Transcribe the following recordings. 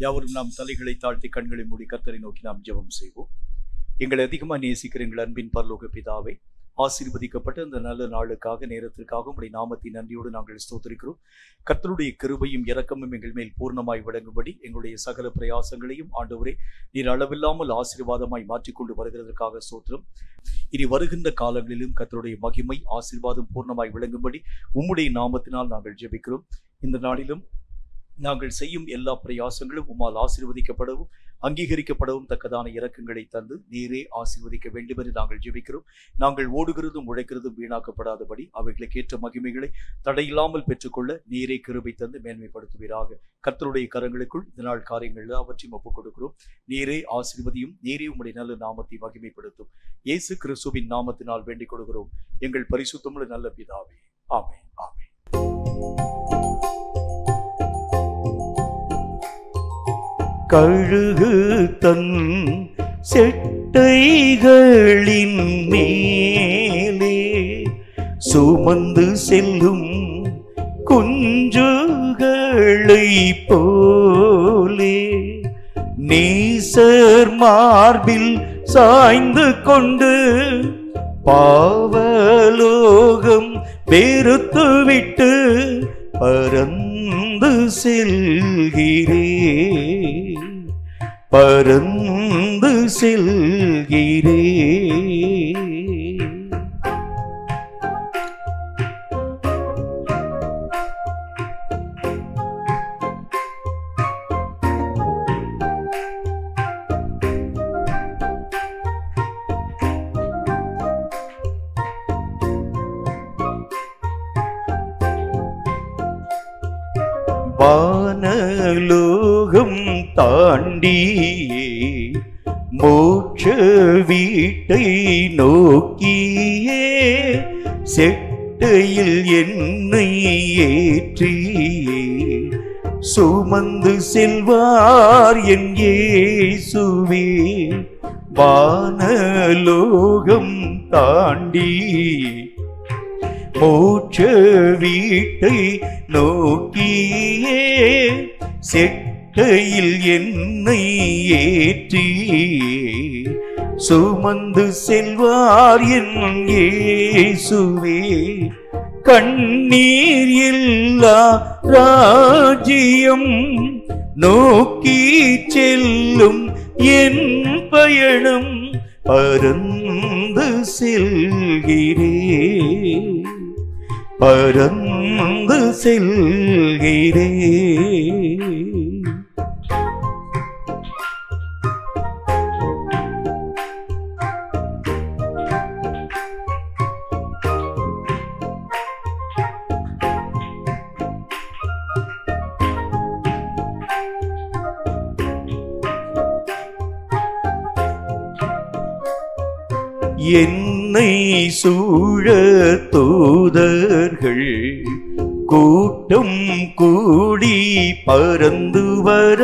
யாவரும் நாம் தலைகளை தாழ்த்தி கண்களை மூடி கர்த்தரை நோக்கி நாம் ஜெபம் செய்வோம். எங்களை அதிகமாக நேசிக்கிற எங்கள் அன்பின் பரலோக பிதாவே, ஆசீர்வதிக்கப்பட்ட இந்த நல்ல நாளுக்காக நேரத்திற்காக உம்முடைய நாமத்தின் நன்றியோடு நாங்கள் ஸ்தோத்திரிக்கிறோம். கர்த்தருடைய கிருபையும் இரக்கமும் எங்கள் மேல் பூர்ணமாய் விளங்கும்படி எங்களுடைய சகல பிரயாசங்களையும் ஆண்டவரே நீர் அளவில்லாமல் ஆசீர்வாதமாய் மாற்றிக்கொண்டு வருகிறதற்காக ஸ்தோத்திரம். இனி வருகின்ற காலங்களிலும் கர்த்தருடைய மகிமை ஆசீர்வாதம் பூர்ணமாய் விளங்கும்படி உம்முடைய நாமத்தினால் நாங்கள் ஜெபிக்கிறோம். இந்த நாளிலும் நாங்கள் செய்யும் எல்லா பிரயாசங்களும் உம்மால் ஆசீர்வதிக்கப்படவும் அங்கீகரிக்கப்படவும் தக்கதான இரக்கங்களை தந்து நீரே ஆசீர்வதிக்க வேண்டும் என்று நாங்கள் ஜெபிக்கிறோம். நாங்கள் ஓடுகிறதும் உழைக்கிறதும் வீணாக்கப்படாதபடி அவைகளுக்கு ஏற்ற மகிமைகளை தடையில்லாமல் பெற்றுக்கொள்ள நீரே கிருபை தந்து மேன்மைப்படுத்துவீராக. கர்த்தருடைய கரங்களுக்குள் இந்த நாள் காரியங்கள் எல்லாவற்றையும் ஒப்புக் கொடுக்கிறோம். நீரே ஆசீர்வதியும், நீரே உம்முடைய நல்ல நாமத்தை மகிமைப்படுத்தும். இயேசு கிறிஸ்துவின் நாமத்தினால் வேண்டிக் கொடுக்கிறோம் எங்கள் பரிசுத்தமுள்ள நல்ல பிதாவே, ஆமென், ஆமென். கழுகு தன் செட்டைகளின் மேலே சுமந்து செல்லும் குஞ்சுகளை போலே நேசர் மார்பில் சாய்ந்து கொண்டு பாவலோகம் வெறுத்துவிட்டு பறந்து செல்கிறேன், பறந்து செல்கிறேன். வானலோகம் தாண்டியே மோட்ச வீட்டை நோக்கியே செட்டையில் என்னை ஏற்றியே சுமந்து செல்வார் என் இயேசுவே. வானலோகம் தாண்டியே மோட்ச வீட்டை நோக்கியே செட்டையில் என்னை ஏற்றி சுமந்து செல்வார் என் இயேசுவே. கண்ணீர் இல்லா ராஜ்யம் நோக்கி செல்லும் என் பயணம் பறந்து செல்கிறேன், பறந்து செல்கிறேன். என்னை சூழ தூதர்கள் கூட்டம் கூடி பறந்து வர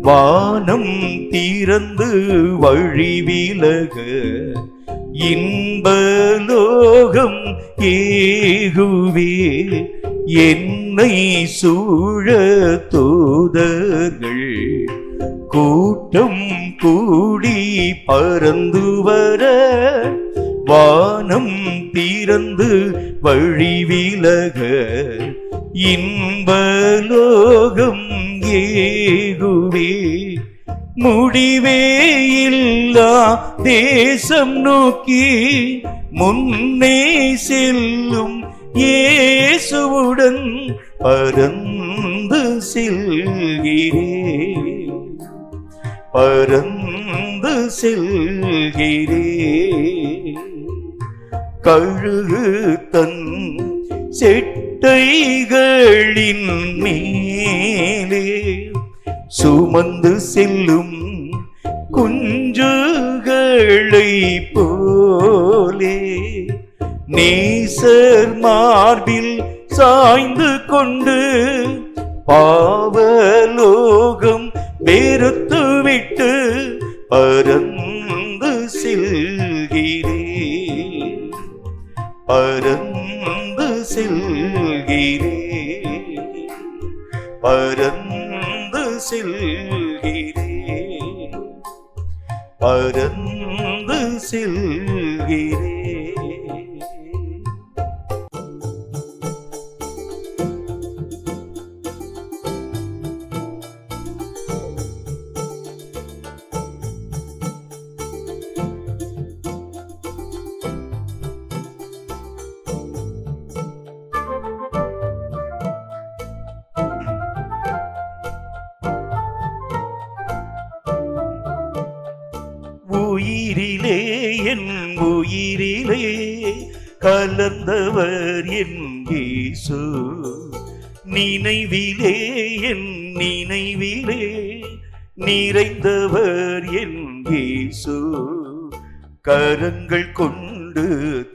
வானம் திறந்து வழி விலக இன்பலோகம் ஏகுவே. என்னை சூழ தூதர்கள் கூட்டம் கூடி பறந்து வர வானம் திறந்து வழி விலக இன்பலோகம் ஏகுவே. முடிவே இல்லா தேசம் நோக்கி முன்னே செல்லும் இயேசுவுடன் பறந்து செல்கிறேன், பறந்து செல்கிறேன். கழுகு தன் செட்டைகளின் மேலே சுமந்து செல்லும் குஞ்சுகளை போலே நேசர் மார்பில் சாய்ந்து கொண்டு பாவலோகம் வெறுத்துவிட்டு பறந்து செல்கிறேன், பறந்து செல்கிறேன், பறந்து செல்கிறேன், பறந்து செல்கிறேன். உயிரிலே என் உயிரிலே கலந்தவர் என் இயேசு, நினைவிலே என் நினைவிலே நிறைந்தவர் என் இயேசு. கரங்கள் கொண்டு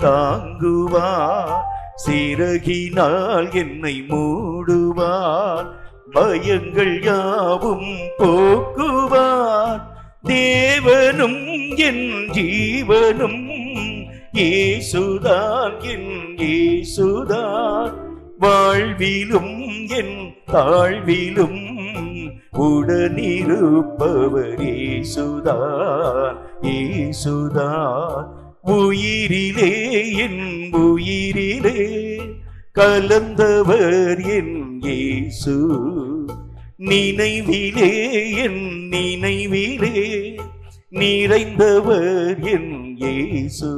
தாங்குவார், சிறகினால் என்னை மூடுவார், பயங்கள் யாவும் போக்குவார். தேவனும் என் ஜீவனும் இயேசுதான், என் இயேசுதான். வாழ்விலும் என் தாழ்விலும் உடனிருப்பவர் இயேசுதான், இயேசுதான். உயிரிலே என் உயிரிலே கலந்தவர் என் இயேசு, நினைவிலே என் நினைவிலே நிறைந்தவர் என் இயேசு.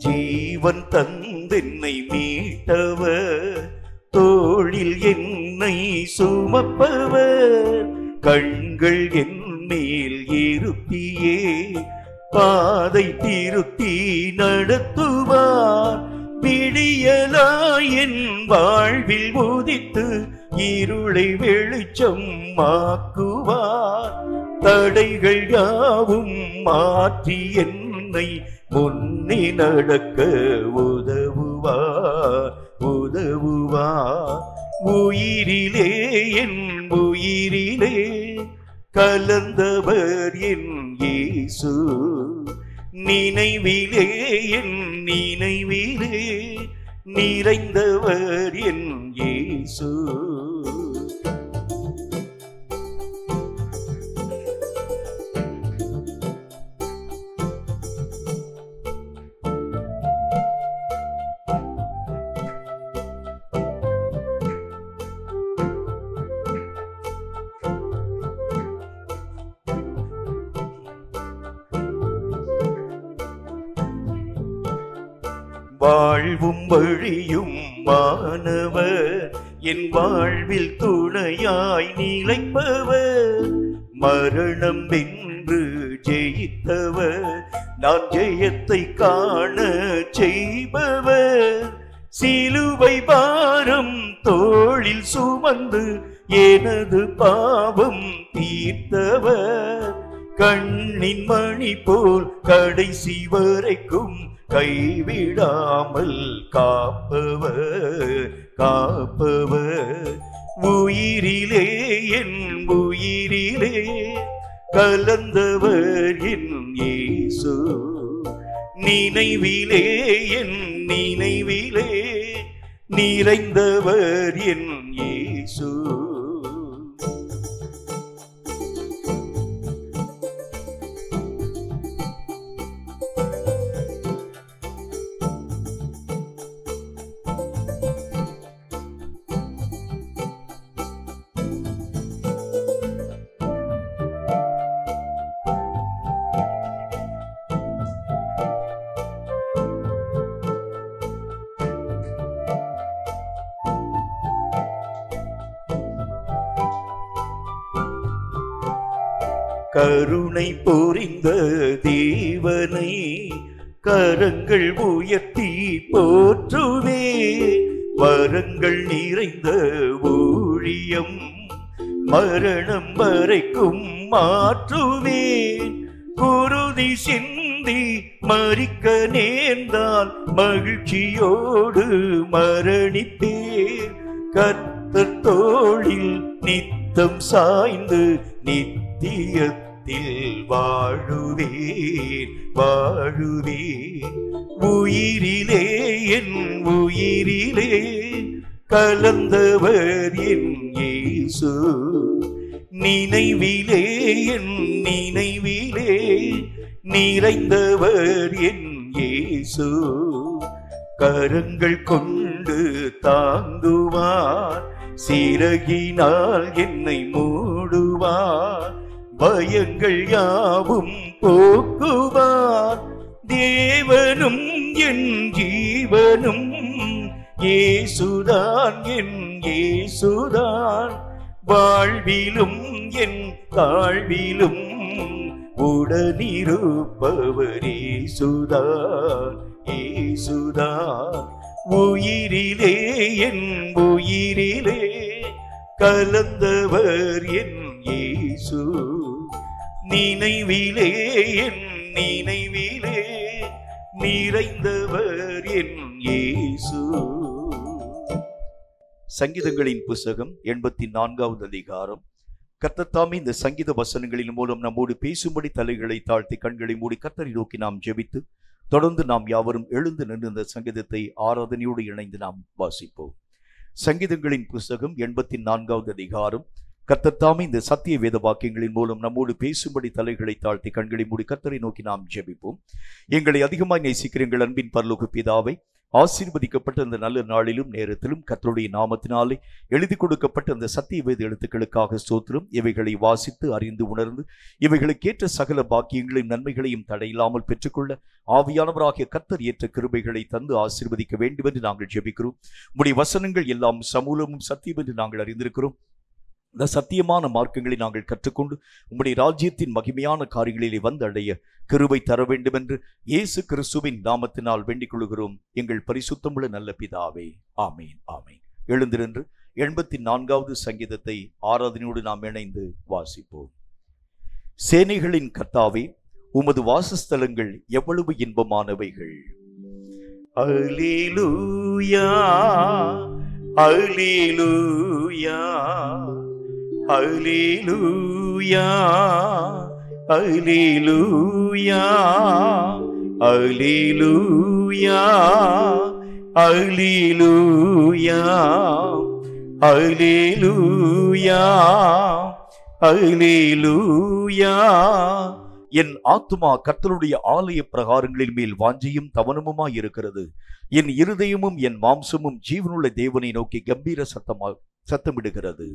ஜீவன் தந்தென்னை மீட்டவர், தோளில் என்னை சுமப்பவர், கண்கள் என் மேல் இருத்தியே பாதை திருத்தி நடத்துவார். விடியலாய் என் வாழ்வில் உதித்து இருளை வெளிச்சம் ஆக்குவார். தடைகள் யாவும் மாற்றி என்னை முன்னே நடக்க உதவுவார், உதவுவார். உயிரிலே என் உயிரிலே கலந்தவர் என் இயேசு, நினைவிலே என் நினைவிலே நிறைந்தவர் என் இயேசு. வாழ்வும் வழியும் மாணவர், என் வாழ்வில் துணையாய் நிலைப்பவர். மரணம் வென்று ஜெயித்தவர், நான் ஜெயத்தை காண செய்பவர். சிலுவை பாரம் தோளில் சுமந்து எனது பாவம் தீர்த்தவர். கண்ணின் மணி போல் கடைசி வரைக்கும் கைவிடாமல் காப்பவர், காப்பவர். உயிரிலே என் உயிரிலே கலந்தவர் என் இயேசு, நினைவிலே என் நினைவிலே நிறைந்தவர் என் இயேசு. கருணை புரிந்த தேவனை கரங்கள் உயர்த்தி போற்றுவே. வரங்கள் நிறைந்த ஊழியம் மரணம் வரைக்கும் மாற்றுவேன். குருதி சிந்தி மரிக்க நேர்ந்தால் மகிழ்ச்சியோடு மரணிப்பேன். கர்த்தர் தோளில் நித்தம் சாய்ந்து நித்தியத்தில் வாழுவேன் வாழுவேன். உயிரிலே என் உயிரிலே கலந்தவர் என் இயேசு. நினைவிலே என் நினைவிலே நிறைந்தவர் என் இயேசு. கரங்கள் கொண்டு தாங்குவார், சிறகினால் என்னை மூடுவார். பயங்கள் யாவும் போக்குவார். தேவனும் என் ஜீவனும் இயேசுதான் என் இயேசுதான். வாழ்விலும் என் தாழ்விலும் உடனிருப்பவர் இயேசுதான் இயேசுதான். உயிரிலே என் உயிரிலே கலந்தவர் என் இயேசு. நினைவிலே என் நினைவிலே நிறைந்தவர் என் இயேசு. சங்கீதங்களின் புஸ்தகம் 84வது அதிகாரம். கர்த்தர் தாமே இந்த சங்கீத வசனங்களின் மூலம் நம்மோடு பேசும்படி தலைகளை தாழ்த்தி கண்களை மூடி கர்த்தரை நோக்கி நாம் ஜெபித்து தொடர்ந்து நாம் யாவரும் எழுந்து நின்று இந்த சங்கீதத்தை ஆராதனையோடு இணைந்து நாம் வாசிப்போம். சங்கீதங்களின் புஸ்தகம் 84வது அதிகாரம். கர்த்தர் தாமே இந்த சத்திய வேத வாக்கியங்களின் மூலம் நம்மோடு பேசும்படி தலைகளை தாழ்த்தி கண்களை மூடி கர்த்தரை நோக்கி நாம் ஜெபிப்போம். எங்களை அதிகமாய் நேசிக்கிற எங்கள் அன்பின் பரலோக பிதாவை, ஆசீர்வதிக்கப்பட்ட அந்த நல்ல நாளிலும் நேரத்திலும் கர்த்தருடைய நாமத்தினாலே எழுதி கொடுக்கப்பட்ட அந்த சத்திய வேத எழுத்துக்களுக்காக ஸ்தோத்திரம். இவைகளை வாசித்து அறிந்து உணர்ந்து இவைகளுக்கேற்ற சகல பாக்கியங்களையும் நன்மைகளையும் தடையில்லாமல் பெற்றுக்கொள்ள ஆவியானவராகிய கர்த்தர் ஏற்ற கிருபைகளை தந்து ஆசீர்வதிக்க வேண்டும் என்று நாங்கள் ஜெபிக்கிறோம். உம்முடைய வசனங்கள் எல்லாம் சமூலமும் சத்தியம் என்று நாங்கள் அறிந்திருக்கிறோம். இந்த சத்தியமான மார்க்கங்களை நாங்கள் கற்றுக்கொண்டு உம்முடைய ராஜ்யத்தின் மகிமையான காரியங்களிலே வந்து அடைய கிருபை தர வேண்டும் என்று இயேசு கிறிஸ்துவின் நாமத்தினால் வேண்டிக் கொள்கிறோம் எங்கள் பரிசுத்தமுள்ள நல்ல பிதாவே. ஆமீன் ஆமீன். எழுந்திருந்து 84வது சங்கீதத்தை ஆராதனையோடு நாம் இணைந்து வாசிப்போம். சேனைகளின் கர்த்தாவே, உமது வாசஸ்தலங்கள் எவ்வளவு இன்பமானவைகள். அல்லேலூயா அல்லேலூயா அல்லேலூயா அல்லேலூயா அல்லேலூயா அல்லேலூயா அல்லேலூயா அல்லேலூயா. என் ஆத்துமா கர்த்தருடைய ஆலய பிரகாரங்களின் மேல் வாஞ்சையும் தவனமுமாய் இருக்கிறது. என் இருதயமும் என் மாம்சமும் ஜீவனுள்ள தேவனை நோக்கி கம்பீர சத்தமிடுகிறது.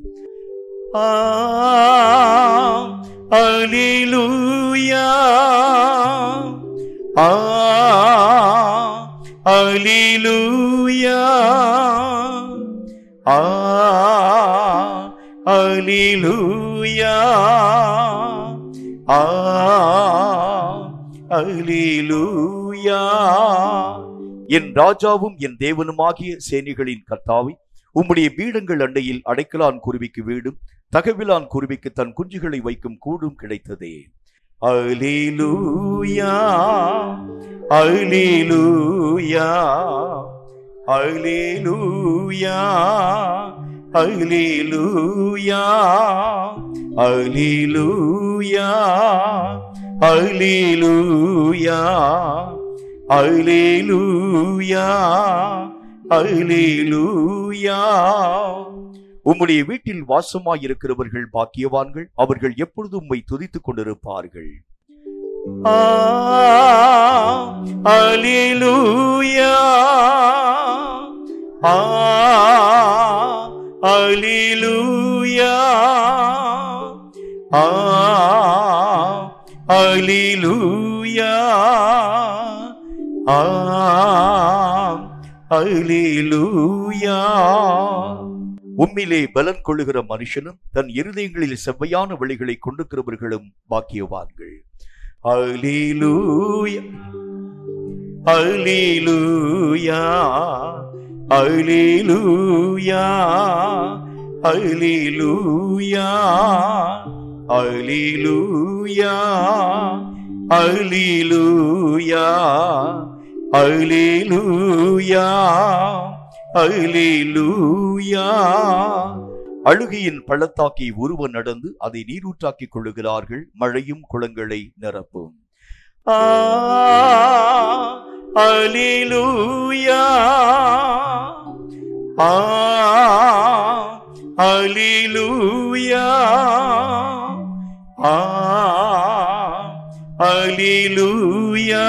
அல்லேலூயா அல்லேலூயா அல்லேலூயா அல்லேலூயா. என் ராஜாவும் என் தேவனுமாகிய சேனைகளின் கர்த்தாவே, உம்முடைய பீடங்கள் அண்டையில் அடைக்கலான் குருவிக்கு வீடும் தகவிலான் குருவிக்கு தன் குஞ்சுகளை வைக்கும் கூடும் கிடைத்ததே. அல்லேலூயா அல்லேலூயா அல்லேலூயா அல்லேலூயா அல்லேலூயா அல்லேலூயா அல்லேலூயா அல்லேலூயா. உம்முடைய வீட்டில் வாசமாயிருக்கிறவர்கள் பாக்கியவான்கள், அவர்கள் எப்பொழுதும் உம்மை துதித்துக் கொண்டிருப்பார்கள். அல்லேலூயா அல்லேலூயா அல்லேலூயா அல்லேலூயா. உம்மிலே பலன் கொள்ளுகிற மனுஷனும் தன் இருதயங்களில் செவ்வையான வழிகளை கொண்டிருக்கிறவர்களும் பாக்கியவான்கள். அல்லேலூயா அல்லேலூயா அல்லேலூயா அல்லேலூயா அல்லேலூயா அல்லேலூயா அல்லேலூயா அல்லேலூயா. அழுகையின் பள்ளத்தாக்கை ஒருவர் நடந்து அதை நீரூற்றாக்கிக் கொள்ளுகிறார்கள். மழையும் குளங்களை நிரப்பும். அல்லேலூயா அல்லேலூயா அல்லேலூயா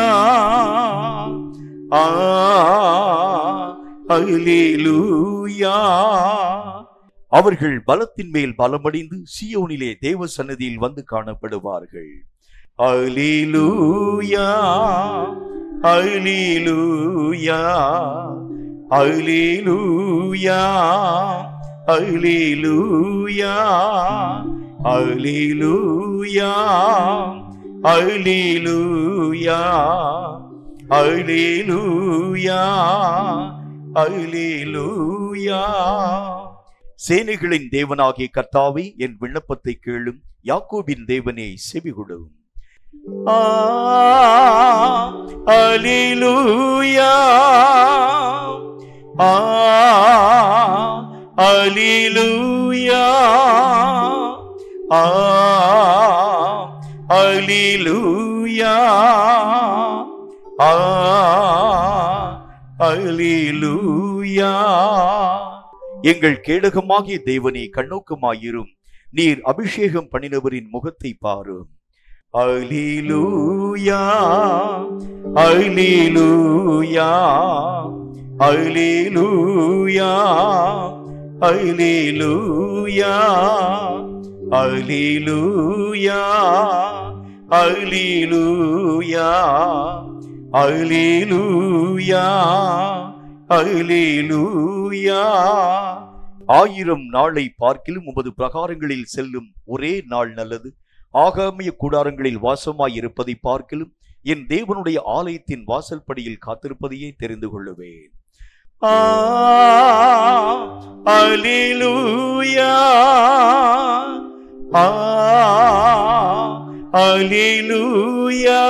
அல்லேலூயா. அவர்கள் பலத்தின் மேல் பலமடைந்து சீயோனிலே தேவ சன்னதியில் வந்து காணப்படுவார்கள். அல்லேலூயா அல்லேலூயா அல்லேலூயா அல்லேலூயா அல்லேலூயா அல்லேலூயா அல்லேலூயா அல்லேலூயா. சேனைகளின் தேவனாகிய கர்த்தாவே, என் விண்ணப்பத்தை கேளும். யாக்கோபின் தேவனே, செவிகொடும். அல்லேலூயா அல்லேலூயா அல்லேலூயா அல்லேலூயா. எங்கள் கேடகமாகிய தேவனே, கண்ணோக்கமாயிரும். நீர் அபிஷேகம் பண்ணினவரின் முகத்தை பாரும். அல்லேலூயா அல்லேலூயா அல்லேலூயா அல்லேலூயா அல்லேலூயா அல்லேலூயா அல்லேலூயா அல்லேலூயா. 1000 நாளை பார்க்கிலும் உமது பிரகாரங்களில் செல்லும் ஒரே நாள் நல்லது. ஆகாமிய கூடாரங்களில் வாசமாயிருப்பதை பார்க்கிலும் என் தேவனுடைய ஆலயத்தின் வாசல் படியில் காத்திருப்பதையே தெரிந்து கொள்ளுவேன். அல்லேலூயா அல்லேலூயா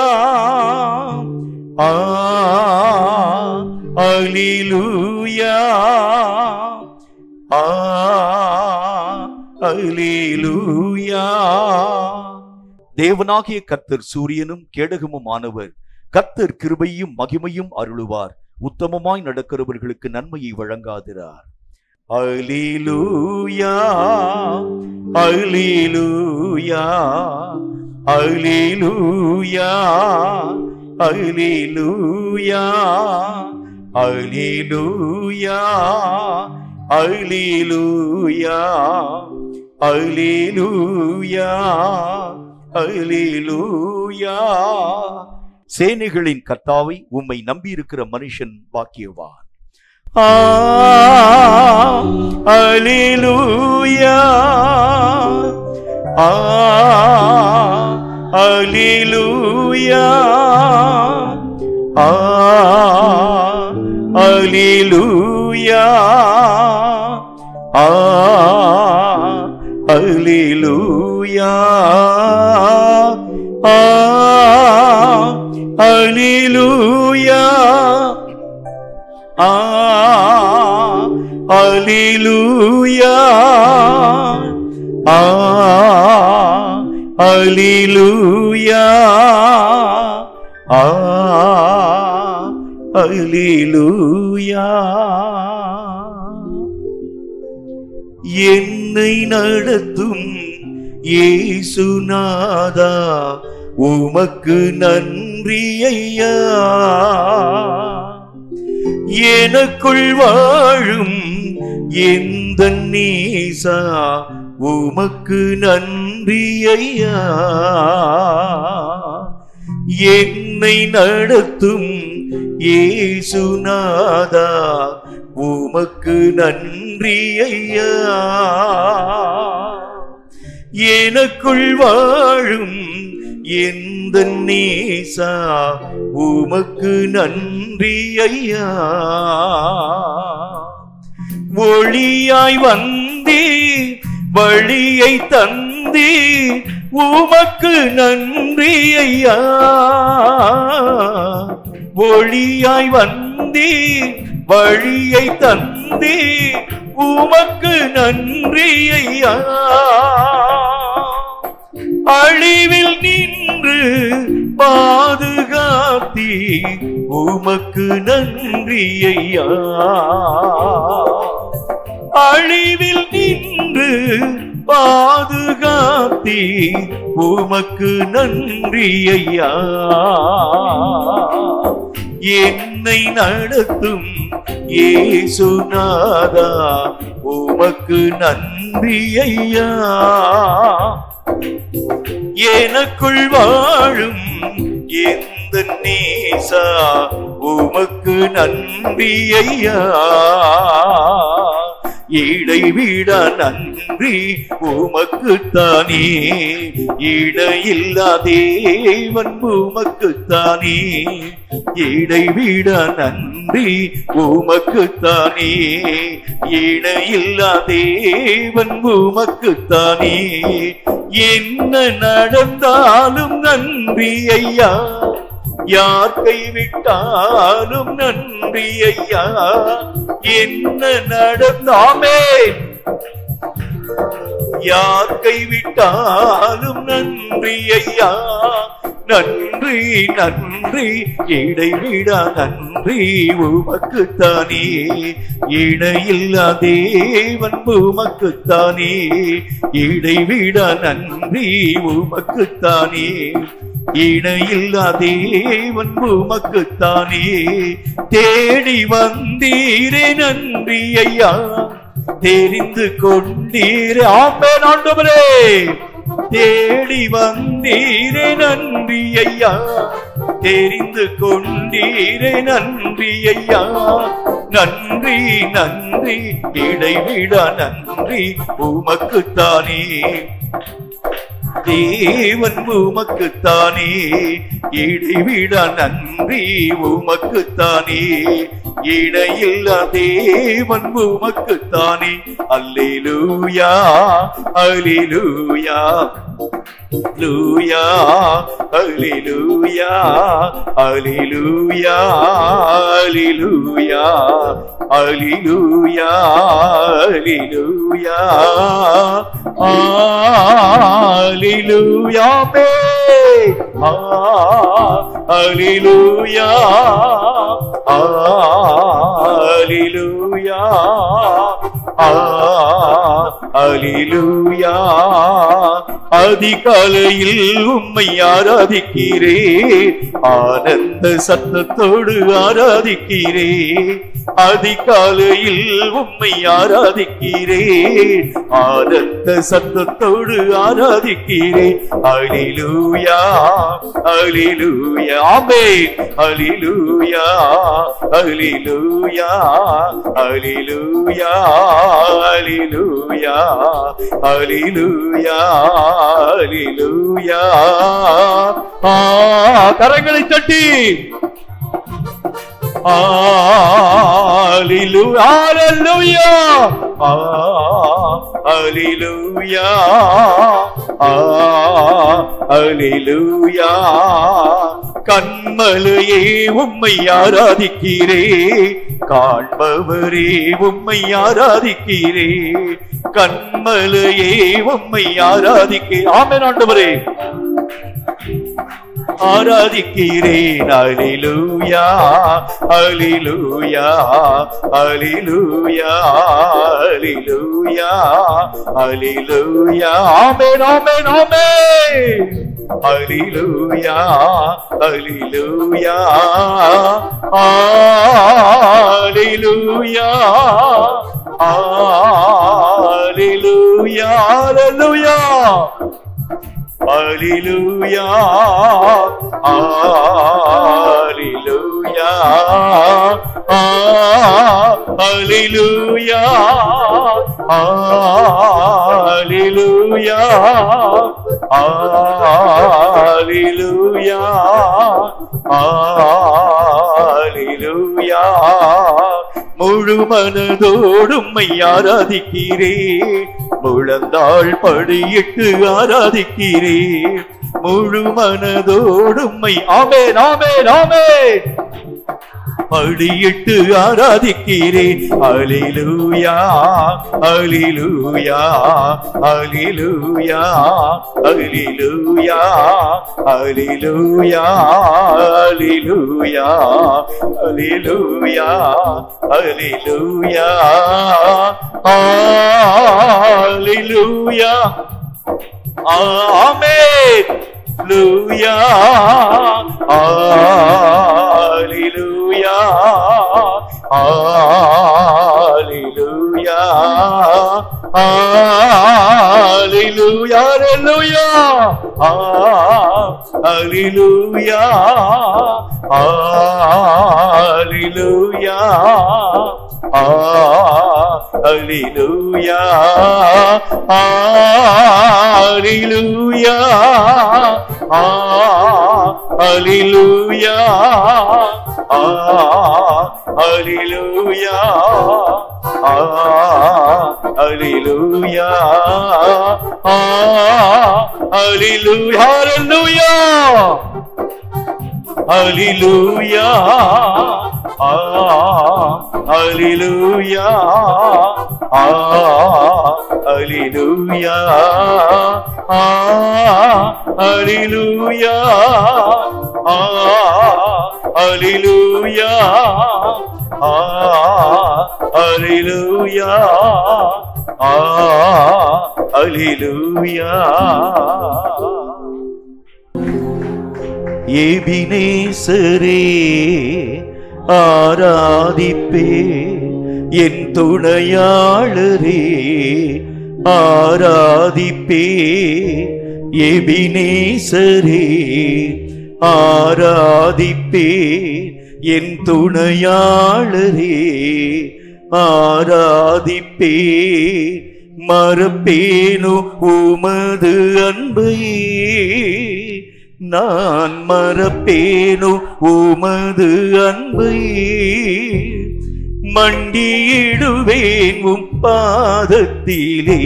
அல்லேலூயா அல்லேலூயா. தேவனாகிய கர்த்தர் சூரியனும் கேடகமும் ஆனவர். கர்த்தர் கிருபையும் மகிமையும் அருளுவார். உத்தமமாய் நடக்கிறவர்களுக்கு நன்மையை வழங்காதிரார். அல்லேலூயா அல்லேலூயா அல்லேலூயா அல்லேலூயா அல்லேலூயா அல்லேலூயா அல்லேலூயா அல்லேலூயா. சேனைகளின் கர்த்தாவை, உம்மை நம்பியிருக்கிற மனுஷன் பாக்கியவான். அல்லேலூயா அல்லேலூயா அல்லேலூயா அல்லேலூயா அல்லேலூயா அல்லேலூயா அல்லேலூயா அல்லேலூயா. என்னை நடத்தும் இயேசுநாதா, உமக்கு நன்றி ஐயா. எனக்குள் வாழும் எந்த நேசா, உமக்கு நன்றி ஐயா. என்னை நடத்தும் இயேசுநாதா, உமக்கு நன்றி ஐயா. எனக்குள் வாழும் எந்த நேசா உமக்கு நன்றி ஐயா. ஒளியாய் வந்தீர், வழியை தந்தீர், உமக்கு நன்றி ஐயா. ஒளியாய் வந்தீர், வழியை தந்தீர், உமக்கு நன்றி ஐயா. அழிவில் நின்று பாதுகாத்தீர், உமக்கு நன்றி ஐயா. அழிவில் நின்று பாதுகாத்தீர், உமக்கு நன்றி ஐயா. என்னை நடத்தும் இயேசுநாதா, உமக்கு நன்றி ஐயா. எனக்குள் வாழும் எந்த நேசா, உமக்கு நன்றி ஐயா. இடைவிட நன்றி உமக்குத்தானே, இடையில்லா தேவன் உமக்குத்தானே. இடைவிட நன்றி உமக்குத்தானே, இடையில்லா தேவன் உமக்குத்தானே. என்ன நடந்தாலும் நன்றி ஐயா, யார் கைவிட்டாலும் நன்றி ஐயா. என்ன நடந்தாமே, யார் கைவிட்டாலும் நன்றி ஐயா. நன்றி நன்றி இடைவிடா நன்றி உமக்குத்தானே, இடையில்லா தேவன் உமக்குத்தானே. இடைவிடா நன்றி உமக்குத்தானே, இடையில்லா தேவன் உமக்குத்தானே. தேடி வந்தீரே நன்றி ஐயா, தெரிந்து கொண்டீரே. ஆமென் ஆண்டவரே. தேடி வந்தீரே நன்றி ஐயா, தெரிந்து கொண்டீரே நன்றி ஐயா. நன்றி நன்றி இடைவிடா நன்றி உமக்குத்தானே, தேவன் உமக்குத்தானே. இடைவிடா நன்றி உமக்குத்தானே, இடையில்லா தேவன் உமக்குத்தானே. அல்லேலூயா அல்லேலூயா லூயா அல்லேலூயா அல்லேலூயா அல்லேலூயா அல்லேலூயா அல்லேலூயா அல்லேலூயா பே அல்லேலூயா அல்லேலூயா அல்லேலூயா. அதிகாலையில் உம்மை ஆராதிக்கிறேன், ஆனந்த சத்தத்தோடு ஆராதிக்கிறேன். அதிகாலையில் உம்மை ஆராதிக்கிறேன், ஆனந்த சத்தத்தோடு ஆராதிக்கிறேன். அல்லேலூயா அல்லேலூயா ஆமென். அல்லேலூயா அல்லேலூயா அல்லேலூயா அல்லேலூயா அல்லேலூயா அல்லேலூயா. கரங்களை தட்டி அல்லேலூயா அல்லேலூயா அல்லேலூயா அல்லேலூயா. கண்மலையே உம்மை ஆராதிக்கிறே, காண்பவரே உம்மை ஆராதிக்கிறே. கண்மலையே உம்மை ஆராதிக்கிறேன். ஆமென் ஆண்டவரே. ஆராதிக்கிறேன். அல்லேலூயா அல்லேலூயா அல்லேலூயா அல்லேலூயா அல்லேலூயா. ஆமென் ஆமென் ஆமென். அல்லேலூயா அல்லேலூயா அல்லேலூயா அல்லேலூயா அல்லேலூயா அல்லேலூயா அல்லேலூயா அல்லேலூயா அல்லேலூயா ஹalleluya ஹalleluya முழு மனதோடு உம்மை ஆராதிக்கிறேன் முழந்தாள் படியிட்டு ஆராதிக்கிறேன் முழு மனதோடு உம்மை ஆமென் ஆமென் ஆமென் படியிட்டு ஆராதிக்கிறேன் ஹalleluya ஹalleluya ஹalleluya ஹalleluya ஹalleluya ஹalleluya ஹalleluya ஹalleluya ஹalleluya ஆமென் ஹalleluya ஹalleluya ஹalleluya ஹalleluya ஹalleluya ஹalleluya ஹalleluya ஹalleluya ஹalleluya ஹalleluya ஹalleluya ஹalleluya ஹalleluya ஹalleluya ஹalleluya ஹalleluya ஹalleluya ஹalleluya ஹalleluya எபினேசரே ஆராதிப்பே என் துணையாளரே ஆராதிப்பே எபினேசரே ஆராதிப்பே என் துணையாளரே ஆராதிப்பே மறப்பேனோ உமது அன்பை நான் மறப்பேனோ உமது அன்பை மண்டியிடுவேன் உம் பாதத்திலே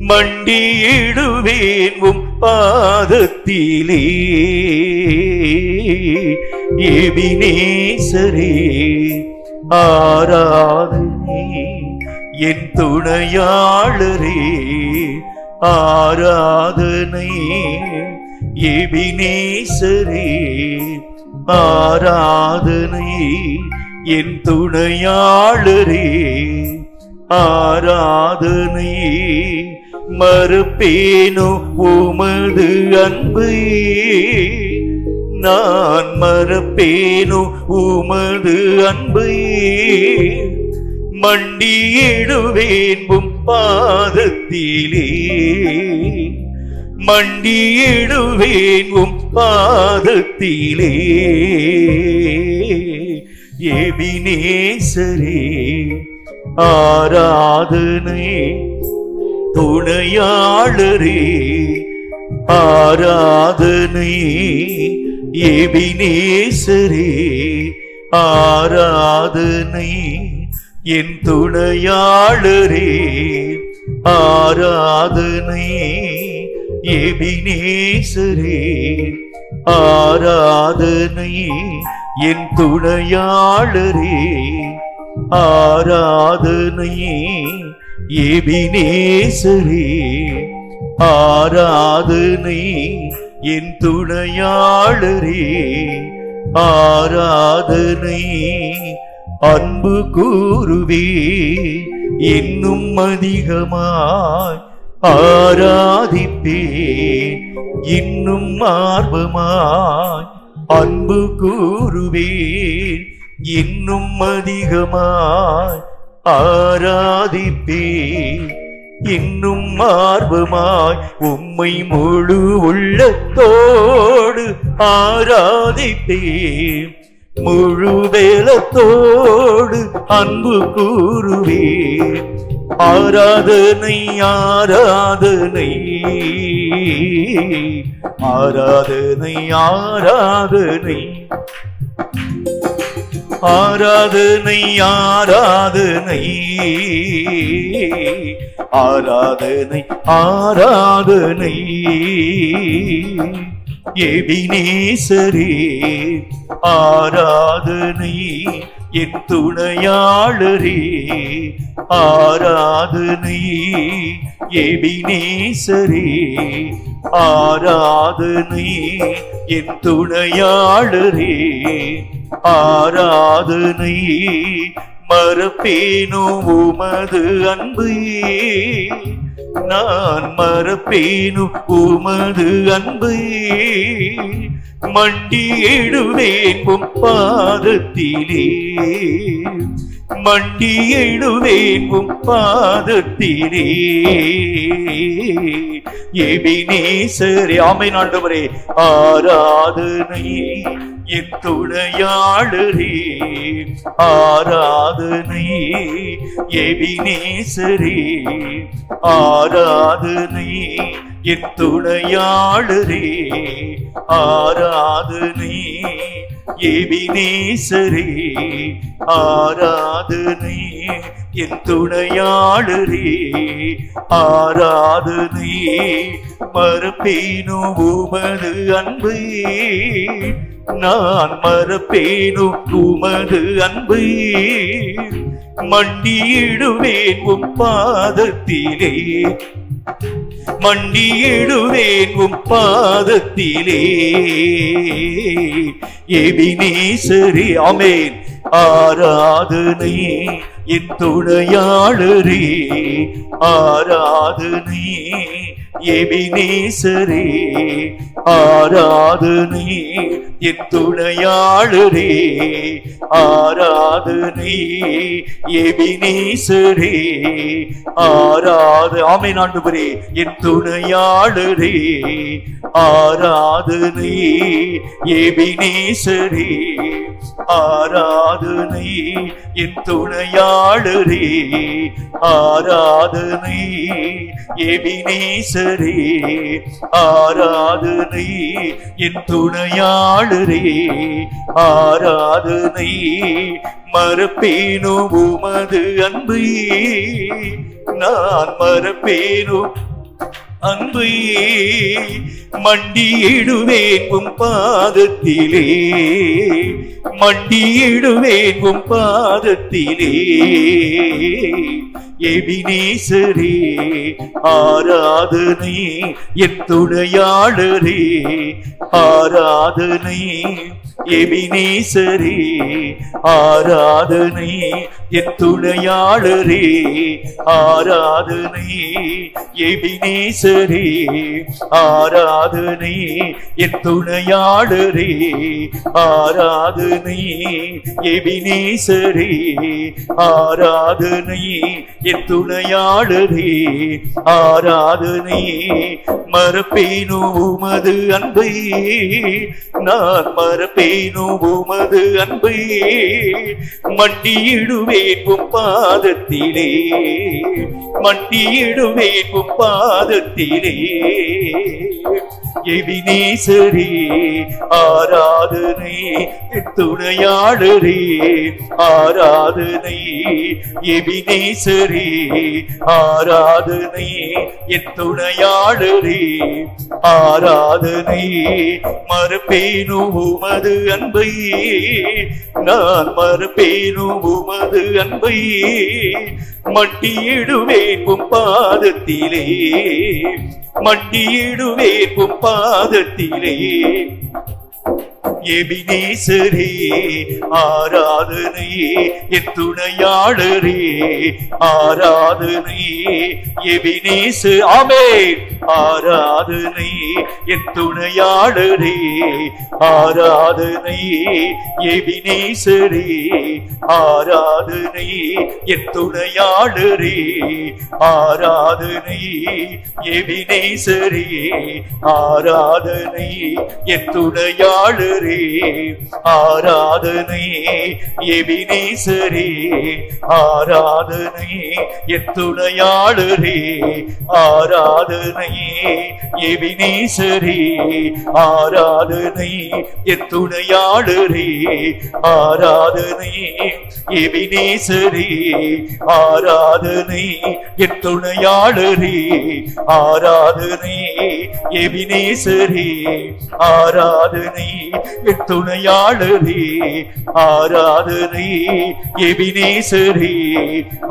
மண்டியிடுவேன் உம் பாதத்திலே எபினேசரே ஆராதனை என் துணையாளரே ஆராதனை எபினேசரே ஆராதனை என் துணையாளரே ஆராதனை மறப்பேனோ உமது அன்பை நான் மறப்பேனோ உமது அன்பை மண்டியிடுவேன் உம் பாதத்திலே மண்டியிடுவேன் உம் பாதத்திலே எபினேசரே ஆராதனை துணையாளரே ஆராதனை எபினேசரே ஆராதனை என் துணையாளரே ஆராதனை எபினேசரே ஆராதனை என் துணையாளரே ஆராதனை எபினேசரே ஆராதனை என் துணையாளரே ஆராதனை அன்பு கூறுவே இன்னும் அதிகமாய் ஆராதிப்பேன் இன்னும் ஆர்வமாய் அன்பு கூறுவேன் இன்னும் அதிகமாய் ஆராதிப்பேன் இன்னும் ஆர்வமாய் உம்மை முழு உள்ளத்தோடு ஆராதிப்பேன் முழு வேலத்தோடு அன்பு கூறுவேன் ஆராதனை ஆராதனை ஆராதனை ஆராதனை ஆராதனை ஆராதனை ஆராதனை ஆராதனை எபினேசரே ஆராதனை என் துணையாளரே ஆராதனை எபினேசரே ஆராதனை என் துணையாளரே ஆராதனை மறப்பேனோ உமது அன்பை நான் மறப்பேனோ உமது அன்பை மண்டியிடுவேன் உம் பாதத்திலே மண்டியிடுவேன் உம் பாதத்திலே எபினேசரே ஆமென் ஆண்டவரே ஆராதனை என் துணையாளரே ஆராதனை எபினேசரே ஆராதனை என் துணையாளரே ஆராதனை எபினேசரே ஆராதனை என் துணையாளரே ஆராதனை மறப்பேனோ உமது அன்பை நான் மறப்பேனோ உமது அன்பை மண்டியிடுவேன் உம் பாதத்திலே மண்டியிடுவேன் உம் பாதத்திலே எபினேசரே ஆமென் ஆராதனை என் துணையாளரே ஆராதனை எபினேசரே ஆராதனை என் துணையாளரே ஆராதனை எபினேசரே ஆமென் ஆண்டவரே என் துணையாளரே ஆராதனை எபினேசரே ஆராதனை என் துணையாளரே ஆராதனை எபினேசரே ஆராதனை என் துணையாளரே ஆராதனை மறப்பேனோ உமது அன்பை நான் மறப்பேனோ அன்பை மண்டியிடுவேன் உம் பாதத்திலே மண்டியிடுவேன் உம் பாதத்திலே எபினேசரே ஆராதனை என் துணையாளரே ஆராதனை எபினேசரே ஆராதனை என் துணையாளரே ஆராதனை எபினேசரே ஆராதனை என் துணையாளரே ஆராதனை எபினேசரே ஆராதனை என் துணையாளரே ஆராதனை மறப்பேனோ உமது அன்பை நான் மறப்பேனோ உமது அன்பை மண்டியிடுவேன் உம் பாதத்திலே மண்டியிடுவேன் உம் பாதத்திலே எபினேசரே ஆராதனை என் துணையாளரே ஆராதனை எபினேசரே ஆராதனை என் துணையாளரே ஆராதனை மறப்பேனோ உமது அன்பை நான் மறப்பேனோ உமது அன்பை மண்டியிடுவேன் உம் பாதத்திலே மண்டியிடுவேன் உம் பாதத்திலே எபினேசரே ஆராதனை என் துணையாளரே ஆராதனை எபினேசர் ஆமென் ஆராதனை என் துணையாளரே ஆராதனை எபினேசரே ஆராதனை என் துணையாளரே ஆராதனை எபினேசரே ஆராதனை என் துணையாளரே துணையாளரே ஆராதனை, எபினேசரே ஆராதனை, என் துணையாளரே ஆராதனை, எபினேசரே ஆராதனை, என் துணையாளரே ஆராதனை, எபினேசரே ஆராதனை, என் துணையாளரே ஆராதனை, எபினேசரே ஆராதனை, என் துணையாளரே ஆராதனை, எபினேசரே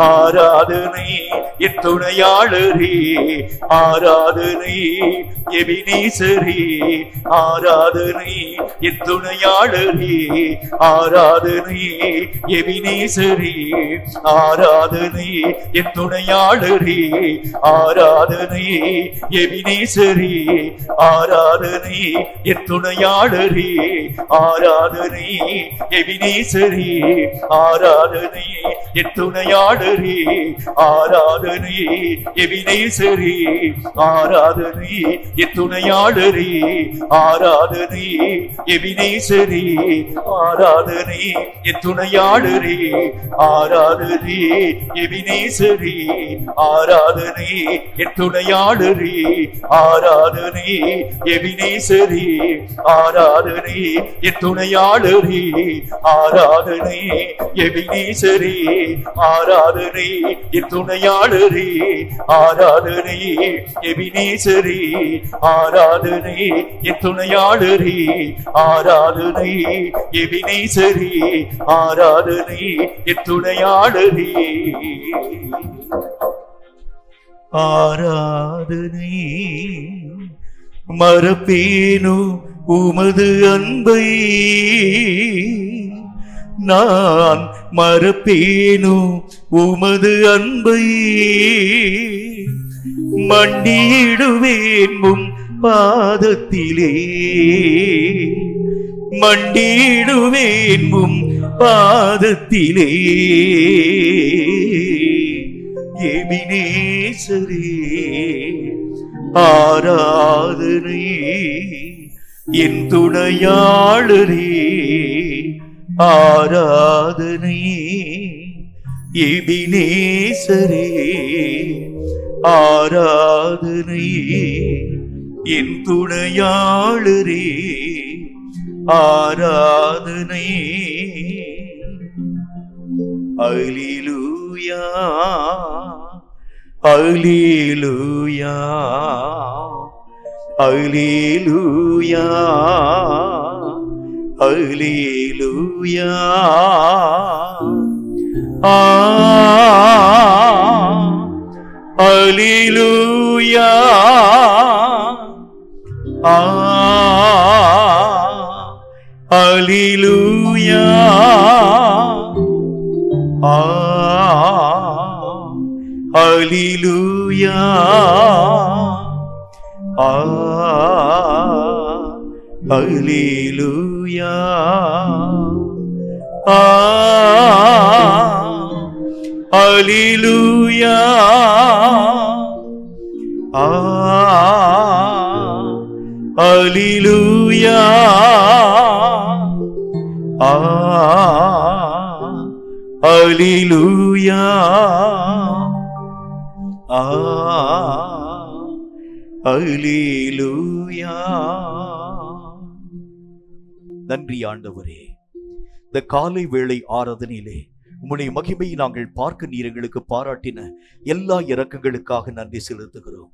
ஆராதனை, என் துணையாளரே ஆராதனை, எபினேசரே ஆராதனை, என் துணையாளரே ஆராதனை, எபினேசரே ஆராதனை, என் துணையாளரே ஆராதனை, எபினேசரே ஆராதனை, என் துணையாளரே ஆராதனை, எபினேசரே ஆராதனை, என் துணையாளரே ஆராதனை, எபினேசரே ஆராதனை, என் துணையாளரே ஆராதனை, எபினேசரே ஆராதனை, என் துணையாளரே ஆராதனை, எபினேசரே ஆராதனை, என் துணையாளரே ஆராதனை, எபினேசரே ஆராதனை, என் துணையாளரே ஆராதனை, எபினேசரே ஆராதனை, என் துணையாளரே ஆராதனை, எபினேசரே ஆராதனை, என் துணையாளரே ஆராதனை, எபினேசரே ஆராதனை, என் துணையாளரே ஆராதனை. மறப்பேனோ உமது அன்பை, நான் மறப்பேனோ உமது அன்பை, மண்டியிடுவேன் உம் பாதத்திலே, மண்டியிடுவேன் உம் பாதத்திலே, எபினேசரே ஆராதனை, என் துணையாளரே ஆராதனை, எபினேசரே ஆராதனை, என் துணையாளரே ஆராதனை. அல்லேலூயா அல்லேலூயா அல்லேலூயா அல்லேலூயா. அல்லேலூயா அல்லேலூயா அல்லேலூயா அல்லேலூயா அல்லேலூயா அல்லேலூயா அல்லேலூயா அல்லேலூயா. நன்றி ஆண்டவரே, இந்த காலை வேளை ஆராதனையிலே உம்முடைய மகிமையை நாங்கள் பார்க்க நீர் எங்களுக்கு பாராட்டின எல்லா இரக்கங்களுக்காக நன்றி செலுத்துகிறோம்.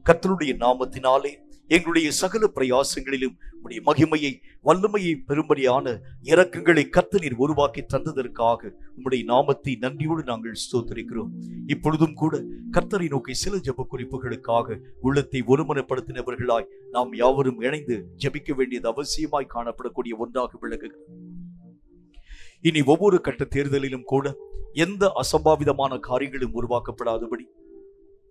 கர்த்தருடைய நாமத்தினாலே எங்களுடைய சகல பிரயாசங்களிலும் உம்முடைய மகிமையை வல்லமையை பெரும்படியான இரக்கங்களை கர்த்தர் நீர் உருவாக்கி தந்ததற்காக உம்முடைய நாமத்தை நன்றியோடு நாங்கள் ஸ்தோத்திரிக்கிறோம். இப்பொழுதும் கூட கர்த்தரை நோக்கி சில ஜெப குறிப்புகளுக்காக உள்ளத்தை ஒருமனப்படுத்தினவர்களாய் நாம் யாவரும் இணைந்து ஜெபிக்க வேண்டியது அவசியமாய் காணப்படக்கூடிய ஒன்றாக விளங்குகிறது. இனி ஒவ்வொரு கட்ட தேர்தலிலும் கூட எந்த அசம்பாவிதமான காரியங்களும் உருவாக்கப்படாதபடி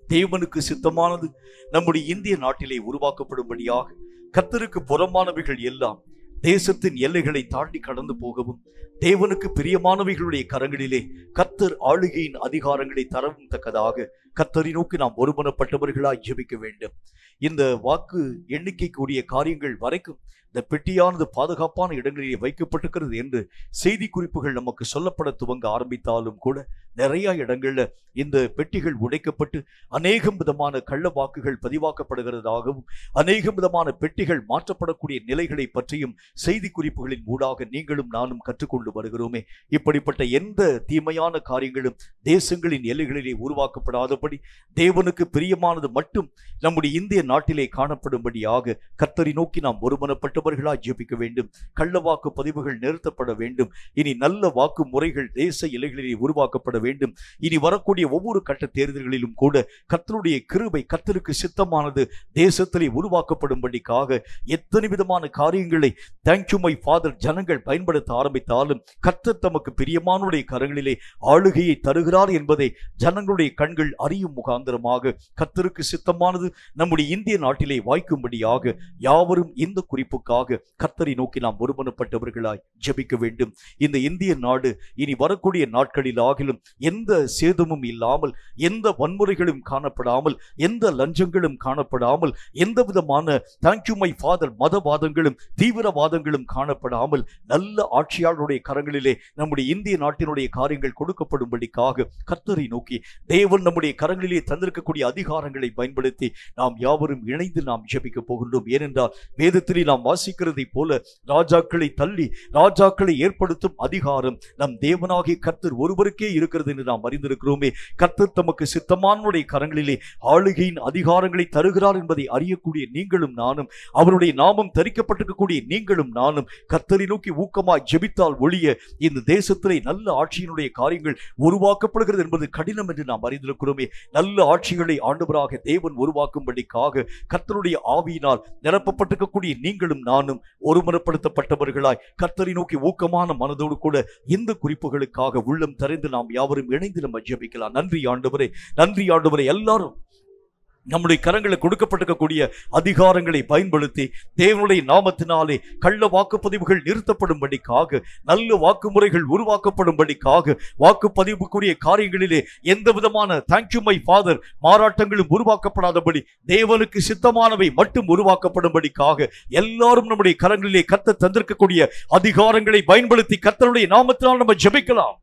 தேவனுக்கு சித்தமானது நம்முடைய இந்திய நாட்டிலே உருவாக்கப்படும்படியாக கர்த்தருக்கு புறமானவைகள் எல்லாம் தேசத்தின் எல்லைகளை தாண்டி கடந்து போகவும், தேவனுக்கு பிரியமானவைகளுடைய கரங்களிலே கர்த்தர் ஆளுகையின் அதிகாரங்களை தரவும் தக்கதாக கர்த்தரை நோக்கி நாம் ஒருமனப்பட்டவர்களாய் ஜெபிக்க வேண்டும். இந்த வாக்கு எண்ணிக்கைக்குரிய காரியங்கள் வரைக்கும் இந்த பெட்டியானது பாதுகாப்பான இடங்களிலே வைக்கப்பட்டிருக்கிறது என்று செய்தி குறிப்புகள் நமக்கு சொல்லப்பட துவங்க ஆரம்பித்தாலும் கூட நிறைய இடங்கள்ல இந்த பெட்டிகள் உடைக்கப்பட்டு அநேகம் விதமான கள்ள வாக்குகள் பதிவாக்கப்படுகிறதாகவும், அநேகம் விதமான பெட்டிகள் மாற்றப்படக்கூடிய நிலைகளை பற்றியும் செய்தி குறிப்புகளின் ஊடாக நீங்களும் நானும் கற்றுக்கொண்டு வருகிறோமே. இப்படிப்பட்ட எந்த தீமையான காரியங்களும் தேசங்களின் எல்லைகளிலே உருவாக்கப்படாதபடி தேவனுக்கு பிரியமானது மட்டும் நம்முடைய இந்திய நாட்டிலே காணப்படும்படியாக கர்த்தரை நோக்கி நாம் ஒருமனப்பட்டவர்களாய் ஜெபிக்க வேண்டும். கள்ள வாக்கு பதிவுகள் நிறுத்தப்பட வேண்டும். இனி நல்ல வாக்கு முறைகள் தேச எல்லைகளிலே உருவாக்கப்பட வேண்டும். இனி வரக்கூடிய ஒவ்வொரு கட்ட தேர்தல்களிலும் கூட கர்த்தருடைய கிருபை, கர்த்தருக்கு சித்தமானது தேசத்திலே உருவாக்கப்படும்படிக்காக எத்தனை விதமான காரியங்களை தேங்க்யூ மை ஃபாதர் ஜனங்கள் பயன்படுத்த ஆரம்பித்தாலும் கர்த்தர் தமக்கு பிரியமானுடைய கரங்களிலே ஆளுகையை தருகிறார் என்பதை ஜனங்களுடைய கண்கள் அறியும் முகாந்திரமாக கர்த்தருக்கு சித்தமானது நம்முடைய இந்திய நாட்டிலே வாய்க்கும்படியாக யாவரும் இந்த குறிப்புக்காக கர்த்தரை நோக்கி நாம் ஒருமனப்பட்டவர்களாய் ஜெபிக்க வேண்டும். இந்த இந்திய நாடு இனி வரக்கூடிய நாட்களில் ஆகிலும் எந்த சேதமும் இல்லாமல், எந்த வன்முறைகளும் காணப்படாமல், எந்த லஞ்சங்களும் காணப்படாமல், எந்த விதமான தேங்க்யூ மை ஃபாதர் மதவாதங்களும் தீவிரவாதங்களும் காணப்படாமல் நல்ல ஆட்சியாளருடைய கரங்களிலே நம்முடைய இந்திய நாட்டினுடைய காரியங்கள் கொடுக்கப்படும்படிக்காக கர்த்தரை நோக்கி தேவன் நம்முடைய கரங்களிலே தந்திருக்கக்கூடிய அதிகாரங்களை பயன்படுத்தி நாம் யாவரும் இணைந்து நாம் ஜெபிக்க போகின்றோம். ஏனென்றால் வேதத்திலே நாம் வாசிக்கிறதை போல ராஜாக்களை தள்ளி ராஜாக்களை ஏற்படுத்தும் அதிகாரம் நம் தேவனாகிய கர்த்தர் ஒருவருக்கே இருக்கிறது என்று நாம் அறிந்திருக்கிறோமே. கர்த்தர் தமக்கு சித்தமானுடைய கரங்களிலே ஆளுகையின் அதிகாரங்களை தருகிறார் என்பதை அறியக்கூடிய நீங்களும் நானும், அவருடைய நாமம் தரிக்கப்பட்டிருக்கக்கூடிய நீங்களும் நானும் கர்த்தரை நோக்கி ஊக்கமாய் ஜெபித்தால் ஒழிய இந்த தேசத்திலே நல்ல ஆட்சியினுடைய காரியங்கள் உருவாக்கப்படுகிறது என்பது கடினம் என்று நாம் அறிந்திருக்கிறோமே. நல்ல ஆட்சிகளை ஆண்டவராக தேவன் உருவாக்கும்படிக்காக கர்த்தருடைய ஆவியினால் நிரப்பப்பட்டிருக்கக்கூடிய நீங்களும் நானும் ஒருமுறைப்படுத்தப்பட்டவர்களாய் கர்த்தரை நோக்கி ஊக்கமான மனதோடு கூட இந்த குறிப்புகளுக்காக உள்ளம் திறந்து நாம் யாவரும் இணைந்து நம்ம ஜெபிக்கலாம். நன்றி ஆண்டவரே, நன்றி ஆண்டவரே. எல்லாரும் நம்முடைய கரங்களில் கொடுக்கப்பட்டிருக்கக்கூடிய அதிகாரங்களை பயன்படுத்தி தேவனுடைய நாமத்தினாலே கள்ள வாக்குப்பதிவுகள் நிறுத்தப்படும்படிக்காக, நல்ல வாக்குமுறைகள் உருவாக்கப்படும்படிக்காக, வாக்குப்பதிவுக்குரிய காரியங்களிலே எந்த விதமான தேங்க்யூ மை ஃபாதர் மாறாட்டங்களும் உருவாக்கப்படாதபடி தேவனுக்கு சித்தமானவை மட்டும் உருவாக்கப்படும்படிக்காக எல்லாரும் நம்முடைய கரங்களிலே கர்த்தர் தந்திருக்கக்கூடிய அதிகாரங்களை பயன்படுத்தி கர்த்தருடைய நாமத்தினால் நம்ம ஜெபிக்கலாம்.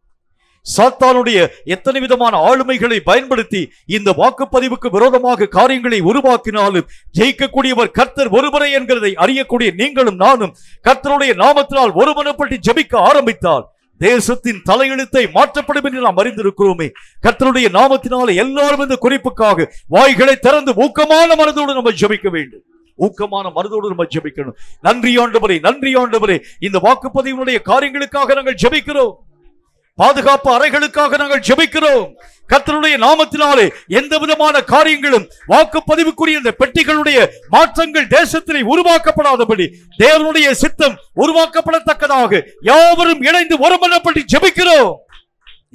சாத்தானுடைய எத்தனை விதமான ஆளுமைகளை பயன்படுத்தி இந்த வாக்குப்பதிவுக்கு விரோதமாக காரியங்களை உருவாக்கினாலும் ஜெயிக்கக்கூடியவர் கர்த்தர் ஒருவரே என்கிறதை அறியக்கூடிய நீங்களும் நானும் கர்த்தருடைய நாமத்தினால் ஒருமனப்பட்டு ஜெபிக்க ஆரம்பித்தால் தேசத்தின் தலையெழுத்தை மாற்றப்படும் என்று நாம் அறிந்திருக்கிறோமே. கர்த்தருடைய நாமத்தினால எல்லாரும் இந்த குறிப்புக்காக வாய்களை திறந்து ஊக்கமான மனதோடு நம்ம ஜெபிக்க வேண்டும். ஊக்கமான மனதோடு நம்ம ஜெபிக்கணும். நன்றி ஆண்டவரே, நன்றி ஆண்டவரே. இந்த வாக்குப்பதிவினுடைய காரியங்களுக்காக நாங்கள் ஜெபிக்கிறோம். பாதுகாப்பு அறைகளுக்காக நாங்கள் ஜெபிக்கிறோம். கர்த்தருடைய நாமத்தினாலே எந்த விதமான காரியங்களும் வாக்குப்பதிவுக்குரிய இந்த பெட்டிகளுடைய மாற்றங்கள் தேசத்திலே உருவாக்கப்படாதபடி தேவனுடைய சித்தம் உருவாக்கப்படத்தக்கதாக யாவரும் இணைந்து ஒருமனப்பட்டு ஜெபிக்கிறோம்.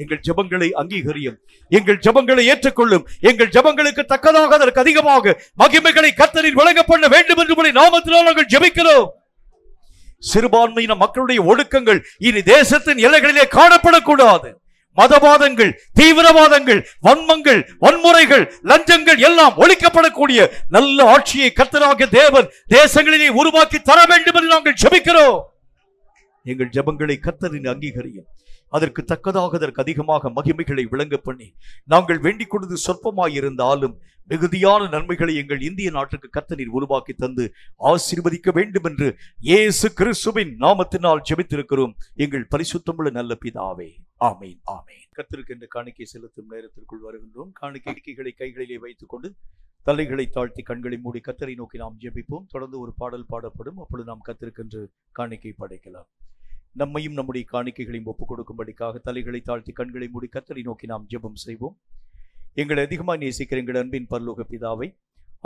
எங்கள் ஜெபங்களை அங்கீகரியும், எங்கள் ஜெபங்களை ஏற்றுக்கொள்ளும், எங்கள் ஜெபங்களுக்கு தக்கதாக அதற்கு அதிகமாக மகிமைகளை கர்த்தரில் வழங்க பண்ண வேண்டும் என்று நாமத்தினால் நாங்கள் ஜெபிக்கிறோம். சிறுபான்மையின மக்களுடைய ஒடுக்கங்கள் இனி தேசத்தின் எல்லைகளிலே காணப்படக்கூடாது. மதவாதங்கள், தீவிரவாதங்கள், வன்மங்கள், வன்முறைகள், லஞ்சங்கள் எல்லாம் ஒழிக்கப்படக்கூடிய நல்ல ஆட்சியை கர்த்தராகிய தேவன் தேசங்களிலே உருவாக்கி தர வேண்டும் என்று நாங்கள் ஜெபிக்கிறோம். எங்கள் ஜெபங்களை கர்த்தரின் அங்கீகரியும், அதற்கு தக்கதாக அதற்கு அதிகமாக மகிமைகளை விளங்க பண்ணி நாங்கள் வேண்டிக் கொண்டது சொற்பமாயிருந்தாலும் மிகுதியான நன்மைகளை எங்கள் இந்திய நாட்டுக்கு கர்த்தர் உருவாக்கி தந்து ஆசீர்வதிக்க வேண்டும் என்று இயேசு கிறிஸ்துவின் நாமத்தினால் ஜெபித்திருக்கிறோம் எங்கள் பரிசுத்தமுள்ள நல்ல பிதாவே. ஆமேன், ஆமேன். கர்த்தருக்கு என்று காணிக்கை செலுத்தும் நேரத்திற்குள் வருகின்றோம். காணிக்கைகளை கைகளிலே வைத்துக் கொண்டு தலைகளை தாழ்த்தி கண்களை மூடி கர்த்தரை நோக்கி நாம் ஜெபிப்போம். தொடர்ந்து ஒரு பாடல் பாடப்படும். அப்பொழுது நாம் கர்த்தருக்கென்று காணிக்கை படைக்கலாம். நம்மையும் நம்முடைய காணிக்கைகளையும் ஒப்புக் கொடுக்கும்படிக்காக தலைகளை தாழ்த்தி கண்களை மூடி கர்த்தரை நோக்கி நாம் ஜெபம் செய்வோம். எங்களை அதிகமாக நேசிக்கிற எங்கள் அன்பின் பரலோக பிதாவை,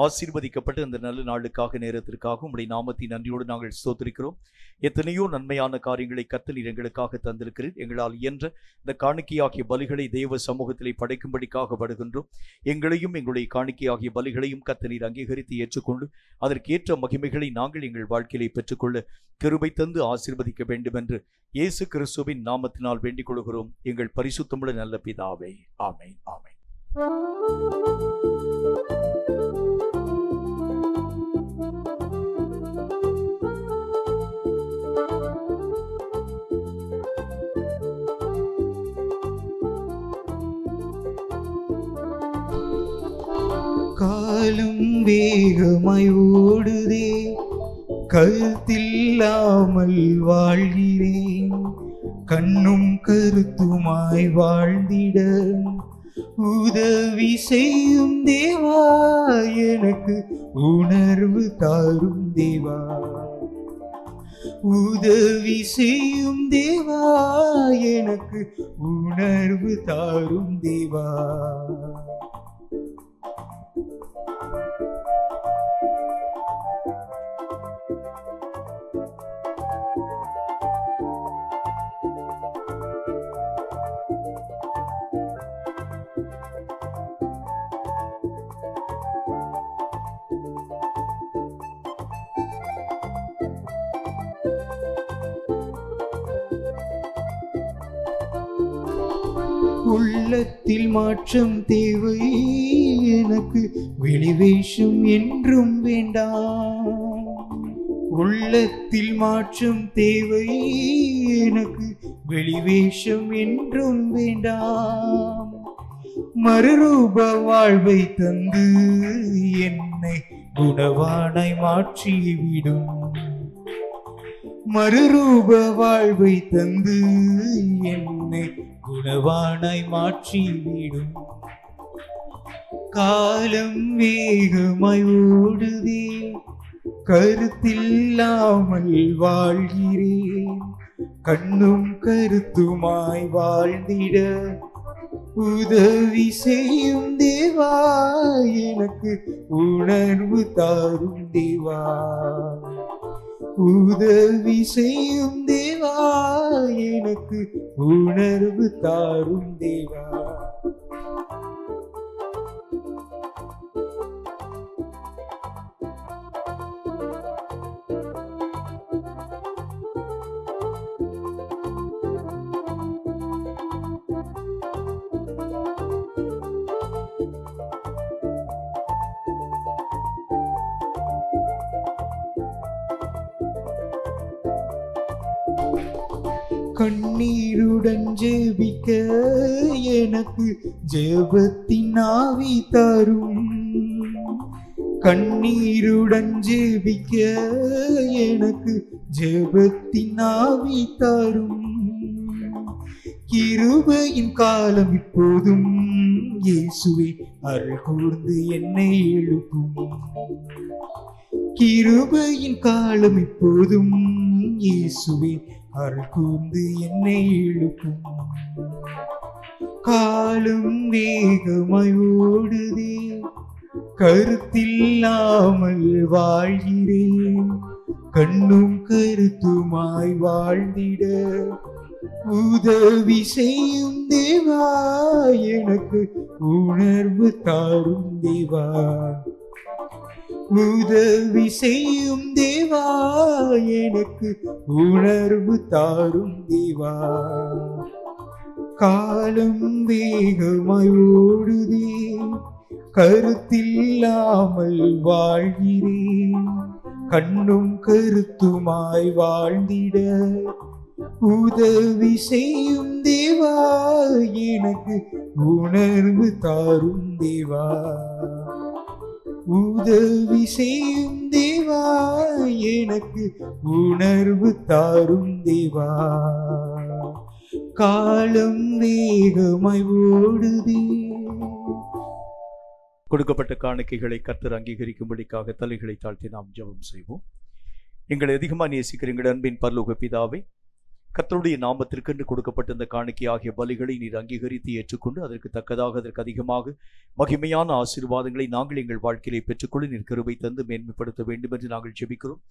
ஆசீர்வதிக்கப்பட்ட இந்த நல்ல நாளுக்காக நேரத்திற்காக உம்முடைய நாமத்தின் நன்றியோடு நாங்கள் ஸ்தோத்திரிக்கிறோம். எத்தனையோ நன்மையான காரியங்களை கர்த்தர் நீர் எங்களுக்காக தந்திருக்கிறீர். எங்களால் இயன்ற இந்த காணிக்கையாகிய பலிகளை தேவ சமூகத்திலே படைக்கும்படிக்காக படுகின்றோம். எங்களையும் எங்களுடைய காணிக்கையாகிய பலிகளையும் கர்த்தர் நீர் அங்கீகரித்து ஏற்றுக்கொண்டு அதற்கேற்ற மகிமைகளை நாங்கள் எங்கள் வாழ்க்கையிலே பெற்றுக்கொள்ள கிருபை தந்து ஆசீர்வதிக்க வேண்டும் என்று இயேசு கிறிஸ்துவின் நாமத்தினால் வேண்டிக் கொள்கிறோம் எங்கள் பரிசுத்தமுள்ள நல்ல பிதாவே. ஆமென், ஆமென். காலம் வேகமாய் ஓடுதே, கருத்தில்லாமல் வாழ்கிறேன். கண்ணும் கருத்துமாய் வாழ்ந்திட உதவி செய்யும் தேவா, எனக்கு உணர்வு தாரும் தேவா. உதவி செய்யும் தேவா, எனக்கு உணர்வு தாரும் தேவா. உள்ளத்தில் மாற்றம் தேவை எனக்கு, வெளிவேஷம் என்றும் வேண்டாம். உள்ளத்தில் மாற்றம் தேவை எனக்கு, வெளிவேஷம் என்றும் வேண்டாம். மறுரூப வாழ்வை தந்து என்னை குணவானாய் மாற்றிவிடும். மறுரூப வாழ்வை தந்து என்னை குணவானாய் மாற்றிவிடும். காலம் வேகமாய் ஓடுதே, கருத்தில்லாமல் வாழ்கிறேன். கண்ணும் கருத்துமாய் வாழ்ந்திட உதவி செய்யும் தேவா, எனக்கு உணர்வு தாரும் தேவா. உதவி செய்யும் தேவா, எனக்கு உணர்வு தாரும் தேவா. கண்ணீருடன் ஜெபிக்க எனக்கு ஜெபத்தின் ஆவி தரும். கண்ணீருடன் ஜெபிக்க எனக்கு ஜெபத்தின் ஆவி தரும். கிருபையின் காலம் இப்போதும் இயேசுவே அருள் கூர்ந்து என்னை எழுப்பும். கிருபையின் காலம் இப்போதும் இயேசுவே அருள் கூர்ந்து என்னை எழுப்பும். காலம் வேகமாய் ஓடுதே, கருத்தில்லாமல் வாழ்கிறேன். கண்ணும் கருத்துமாய் வாழ்ந்திட உதவி செய்யும் தேவா, எனக்கு உணர்வு தாரும் தேவா. உதவி செய்யும் தேவா, எனக்கு உணர்வு தாரும் தேவா. காலம் வேகமாய் ஓடுதே, கருத்தில்லாமல் வாழ்கிறேன். கண்ணும் கருத்துமாய் வாழ்ந்திட உதவி செய்யும் தேவா, எனக்கு உணர்வு தாரும் தேவா. உதவி செய்யும் தேவா, எனக்கு உணர்வு தாரும் தேவா. காலம் வேகமாய் ஓடுதே. கொடுக்கப்பட்ட காணிக்கைகளை கர்த்தர் அங்கீகரிக்கும்படிக்காக தலைகளை தாழ்த்தி நாம் ஜெபம் செய்வோம். எங்களை அதிகமாக நேசிக்கிற எங்கள் அன்பின் பரலோக பிதாவே, கர்த்தருடைய நாமத்திற்கென்று கொடுக்கப்பட்ட இந்த காணிக்கையாகிய பலிகளை நீர் அங்கீகரித்து ஏற்றுக்கொண்டு அதற்கு தக்கதாக அதற்கு அதிகமாக மகிமையான ஆசீர்வாதங்களை நாங்கள் எங்கள் வாழ்க்கையிலே பெற்றுக்கொள்ள நீர் கிருபை தந்து மேன்மைப்படுத்த வேண்டும் என்று நாங்கள் ஜெபிக்கிறோம்.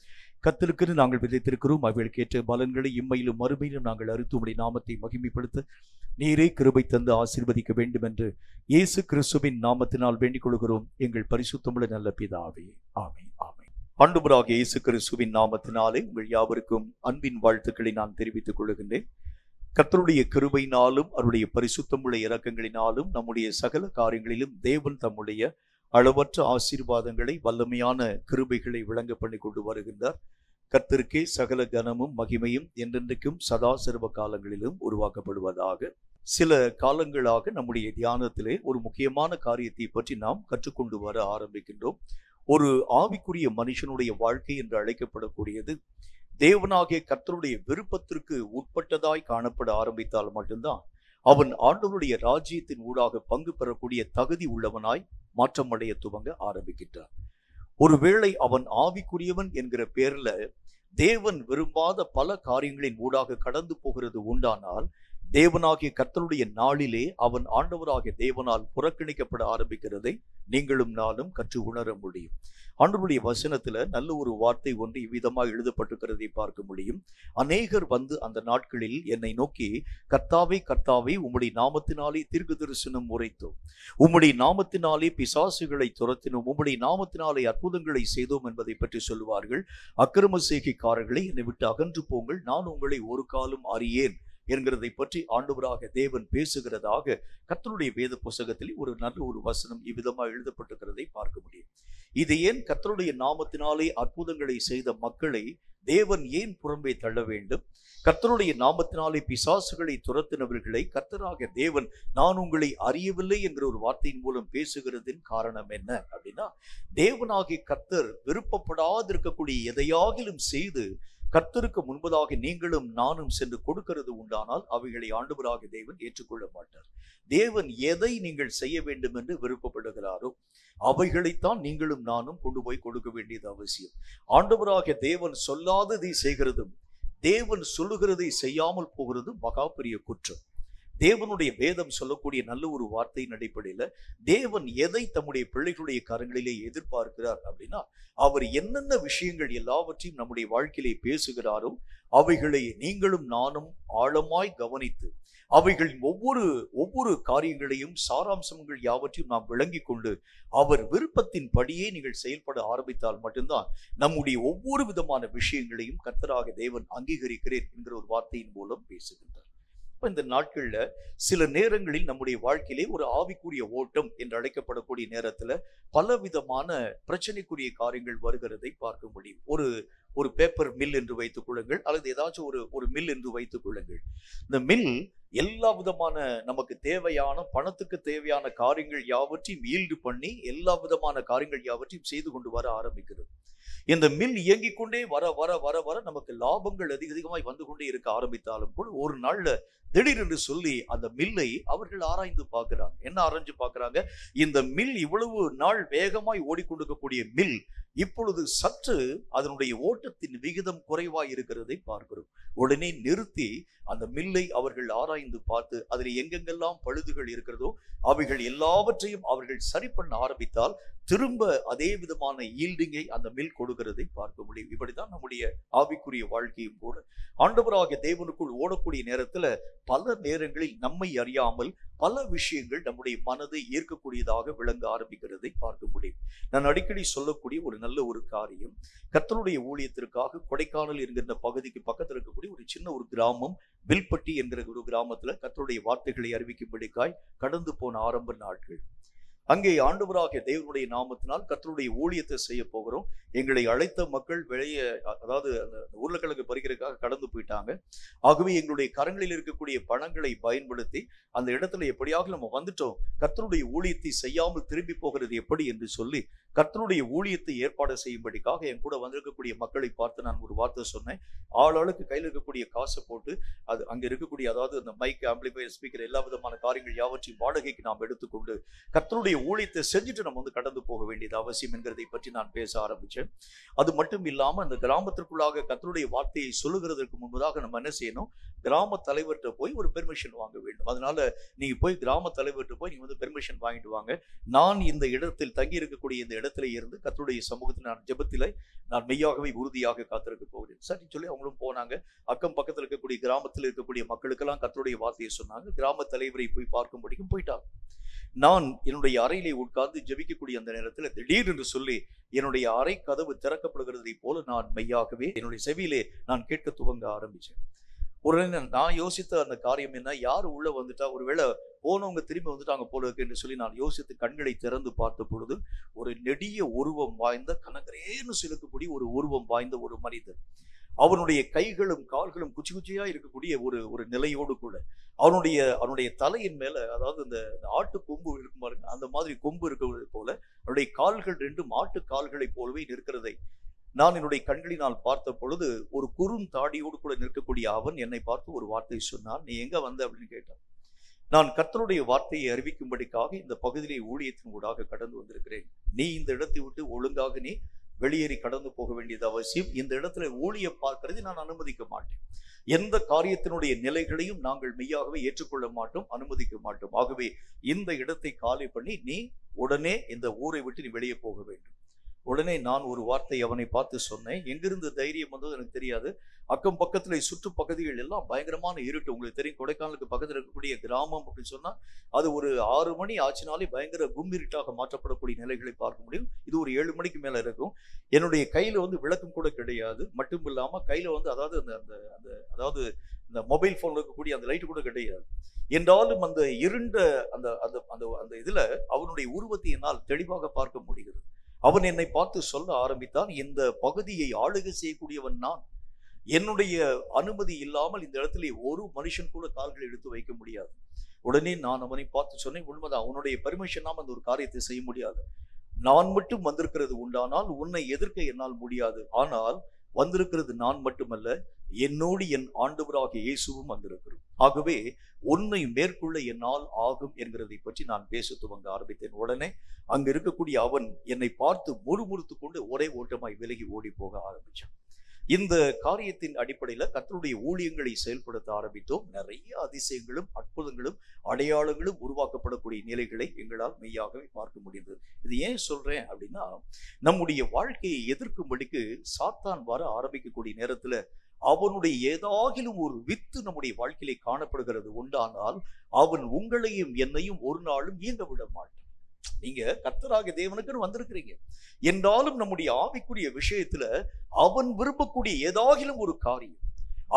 கர்த்தருக்கென்று நாங்கள் விதைத்திருக்கிறோம். அவைகளுக்கு ஏற்ற பலன்களை இம்மையிலும் மறுமையிலும் நாங்கள் அறுத்து உம்முடைய நாமத்தை மகிமைப்படுத்த நீரே கிருபை தந்து ஆசீர்வதிக்க வேண்டும் என்று இயேசு கிறிஸ்துவின் நாமத்தினால் வேண்டிக் கொள்கிறோம் எங்கள் பரிசுத்தமுள்ள நல்ல பிதாவே. ஆமென். ஆமென். ஆண்டவராகிய இயேசு கிறிஸ்துவின் நாமத்தினாலே உங்கள் யாவருக்கும் அன்பின் வாழ்த்துக்களை நான் தெரிவித்துக் கொள்கின்றேன். கர்த்தருடைய கிருபையினாலும் அவருடைய பரிசுத்தமுள்ள இரக்கங்களினாலும் நம்முடைய சகல காரியங்களிலும் தேவன் தம்முடைய அளவற்ற ஆசீர்வாதங்களை வல்லமையான கிருபைகளை விளங்க பண்ணி கொண்டு வருகின்றார். கர்த்தருக்கே சகல கனமும் மகிமையும் என்றென்றைக்கும் சதா சர்வ காலங்களிலும் உருவாக்கப்படுவதாக. சில காலங்களாக நம்முடைய தியானத்திலே ஒரு முக்கியமான காரியத்தை பற்றி நாம் கற்றுக்கொண்டு வர ஆரம்பிக்கின்றோம். ஒரு ஆவிக்குரிய மனுஷனுடைய வாழ்க்கை என்று அழைக்கப்படக்கூடியது தேவனாகிய கர்த்தருடைய விருப்பத்திற்கு உட்பட்டதாய் காணப்பட ஆரம்பித்தால் மட்டும்தான் அவன் ஆண்டவருடைய ராஜ்யத்தின் ஊடாக பங்கு பெறக்கூடிய தகுதி உள்ளவனாய் மாற்றமடைய துவங்க ஆரம்பிக்கின்றான். ஒருவேளை அவன் ஆவிக்குரியவன் என்கிற பேர்ல தேவன் விரும்பாத பல காரியங்களின் ஊடாக கடந்து போகிறது உண்டானால் தேவனாகிய கர்த்தருடைய நாளிலே அவன் ஆண்டவராகிய தேவனால் புறக்கணிக்கப்பட ஆரம்பிக்கிறதை நீங்களும் நானும் கற்று உணர முடியும். ஆண்டவருடைய வசனத்துல நல்ல ஒரு வார்த்தை ஒன்று இவ்விதமாக எழுதப்பட்டிருக்கிறதை பார்க்க முடியும். அநேகர் வந்து அந்த நாட்களில் என்னை நோக்கி, கர்த்தாவே கர்த்தாவே, உம்முடைய நாமத்தினாலே தீர்க்க தரிசனம் உரைத்தோம், உம்முடைய நாமத்தினாலே பிசாசுகளை துரத்தினோம், உம்முடைய நாமத்தினாலே அற்புதங்களை செய்தோம் என்பதை பற்றி சொல்லுவார்கள். அக்கிரம செய்கைக்காரர்களை என்னை விட்டு அகன்று போங்கள், நான் உங்களை ஒரு காலம் அறியேன் என்கிறதை பற்றி ஆண்டவராக தேவன் பேசுகிறதாக கர்த்தருடைய வேத புத்தகத்தில் ஒரு நல்ல ஒரு வசனம் இவ்விதமாக எழுதப்பட்டிருக்கிறதை பார்க்க முடியும். இது ஏன் கர்த்தருடைய நாமத்தினாலே அற்புதங்களை செய்த மக்களை தேவன் ஏன் புறம்பே தள்ள வேண்டும்? கர்த்தருடைய நாமத்தினாலே பிசாசுகளை துரத்தினவர்களை கர்த்தராக தேவன் நான் உங்களை அறியவில்லை என்கிற ஒரு வார்த்தையின் மூலம் பேசுகிறதின் காரணம் என்ன அப்படின்னா, தேவனாகிய கர்த்தர் விருப்பப்படாதிருக்கக்கூடிய எதையாகிலும் செய்து கர்த்தருக்கு முன்பதாக நீங்களும் நானும் சென்று கொடுக்கிறது உண்டானால் அவைகளை ஆண்டவராக தேவன் ஏற்றுக்கொள்ள மாட்டார். தேவன் எதை நீங்கள் செய்ய வேண்டும் என்று விருப்பப்படுகிறாரோ அவைகளைத்தான் நீங்களும் நானும் கொண்டு போய் கொடுக்க வேண்டியது அவசியம். ஆண்டவராக தேவன் சொல்லாததை செய்கிறதும் தேவன் சொல்லுகிறதை செய்யாமல் போகிறதும் மகா பெரிய குற்றம். தேவனுடைய வேதம் சொல்லக்கூடிய நல்ல ஒரு வார்த்தையின் அடிப்படையில தேவன் எதை தம்முடைய பிள்ளைகளுடைய கரங்களிலே எதிர்பார்க்கிறார் அப்படின்னா, அவர் என்னென்ன விஷயங்கள் எல்லாவற்றையும் நம்முடைய வாழ்க்கையிலே பேசுகிறாரோ அவைகளை நீங்களும் நானும் ஆழமாய் கவனித்து அவைகளின் ஒவ்வொரு காரியங்களையும் சாராம்சங்கள் யாவற்றையும் நாம் விளங்கி கொண்டு அவர் விருப்பத்தின் படியே நீங்கள் செயல்பட ஆரம்பித்தால் மட்டும்தான் நம்முடைய ஒவ்வொரு விதமான விஷயங்களையும் கர்த்தராக தேவன் அங்கீகரிக்கிறேன் என்கிற ஒரு வார்த்தையின் மூலம் பேசுகின்றார். இந்த நாட்கள்ல சில நேரங்களில் நம்முடைய வாழ்க்கையிலே ஒரு ஆவிக்குரிய ஓட்டம் என்று அழைக்கப்படக்கூடிய நேரத்துல பல விதமான பிரச்சனைக்குரிய காரியங்கள் வருகிறதை பார்க்க முடியும். ஒரு பேப்பர் மில் என்று வைத்துக் கொள்ளுங்கள், அல்லது ஏதாச்சும் ஒரு மில் என்று வைத்துக் கொள்ளுங்கள். இந்த மில் எல்லா விதமான நமக்கு தேவையான பணத்துக்கு தேவையான காரியங்கள் யாவற்றையும் ஈல்டு பண்ணி எல்லா விதமான காரியங்கள் யாவற்றையும் செய்து கொண்டு வர ஆரம்பிக்கிறது. இந்த மில் இயங்கிக் கொண்டே வர வர வர வர நமக்கு லாபங்கள் அதிகமாய் வந்து கொண்டே இருக்க ஆரம்பித்தாலும் கூட ஒரு நாள்ல திடீரென்று சொல்லி அந்த மில்லை அவர்கள் ஆராய்ந்து பார்க்கிறாங்க. என்ன ஆராய்ஞ்சு பார்க்கிறாங்க? இந்த மில் இவ்வளவு நாள் வேகமாய் ஓடிக்கொண்டிருக்கக்கூடிய மில் இப்பொழுது சற்று அதனுடைய ஓட்டத்தின் விகிதம் குறைவாய் இருக்கிறதை பார்க்கிறோம். உடனே நிறுத்தி அந்த மில்லை அவர்கள் ஆராய்ந்து பார்த்து அதில் எங்கெங்கெல்லாம் பழுதுகள் இருக்கிறதோ அவைகள் எல்லாவற்றையும் அவர்கள் சரி பண்ண ஆரம்பித்தால் திரும்ப அதே விதமான ஈல்டிங்கை அந்த மில் கொடுக்கிறதை பார்க்க முடியும். இப்படிதான் நம்முடைய ஆவிக்குரிய வாழ்க்கையும் கூட ஆண்டவராகிய தேவனுக்குள் ஓடக்கூடிய நேரத்துல பல நேரங்களில் நம்மை அறியாமல் பல விஷயங்கள் நம்முடைய மனதை ஈர்க்கக்கூடியதாக விளங்க ஆரம்பிக்கிறதை பார்க்க முடியும். நான் அடிக்கடி சொல்லக்கூடிய ஒரு நல்ல ஒரு காரியம், கர்த்தருடைய ஊழியத்திற்காக கொடைக்கானல் என்கிற பகுதிக்கு பக்கத்தில் இருக்கக்கூடிய ஒரு சின்ன ஒரு கிராமம் வில்பட்டி என்கிற ஒரு கிராமத்துல கர்த்தருடைய வார்த்தைகளை அறிவிக்கும்படிக்காய் கடந்து போன ஆரம்ப நாட்கள். அங்கே ஆண்டவராகிய தேவனுடைய நாமத்தினால் கர்த்தருடைய ஊழியத்தை செய்ய போகிறோம். எங்களை அழைத்த மக்கள் வெளியே, அதாவது அந்த உருளைக்கிழங்கு பறிக்கிறதுக்காக கடந்து போயிட்டாங்க. ஆகவே எங்களுடைய கரங்களில் இருக்கக்கூடிய பணங்களை பயன்படுத்தி அந்த இடத்துல எப்படியாக நம்ம வந்துட்டோம், கர்த்தருடைய ஊழியத்தை செய்யாமல் திரும்பி போகிறது எப்படி என்று சொல்லி கர்த்தருடைய ஊழியத்தை ஏற்பாடு செய்யும்படிக்காக என் கூட வந்திருக்கக்கூடிய மக்களை பார்த்து நான் ஒரு வார்த்தை சொன்னேன். ஆளாளுக்கு கையில் இருக்கக்கூடிய காசை போட்டு அது அங்கே இருக்கக்கூடிய, அதாவது அந்த மைக், ஆம்பிளிஃபையர், ஸ்பீக்கர் எல்லா விதமான காரியங்கள் யாவற்றையும் வாடகைக்கு நாம் எடுத்துக்கொண்டு கர்த்தருடைய கர்த்தருடைய ஊழியத்தை செஞ்சுட்டு நம்ம கடந்து போக வேண்டியது அவசியம் என்கிறதை பற்றி நான் பேச ஆரம்பிச்சேன். அது மட்டும் இல்லாம அந்த கிராமத்திற்குள்ளாக கர்த்தருடைய வார்த்தையை சொல்லுகிறதற்கு முன்பதாக நம்ம என்ன செய்யணும், கிராம தலைவர்கிட்ட போய் ஒரு பெர்மிஷன் வாங்க வேண்டும். அதனால நீங்க போய் கிராம தலைவர்கிட்ட போய் நீங்க பெர்மிஷன் வாங்கிட்டு வாங்க. நான் இந்த இடத்தில் தங்கி இருக்கக்கூடிய இந்த இடத்துல இருந்து கர்த்தருடைய சமூகத்தில் நான் ஜெபத்திலே நான் மெய்யாகவே உறுதியாக காத்திருக்க போகிறேன். சரி சொல்லி அவங்களும் போனாங்க. அக்கம் பக்கத்தில் இருக்கக்கூடிய கிராமத்தில் இருக்கக்கூடிய மக்களுக்கெல்லாம் கர்த்தருடைய வார்த்தையை சொன்னாங்க. கிராம தலைவரை போய் பார்க்கும்படிக்கும் போயிட்டாங்க. நான் என்னுடைய அறையிலே உட்கார்ந்து ஜெபிக்கக்கூடிய அந்த நேரத்தில் திடீர் என்று சொல்லி என்னுடைய அறை கதவு திறக்கப்படுகிறதை போல நான் மெய்யாகவே என்னுடைய செவியிலே நான் கேட்க துவங்க ஆரம்பிச்சேன். உடனே நான் யோசித்த அந்த காரியம் என்ன, யார் உள்ள வந்துட்டா, ஒருவேளை போனவங்க திரும்பி வந்துட்டாங்க போல இருக்கு என்று சொல்லி நான் யோசித்து கண்களை திறந்து பார்த்த பொழுது ஒரு நெடிய உருவம் வாய்ந்த கனகரேன்னு சிலுக்கக்கூடிய ஒரு உருவம் வாய்ந்த ஒரு மனிதன், அவனுடைய கைகளும் கால்களும் குச்சி குச்சியா இருக்கக்கூடிய ஒரு நிலையோடு கூட அவனுடைய தலையின் மேல, அதாவது இந்த ஆட்டு கொம்பு இருக்கும் பாருங்க, அந்த மாதிரி கொம்பு இருக்கிறது போல அவனுடைய கால்கள் ரெண்டும் ஆட்டு கால்களை போலவே நிற்கிறதை நான் என்னுடைய கண்களினால் பார்த்த பொழுது ஒரு குறுந்தாடியோடு கூட நிற்கக்கூடிய அவன் என்னை பார்த்து ஒரு வார்த்தை சொன்னான். நீ எங்க வந்த அப்படின்னு கேட்டான். நான் கர்த்தருடைய வார்த்தையை அறிவிக்கும்படிக்காக இந்த பகுதியிலே ஊழியத்தின் ஊடாக கடந்து வந்திருக்கிறேன். நீ இந்த இடத்தை விட்டு ஒழுங்காக நீ வெளியேறி கடந்து போக வேண்டியது அவசியம். இந்த இடத்துல ஊழியம் பார்க்கறதை நான் அனுமதிக்க மாட்டேன். எந்த காரியத்தினுடைய நிலைகளையும் நாங்கள் மெய்யாகவே ஏற்றுக்கொள்ள மாட்டோம், அனுமதிக்க மாட்டோம். ஆகவே இந்த இடத்தை காலி பண்ணி நீ உடனே இந்த ஊரை விட்டு நீ வெளியே போக வேண்டும். உடனே நான் ஒரு வார்த்தை அவனை பார்த்து சொன்னேன். எங்கிருந்து தைரியம் வந்தது எனக்கு தெரியாது. அக்கம் பக்கத்துல சுற்று பகுதிகள் எல்லாம் பயங்கரமான இருட்டு. உங்களுக்கு தெரியும், கொடைக்கானலுக்கு பக்கத்தில் இருக்கக்கூடிய கிராமம் அப்படின்னு சொன்னா அது ஒரு 6 மணி ஆச்சுனாலே பயங்கர கும்மிருட்டாக மாற்றப்படக்கூடிய நிலைகளை பார்க்க முடியும். இது ஒரு 7 மணிக்கு மேல இருக்கும். என்னுடைய கையில விளக்கம் கூட கிடையாது. மட்டும் இல்லாம கையில அதாவது அதாவது இந்த மொபைல் போன்ல இருக்கக்கூடிய அந்த லைட் கூட கிடையாது. என்றாலும் அந்த இருண்ட அந்த அந்த அந்த இதுல அவனுடைய உருவத்தை என்னால் தெளிவாக பார்க்க முடிகிறது. அவன் என்னை பார்த்து சொல்ல ஆரம்பித்தான், இந்த பகுதியை ஆளுகை செய்யக்கூடியவன் நான். என்னுடைய அனுமதி இல்லாமல் இந்த இடத்துல ஒரு மனுஷன் கூட கால்களை எடுத்து வைக்க முடியாது. உடனே நான் அவனை பார்த்து சொன்னேன், உண்மைதான், அவனுடைய பெர்மிஷன் நாம அந்த ஒரு காரியத்தை செய்ய முடியாது. நான் மட்டும் வந்திருக்கிறது உண்டானால் உன்னை எதிர்க்க என்னால் முடியாது. ஆனால் வந்திருக்கிறது நான் மட்டுமல்ல, என்னோடு என் ஆண்டவராகிய இயேசுவும் வந்திருக்கிறோம். ஆகவே உன்னை மேற்கொள்ள என்னால் ஆகும் என்கிறதை பற்றி நான் பேச துவங்க ஆரம்பித்தேன். உடனே அங்க இருக்கக்கூடிய அவன் என்னை பார்த்து முறுமுறுத்து கொண்டு ஒரே ஓட்டமாய் விலகி ஓடி போக ஆரம்பிச்சான். இந்த காரியத்தின் அடிப்படையில் கர்த்தருடைய ஊழியங்களை செயல்படுத்த ஆரம்பித்தோம். நிறைய அதிசயங்களும் அற்புதங்களும் அடையாளங்களும் உருவாக்கப்படக்கூடிய நிலைகளை எங்களால் மெய்யாகவே பார்க்க முடிந்தது. இது ஏன் சொல்றேன் அப்படின்னா, நம்முடைய வாழ்க்கையை எதிர்க்கும்படிக்கு சாத்தான் வர ஆரம்பிக்கக்கூடிய நேரத்துல அவனுடைய ஏதாகிலும் ஒரு வித்து நம்முடைய வாழ்க்கையிலே காணப்படுகிறது உண்டானால் அவன் உங்களையும் என்னையும் ஒரு நாளும் இயங்க விட மாட்டான். நீங்க கர்த்தராகிய தேவனுக்குன்னு வந்திருக்கிறீங்க என்றாலும் நம்முடைய ஆவிக்குரிய விஷயத்துல அவன் விரும்பக்கூடிய ஏதாகிலும் ஒரு காரியம்,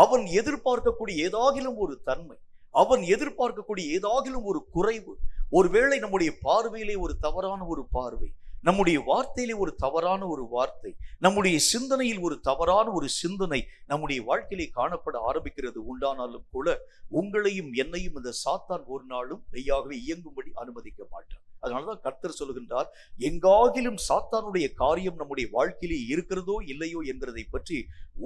அவன் எதிர்பார்க்கக்கூடிய ஏதாகிலும் ஒரு தன்மை, அவன் எதிர்பார்க்கக்கூடிய ஏதாகிலும் ஒரு குறைவு, ஒருவேளை நம்முடைய பார்வையிலே ஒரு தவறான ஒரு பார்வை, நம்முடைய வார்த்தையிலே ஒரு தவறான ஒரு வார்த்தை, நம்முடைய சிந்தனையில் ஒரு தவறான ஒரு சிந்தனை நம்முடைய வாழ்க்கையிலே காணப்பட ஆரம்பிக்கிறது உண்டானாலும் கூட உங்களையும் என்னையும் இந்த சாத்தான் ஒரு நாளும் மெய்யாகவே இயங்கும்படி அனுமதிக்க மாட்டான். அதனாலதான் கர்த்தர் சொல்லுகின்றார், எங்காகிலும் சாத்தானுடைய காரியம் நம்முடைய வாழ்க்கையிலே இருக்கிறதோ இல்லையோ என்கிறதை பற்றி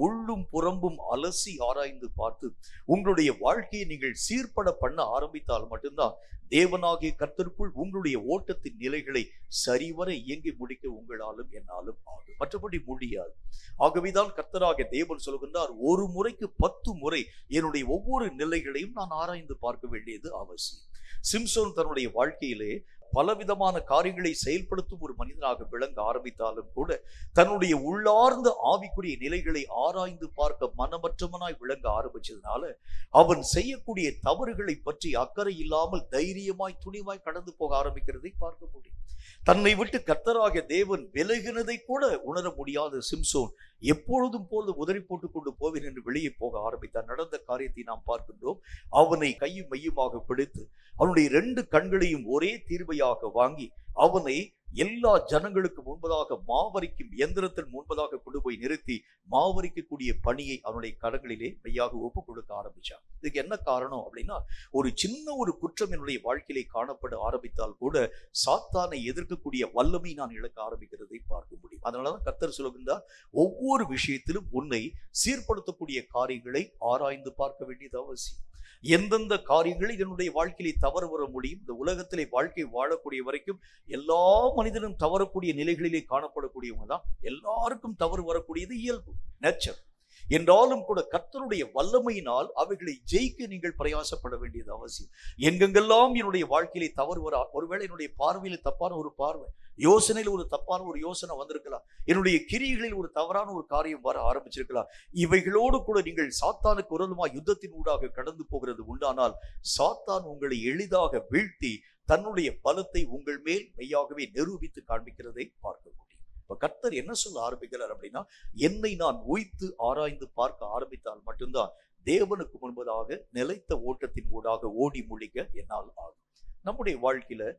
உள்ளும் புறம்பும் அலசி ஆராய்ந்து பார்த்து உங்களுடைய வாழ்க்கையை நீங்கள் சீர்பட பண்ண ஆரம்பித்தால் மட்டும்தான் தேவனாகிய கர்த்தருக்குள் உங்களுடைய ஓட்டத்தின் நிலைகளை சரிவர இயங்கி முடிக்க உங்களாலும் என்னாலும் ஆகும். மற்றபடி முடியாது. ஆகவேதான் கர்த்தராகிய தேவன் சொல்கின்றார், ஒரு முறைக்கு 10 முறை என்னுடைய ஒவ்வொரு நிலைகளையும் நான் ஆராய்ந்து பார்க்க வேண்டியது அவசியம். சிம்சோன் தன்னுடைய வாழ்க்கையிலே பலவிதமான காரியங்களை செயல்படுத்தும் ஒரு மனிதனாக விளங்க ஆரம்பித்தாலும் கூட தன்னுடைய உள்ளார்ந்த ஆவிக்குரிய நிலைகளை ஆராய்ந்து பார்க்க மனமற்றவனாய் விளங்க ஆரம்பிச்சதுனால அவன் செய்யக்கூடிய தவறுகளை பற்றி அக்கறை இல்லாமல் தைரியமாய் துணிவாய் கடந்து போக ஆரம்பிக்கிறதை பார்க்க முடியும். தன்னை விட்டு கர்த்தராகிய தேவன் விலகினதை கூட உணர முடியாத சிம்சோன் எப்பொழுதும் போல உதறி போட்டுக் கொண்டு போவேன் என்று வெளியே போக ஆரம்பித்தார். நடந்த காரியத்தை நாம் பார்க்கின்றோம். அவனை கையும் மையுமாக பிடித்து அவனுடைய 2 கண்களையும் ஒரே தீர்வையாக வாங்கி அவனை எல்லா ஜனங்களுக்கு முன்பதாக மாவரிக்கும் எந்திரத்தின் முன்பதாக கொண்டு போய் நிறுத்தி மாவரிக்கக்கூடிய பணியை அவனுடைய கடங்களிலே மெய்யாக ஒப்புக் கொடுக்க ஆரம்பிச்சான். இதுக்கு என்ன காரணம் அப்படின்னா, ஒரு சின்ன ஒரு குற்றம் என்னுடைய வாழ்க்கையிலே காணப்பட ஆரம்பித்தால் கூட சாத்தானை எதிர்க்கக்கூடிய வல்லமை நான் இழக்க ஆரம்பிக்கிறதை பார்க்க முடியும். அதனாலதான் கர்த்தர் சொல்லுகின்றார், ஒவ்வொரு விஷயத்திலும் உன்னை சீர்படுத்தக்கூடிய காரியங்களை ஆராய்ந்து பார்க்க வேண்டியது அவசியம். எந்தெந்த காரியங்களில் என்னுடைய வாழ்க்கையிலே தவறு வர முடியும். இந்த உலகத்திலே வாழ்க்கை வாழக்கூடிய வரைக்கும் எல்லா மனிதனும் தவறக்கூடிய நிலைகளிலே காணப்படக்கூடியவங்க தான். எல்லாருக்கும் தவறு வரக்கூடியது இயல்பு, நேச்சர். என்றாலும் கூட கர்த்தருடைய வல்லமையினால் அவைகளை ஜெயிக்க நீங்கள் பிரயாசப்பட வேண்டியது அவசியம். எங்கெங்கெல்லாம் என்னுடைய வாழ்க்கையிலே தவறு வர, ஒருவேளை என்னுடைய பார்வையில தப்பான ஒரு பார்வை, யோசனையில் ஒரு தப்பான ஒரு யோசனை வந்திருக்கலாம், என்னுடைய கிரியைகளில் ஒரு தவறான ஒரு காரியம் வர ஆரம்பிச்சிருக்கலாம். இவைகளோடு கூட நீங்கள் சாத்தானுக்கு விரோதமாக யுத்தத்தின் ஊடாக கடந்து போகிறது உண்டானால் சாத்தான் உங்களை எளிதாக வீழ்த்தி தன்னுடைய பலத்தை உங்கள் மேல் மெய்யாகவே நிரூபித்து காண்பிக்கிறதை பார்க்க முடியும். இப்ப கர்த்தர் என்ன சொல்ல ஆரம்பிக்கிறார் அப்படின்னா, என்னை நான் உய்த்து ஆராய்ந்து பார்க்க ஆரம்பித்தால் மட்டும்தான் தேவனுக்கு முன்பதாக நிலைத்த ஓட்டத்தின் ஊடாக ஓடி முடிக்க என்னால் ஆகும். நம்முடைய வாழ்க்கையில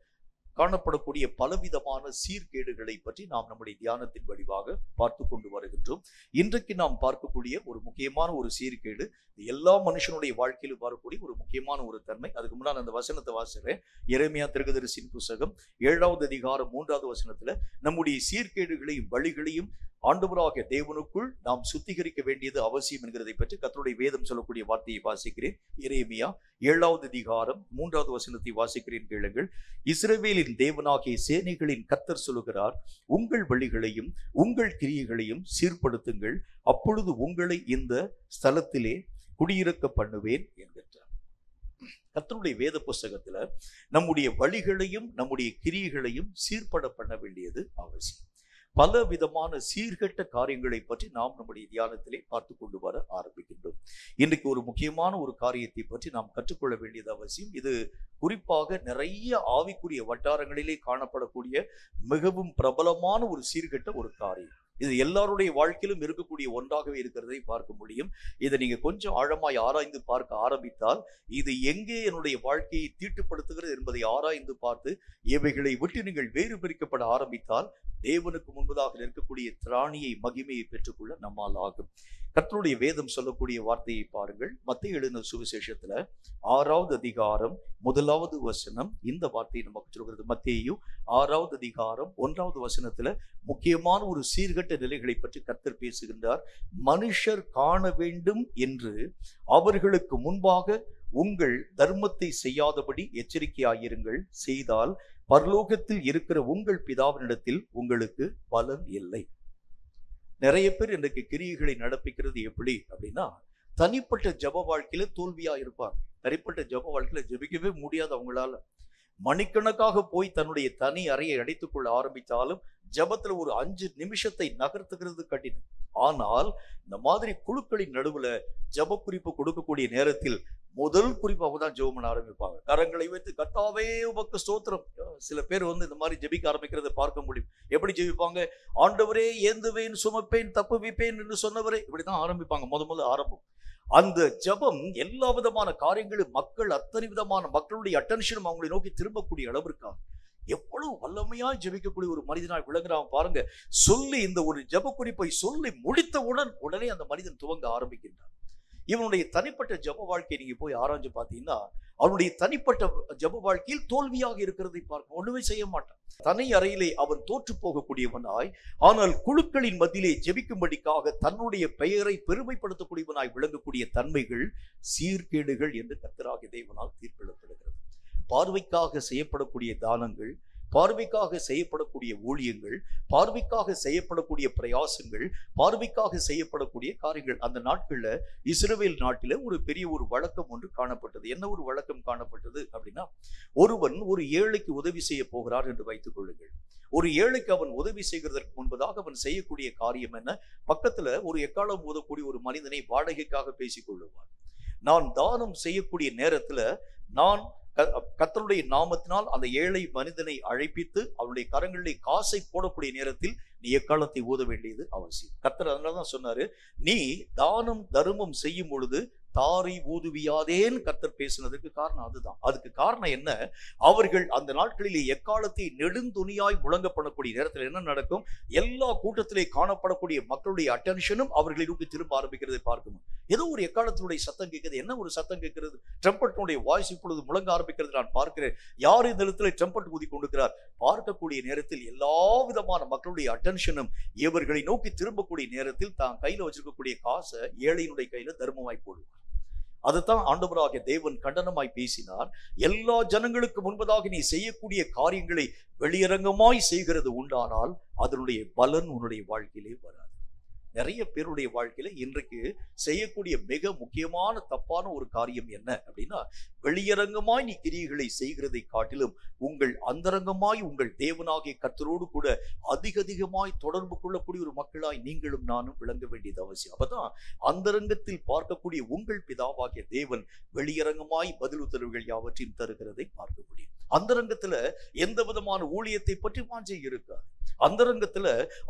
காணப்படக்கூடிய பலவிதமான சீர்கேடுகளை பற்றி நாம் நம்முடைய தியானத்தின் வடிவாக பார்த்து கொண்டு வருகின்றோம். இன்றைக்கு நாம் பார்க்கக்கூடிய ஒரு முக்கியமான ஒரு சீர்கேடு, எல்லா மனுஷனுடைய வாழ்க்கையிலும் வரக்கூடிய ஒரு முக்கியமான ஒரு தன்மை. அதுக்கு முன்னால் அந்த வசனத்தை வாசிக்கிறேன். எரேமியா தீர்க்கதரிசியின் புத்தகம் 7வது அதிகாரம் 3வது வசனத்துல நம்முடைய சீர்கேடுகளையும் வழிகளையும் ஆண்டவராகிய தேவனுக்குள் நாம் சுத்திகரிக்க வேண்டியது அவசியம் என்கிறதை பற்றி கர்த்தருடைய வேதம் சொல்லக்கூடிய வார்த்தையை வாசிக்கிறேன். எரேமியா 7வது அதிகாரம் 3வது வசனத்தை வாசிக்கிறேன், கேளுங்கள். இஸ்ரவேலின் தேவனாகிய சேனைகளின் கர்த்தர் சொல்லுகிறார், உங்கள் வழிகளையும் உங்கள் கிரியைகளையும் சீர்படுத்துங்கள், அப்பொழுது உங்களை இந்த ஸ்தலத்திலே குடியிருக்க பண்ணுவேன் என்கின்றார். கர்த்தருடைய வேத புஸ்தகத்துல நம்முடைய வழிகளையும் நம்முடைய கிரியைகளையும் சீர்பட பண்ண வேண்டியது அவசியம். பல விதமான சீர்கெட்ட காரியங்களை பற்றி நாம் நம்முடைய தியானத்திலே பார்த்து கொண்டு வர ஆரம்பிக்கின்றோம். இன்றைக்கு ஒரு முக்கியமான ஒரு காரியத்தை பற்றி நாம் கற்றுக்கொள்ள வேண்டியது அவசியம். இது குறிப்பாக நிறைய ஆவிக்குரிய வட்டாரங்களிலே காணப்படக்கூடிய மிகவும் பிரபலமான ஒரு சீர்கெட்ட ஒரு காரியம். இது எல்லாருடைய வாழ்க்கையிலும் இருக்கக்கூடிய ஒன்றாகவே இருக்கிறதை பார்க்க முடியும். இதை நீங்க கொஞ்சம் ஆழமாய் ஆராய்ந்து பார்க்க ஆரம்பித்தால், இது எங்கே என்னுடைய வாழ்க்கையை தீட்டுப்படுத்துகிறது என்பதை ஆராய்ந்து பார்த்து இவைகளை விட்டு நீங்கள் வேறு பிரிக்கப்பட ஆரம்பித்தால் தேவனுக்கு முன்பதாக இருக்கக்கூடிய திராணியை மகிமையை பெற்றுக்கொள்ள நம்மால் ஆகும். கர்த்தருடைய வேதம் சொல்லக்கூடிய வார்த்தையை பாருங்கள். மத்தேயு எழுதின சுவிசேஷத்துல 6வது அதிகாரம் 1வது வசனம் இந்த வார்த்தையை நமக்கு சொல்கிறது. மத்தேயு 6வது அதிகாரம் 1வது வசனத்துல முக்கியமான ஒரு சீர்கெட்ட நிலைகளை பற்றி கர்த்தர் பேசுகின்றார். மனுஷர் காண வேண்டும் என்று அவர்களுக்கு முன்பாக உங்கள் தர்மத்தை செய்யாதபடி எச்சரிக்கையாயிருங்கள், செய்தால் பரலோகத்தில் இருக்கிற உங்கள் பிதாவினிடத்தில் உங்களுக்கு பலன் இல்லை. நிறைய பேர் இன்றைக்கு கிரியைகளை நடப்பிக்கிறது எப்படி அப்படின்னா, தனிப்பட்ட ஜப வாழ்க்கையில தோல்வியா இருப்பாங்க. தனிப்பட்ட ஜப வாழ்க்கையில ஜெபிக்கவே முடியாது அவங்களால. மணிக்கணக்காக போய் தன்னுடைய தனி அறையை அடைத்துக் கொள்ள ஆரம்பித்தாலும் ஜபத்துல ஒரு 5 நிமிஷத்தை நகர்த்துகிறது கடினம். ஆனால் இந்த மாதிரி குழுக்களின் நடுவுல ஜப குறிப்பு கொடுக்கக்கூடிய நேரத்தில் முதல் குறிப்பாக தான் ஜெபம் பண்ண ஆரம்பிப்பாங்க. கரங்களை வைத்து கர்த்தாவே உமக்கு ஸ்தோத்திரம். சில பேர் இந்த மாதிரி ஜெபிக்க ஆரம்பிக்கிறத பார்க்க முடியும். எப்படி ஜெபிப்பாங்க? ஆண்டவரே ஏந்துவேன் சுமப்பேன் தப்புவிப்பேன் என்று சொன்னவரே, இப்படிதான் ஆரம்பிப்பாங்க. முதல்ல ஆரம்பம். அந்த ஜபம் எல்லா விதமான காரியங்களும் அத்தனை விதமான மக்களுடைய அட்டென்ஷனும் அவங்களை நோக்கி திரும்பக்கூடிய அளவிற்காக எவ்வளவு வல்லமையா ஜெபிக்கக்கூடிய ஒரு மனிதனாய் விளங்குறான் பாருங்க. சொல்லி இந்த ஒரு ஜப குறிப்பை சொல்லி முடித்தவுடன் உடனே அந்த மனிதன் துவங்க ஆரம்பிக்கின்றான். இவனுடைய தனிப்பட்ட ஜப வாழ்க்கையை நீங்க போய் ஆராய்ஞ்சு பார்த்தீங்கன்னா, அவனுடைய தனிப்பட்ட ஜப வாழ்க்கையில் தோல்வியாக இருக்கிறதை பார்க்க ஒண்ணுமே செய்ய மாட்டான். தனி அறையிலே அவன் தோற்று போகக்கூடியவனாய், ஆனால் குழுக்களின் மத்தியிலே ஜெபிக்கும்படிக்காக தன்னுடைய பெயரை பெருமைப்படுத்தக்கூடியவனாய் விளங்கக்கூடிய தன்மைகள் சீர்கேடுகள் என்று கர்த்தராகிய தேவனால் தீர்ப்பெழுப்படுகிறது. பார்வைக்காக செய்யப்படக்கூடிய தானங்கள், பார்வைக்காக செய்யப்படக்கூடிய ஊழியங்கள், பார்வைக்காக செய்யப்படக்கூடிய பிரயாசங்கள், பார்வைக்காக செய்யப்படக்கூடிய காரியங்கள். அந்த நாட்கள்ல இஸ்ரவேல் நாட்டில ஒரு பெரிய ஒரு வழக்கம் ஒன்று காணப்பட்டது. என்ன ஒரு வழக்கம் காணப்பட்டது அப்படின்னா, ஒருவன் ஒரு ஏழைக்கு உதவி செய்ய போகிறார் என்று வைத்துக் கொள்ளுங்கள். ஒரு ஏழைக்கு அவன் உதவி செய்கிறதற்கு முன்பதாக அவன் செய்யக்கூடிய காரியம் என்ன? பக்கத்துல ஒரு எக்காலம் ஊதக்கூடிய ஒரு மனிதனை வாடகைக்காக பேசிக் கொள்ளுவார். நான் தானம் செய்யக்கூடிய நேரத்துல நான் கர்த்தருடைய நாமத்தினால் அந்த ஏழை மனிதனை அழைப்பித்து அவனுடைய கரங்களிலே காசை போடக்கூடிய நேரத்தில் நீ எக்காலத்தை ஊத வேண்டியது அவசியம். கர்த்தர் அதனாலதான் சொன்னாரு, நீ தானம் தர்மம் செய்யும் பொழுது தாரை ஊதுவியாதேன்னு கர்த்தர் பேசினதுக்கு காரணம் அதுதான். அதுக்கு காரணம் என்ன? அவர்கள் அந்த நாட்களிலே எக்காலத்தை நெடுந்துணியாய் முழங்க பண்ணக்கூடிய நேரத்தில் என்ன நடக்கும்? எல்லா கூட்டத்திலே காணப்படக்கூடிய மக்களுடைய அட்டென்ஷனும் அவர்களை நோக்கி திரும்ப ஆரம்பிக்கிறதை பார்க்கணும். ஏதோ ஒரு எக்காலத்தினுடைய சத்தம் கேட்கிறது. என்ன ஒரு சத்தம் கேட்கிறது? ட்ரம்பட்டினுடைய வாய்ஸ் இப்பொழுது முழங்க ஆரம்பிக்கிறது நான் பார்க்கிறேன். யார் இந்த இடத்துல ட்ரம்பட் ஊதி கொண்டிருக்கிறார்? பார்க்கக்கூடிய நேரத்தில் எல்லா விதமான மக்களுடைய அட்டென்ஷனும் இவர்களை நோக்கி திரும்பக்கூடிய நேரத்தில் தான் கையில வச்சிருக்கக்கூடிய காசை ஏழையினுடைய கையில தர்மமாய் போடுவார். அதுதான் ஆண்டவராகிய தேவன் கண்டனமாய் பேசினார். எல்லா ஜனங்களுக்கு முன்பதாக நீ செய்யக்கூடிய காரியங்களை வெளியரங்கமாய் செய்கிறது உண்டானால் அதனுடைய பலன் உன்னுடைய வாழ்க்கையிலே வராது. நிறைய பேருடைய வாழ்க்கையில இன்றைக்கு செய்யக்கூடிய மிக முக்கியமான தப்பான ஒரு காரியம் என்ன அப்படின்னா, வெளியரங்கமாய் நீ கிரியைகளை செய்கிறதை காட்டிலும் உங்கள் அந்தரங்கமாய் உங்கள் தேவனாகிய கர்த்தரோடு கூட அதிகமாய் தொடர்பு கொள்ளக்கூடிய ஒரு மக்களாய் நீங்களும் நானும் விளங்க வேண்டியது அவசியம். அப்பதான் அந்தரங்கத்தில் பார்க்கக்கூடிய உங்கள் பிதாவாகிய தேவன் வெளியரங்கமாய் பதில் உத்தரவுகள் யாவற்றையும் தருகிறதை பார்க்க முடியும். அந்தரங்கத்துல எந்த விதமான ஊழியத்தை பற்றி வாஞ்சை இருக்காது. அந்தரங்கத்துல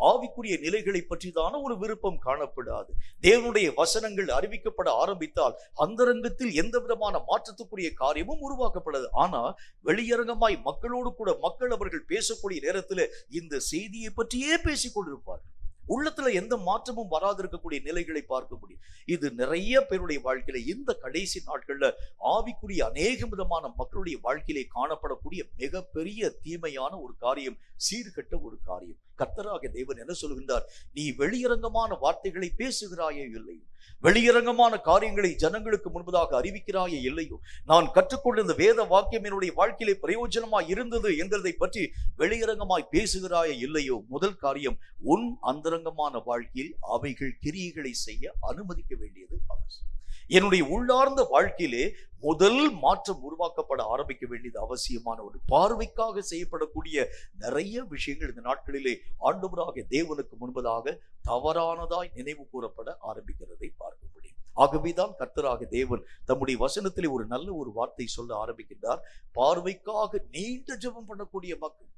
ஆவிக்குரிய நிலைகளை பற்றி தான ஒரு விருப்பம் காணப்படாது. தேவனுடைய வசனங்கள் அறிவிக்கப்பட ஆரம்பித்தால் அந்தரங்கத்தில் எந்த விதமான மாற்றத்துக்குரிய காரியமும் உருவாக்கப்படாது. ஆனா வெளியரங்கமாய் மக்களோடு கூட மக்கள் அவர்கள் பேசக்கூடிய நேரத்துல இந்த செய்தியை பற்றியே பேசிக் கொண்டிருப்பார்கள். உள்ளத்துல எந்த மாற்றமும் வராது இருக்கக்கூடிய நிலைகளை பார்க்க முடியும். இது நிறைய பேருடைய வாழ்க்கையில இந்த கடைசி நாட்கள்ல ஆவிக்குரிய அநேக விதமான மக்களுடைய வாழ்க்கையிலே காணப்படக்கூடிய மிகப்பெரிய தீமையான ஒரு காரியம், சீர்கெட்ட ஒரு காரியம். கர்த்தராகிய தேவன் என்ன சொல்கின்றார்? நீ வெளியரங்கமான வார்த்தைகளை பேசுகிறாயே இல்லையோ, வெளியரங்கமான காரியங்களை ஜனங்களுக்கு முன்பதாக அறிவிக்கிறாயே இல்லையோ, நான் கற்றுக்கொண்ட இந்த வேத வாக்கியம் என்னுடைய வாழ்க்கையிலே பிரயோஜனமாய் இருந்தது என்கிறதை பற்றி வெளியரங்கமாய் பேசுகிறாயே இல்லையோ, முதல் காரியம் உன் அந்தரங்கமான வாழ்க்கையில் அவைகள் கிரியைகளை செய்ய அனுமதிக்க வேண்டியது அவசியம். என்னுடைய உள்ளார்ந்த வாழ்க்கையிலே முதல் மாற்றம் உருவாக்கப்பட ஆரம்பிக்க வேண்டியது அவசியமான ஒரு பார்வைக்காக செய்யப்படக்கூடிய நிறைய விஷயங்கள் இந்த நாட்களிலே ஆண்டவராகிய தேவனுக்கு முன்பதாக தவறானதாய் நினைவு கூறப்பட ஆரம்பிக்கிறதை பார்க்க முடியும். ஆகவேதான் கர்த்தராகிய தேவன் தம்முடைய வசனத்திலே ஒரு நல்ல ஒரு வார்த்தை சொல்ல ஆரம்பிக்கின்றார். பார்வைக்காக நீண்ட ஜெபம் பண்ணக்கூடிய மக்கள்,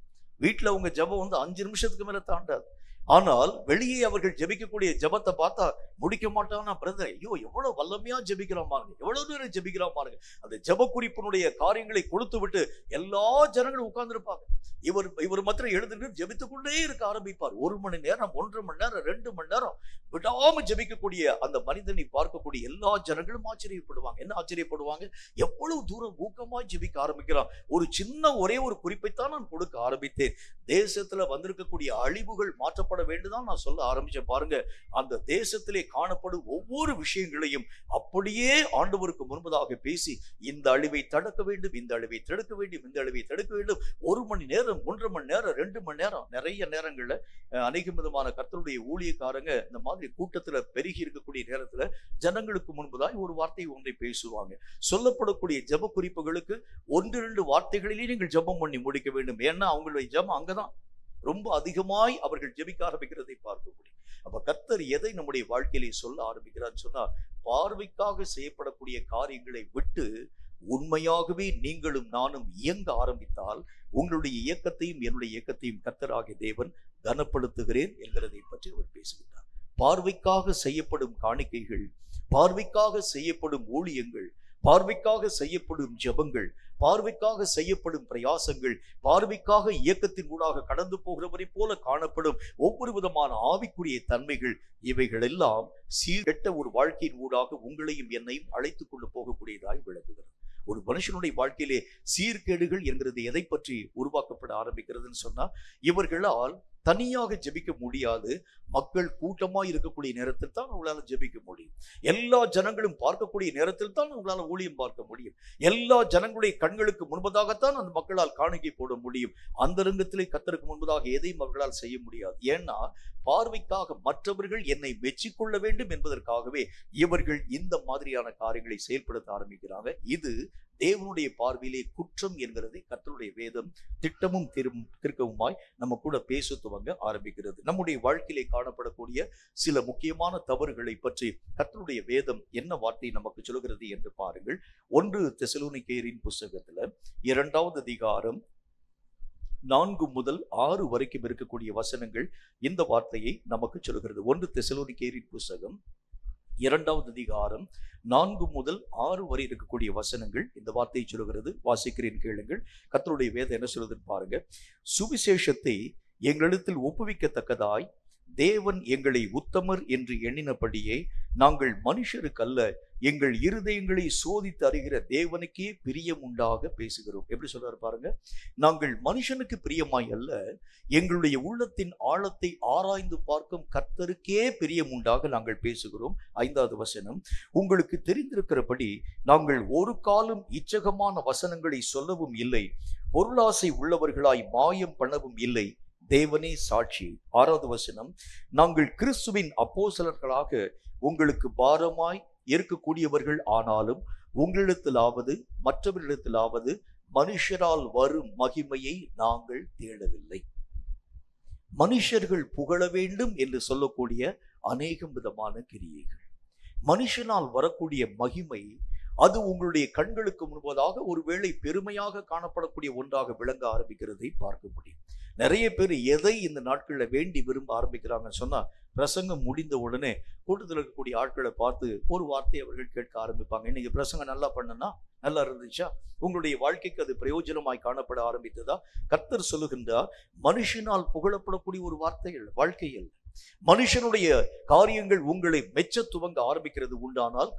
வீட்டுல உங்க ஜெபம் 5 நிமிஷத்துக்கு மேல தாண்டாது. ஆனால் வெளியே அவர்கள் ஜெபிக்கக்கூடிய ஜெபத்தை பார்த்தா முடிக்க மாட்டானா பிரதர், ஐயோ எவ்வளவு வல்லமையா ஜெபிக்கிறான் பாருங்க, எவ்வளவு நேரம் ஜெபிக்கிறான் பாருங்க. அந்த ஜெப குறிப்பினுடைய காரியங்களை கொடுத்து விட்டு எல்லா ஜனங்களும் உட்கார்ந்து இருப்பாங்க. இவர் மாத்திரம் எழுதுட்டு ஜெபித்துக் கொண்டே இருக்க ஆரம்பிப்பார். 1 மணி நேரம், 1.5 மணி நேரம், 2 மணி நேரம் விடாம ஜெபிக்கக்கூடிய அந்த மனிதனை பார்க்கக்கூடிய எல்லா ஜனங்களும் ஆச்சரியப்படுவாங்க. என்ன ஆச்சரியப்படுவாங்க? எவ்வளவு தூரம் ஊக்கமாய் ஜெபிக்க ஆரம்பிக்கிறான். ஒரு சின்ன ஒரே ஒரு குறிப்பைத்தான் நான் கொடுக்க ஆரம்பித்தேன். தேசத்துல வந்திருக்கக்கூடிய அழிவுகள் மாற்றப்பட வேண்டுதான் நான் சொல்ல ஆரம்பிச்சேன். பாருங்க, அந்த தேசத்திலே காணப்படும் ஒவ்வொரு விஷயங்களையும் அப்படியே ஆண்டவருக்கு முன்பதாக பேசி இந்த அழிவை தடுக்க வேண்டும், இந்த அழிவை தடுக்க வேண்டும், இந்த அழிவை தடுக்க வேண்டும். 1 மணி நேரம், 1.5 மணி நேரம், 2 மணி நேரம், நிறைய நேரங்கள்ல அநேக விதமான கர்த்தருடைய ஊழியக்காரங்க இந்த மாதிரி கூட்டத்துல பெருகி இருக்கக்கூடிய நேரத்துல ஜனங்களுக்கு முன்பதாக ஒரு வார்த்தை ஒன்றை பேசுவாங்க. சொல்லப்படக்கூடிய ஜெப குறிப்புகளுக்கு 1-2 வார்த்தைகளிலே நீங்கள் ஜெபம் பண்ணி முடிக்க வேண்டும். ஏன்னா அவங்களுடைய ஜெபம் அங்கதான் ரொம்ப அதிகமாய் அவர்கள் ஜெபிக்க ஆரம்பிக்கிறதை பார்க்க முடியும். அப்ப கர்த்தர் எதை நம்முடைய வாழ்க்கையிலே சொல்ல ஆரம்பிக்கிறான்னு சொன்னா, பார்வைக்காக செய்யப்படக்கூடிய காரியங்களை விட்டு உண்மையாகவே நீங்களும் நானும் இயங்க ஆரம்பித்தால் உங்களுடைய இயக்கத்தையும் என்னுடைய இயக்கத்தையும் கர்த்தராகிய தேவன் கனப்படுத்துகிறேன் என்கிறதை பற்றி அவர் பேசுகிறார். பார்வைக்காக செய்யப்படும் காணிக்கைகள், பார்வைக்காக செய்யப்படும் ஊழியங்கள், பார்வைக்காக செய்யப்படும் ஜெபங்கள், பார்வைக்காக செய்யப்படும் பிரயாசங்கள், பார்வைக்காக இயக்கத்தின் ஊடாக கடந்து போகிறவரை போல காணப்படும் ஒவ்வொரு விதமான ஆவிக்குரிய தன்மைகள், இவைகள் எல்லாம் சீர்கெட்ட ஒரு வாழ்க்கையின் ஊடாக உங்களையும் என்னையும் அழைத்துக் கொண்டு போகக்கூடியதாய் விளங்குகிறது. ஒரு மனுஷனுடைய வாழ்க்கையிலே சீர்கேடுகள் என்கிறது எதை பற்றி உருவாக்கப்பட ஆரம்பிக்கிறதுன்னு சொன்னா, இவர்களால் தனியாக ஜெபிக்க முடியாது. மக்கள் கூட்டமாய் இருக்கக்கூடிய நேரத்தில் தான் உங்களால ஜெபிக்க முடியும். எல்லா ஜனங்களும் பார்க்கக்கூடிய நேரத்தில் தான் உங்களால ஊழியம் பார்க்க முடியும். எல்லா ஜனங்களுடைய கண்களுக்கு முன்பதாகத்தான் அந்த மக்களால் காணிக்கை போட முடியும். அந்த ரங்கத்திலே கர்த்தருக்கு முன்பதாக எதையும் அவர்களால் செய்ய முடியாது. ஏன்னா பார்வைக்காக மற்றவர்கள் என்னை மெச்சிக்கொள்ள வேண்டும் என்பதற்காகவே இவர்கள் இந்த மாதிரியான காரியங்களை செயல்படுத்த ஆரம்பிக்கிறாங்க. இது தேவனுடைய பார்வையிலே குற்றம் என்கிறதை கர்த்தருடைய வேதம் திட்டமும் திருக்கவுமாய் நம்ம கூட பேச துவங்க ஆரம்பிக்கிறது. நம்முடைய வாழ்க்கையிலே காணப்படக்கூடிய சில முக்கியமான தவறுகளை பற்றி கர்த்தருடைய வேதம் என்ன வார்த்தை நமக்கு சொல்கிறது என்று பாருங்கள். 1 தெசலோனிக்கேயரின் புஸ்தகத்துல 2வது அதிகாரம் 4 முதல் 6 வரைக்கும் இருக்கக்கூடிய வசனங்கள் இந்த வார்த்தையை நமக்கு சொல்கிறது. 1 தெசலோனிக்கேயரின் புஸ்தகம் 2வது அதிகாரம் 4 முதல் 6 வரை இருக்கக்கூடிய வசனங்கள் இந்த வார்த்தையை சொல்கிறது. வாசிக்கிறேன், கேளுங்கள். கர்த்தருடைய வேதம் என்ன சொல்றதுன்னு பாருங்க. சுவிசேஷத்தை எங்களிடத்தில் ஒப்புவிக்கத்தக்கதாய் தேவன் எங்களை உத்தமர் என்று எண்ணினபடியே நாங்கள் மனுஷருக்கல்ல எங்கள் இருதயங்களை சோதித்து அறிகிற தேவனுக்கே பிரியம் உண்டாக பேசுகிறோம். எப்படி சொல்றாரு பாருங்க, நாங்கள் மனுஷனுக்கு பிரியமாய் அல்ல, எங்களுடைய உள்ளத்தின் ஆழத்தை ஆராய்ந்து பார்க்கும் கர்த்தருக்கே பிரியம் உண்டாக நாங்கள் பேசுகிறோம். 5வது வசனம், உங்களுக்கு தெரிந்திருக்கிறபடி நாங்கள் ஒரு காலம் இச்சகமான வசனங்களை சொல்லவும் இல்லை, பொருளாசை உள்ளவர்களாய் மாயம் பண்ணவும் இல்லை, தேவனே சாட்சி. 6வது வசனம், நாங்கள் கிறிஸ்துவின் அப்போஸ்தலர்களாக உங்களுக்கு பாரமாய் இருக்கக்கூடியவர்கள் ஆனாலும் உங்களிடத்திலாவது மற்றவர்களிடத்திலாவது மனுஷரால் வரும் மகிமையை நாங்கள் தேடவில்லை. மனுஷர்கள் புகழ வேண்டும் என்று சொல்லக்கூடிய அநேகம் விதமான கிரியைகள், மனுஷனால் வரக்கூடிய மகிமை, அது உங்களுடைய கண்களுக்கு முன்பதாக ஒருவேளை பெருமையாக காணப்படக்கூடிய ஒன்றாக விளங்க ஆரம்பிக்கிறதை பார்க்க முடியும். நிறைய பேர் எதை இந்த நாட்களில் வேண்டி விரும்ப ஆரம்பிக்கிறாங்கன்னு சொன்னா, பிரசங்கம் முடிந்த உடனே கூட்டத்தில் இருக்கக்கூடிய ஆட்களை பார்த்து ஒரு வார்த்தை அவர்கள் கேட்க ஆரம்பிப்பாங்க. இன்னைக்கு பிரசங்கம் நல்லா பண்ணனா, நல்லா இருந்துச்சா, உங்களுடைய வாழ்க்கைக்கு அது பிரயோஜனமாய் காணப்பட ஆரம்பித்ததா? கர்த்தர் சொல்லுகின்றார், மனுஷனால் புகழப்படக்கூடிய ஒரு வார்த்தைகள் வாழ்க்கையில் மனுஷனுடைய காரியங்கள் உங்களை மெச்ச துவங்க ஆரம்பிக்கிறது உண்டானால்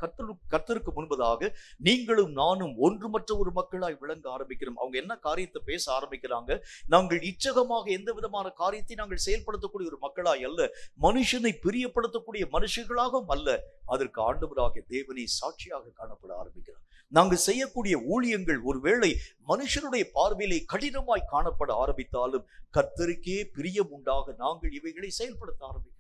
கர்த்தருக்கு முன்பதாக நீங்களும் நானும் ஒன்றுமற்ற ஒரு மக்களாய் விளங்க ஆரம்பிக்கிறோம். அவங்க என்ன காரியத்தை பேச ஆரம்பிக்கிறாங்க, நாங்கள் இச்சகமாக எந்த விதமான காரியத்தை நாங்கள் செயல்படுத்தக்கூடிய ஒரு மக்களாய் அல்ல, மனுஷனை பிரியப்படுத்தக்கூடிய மனுஷர்களாகவும் அல்ல, அதற்கு ஆண்டவராகிய தேவனை சாட்சியாக காணப்பட ஆரம்பிக்கிறார். நாங்கள் செய்யக்கூடிய ஊழியங்கள் ஒருவேளை மனுஷனுடைய பார்வையிலே கடினமாய் காணப்பட ஆரம்பித்தாலும் கர்த்தருக்கே பிரியம் உண்டாக நாங்கள் இவைகளை செயல்படுத்த ஆரம்பிக்கிறோம்.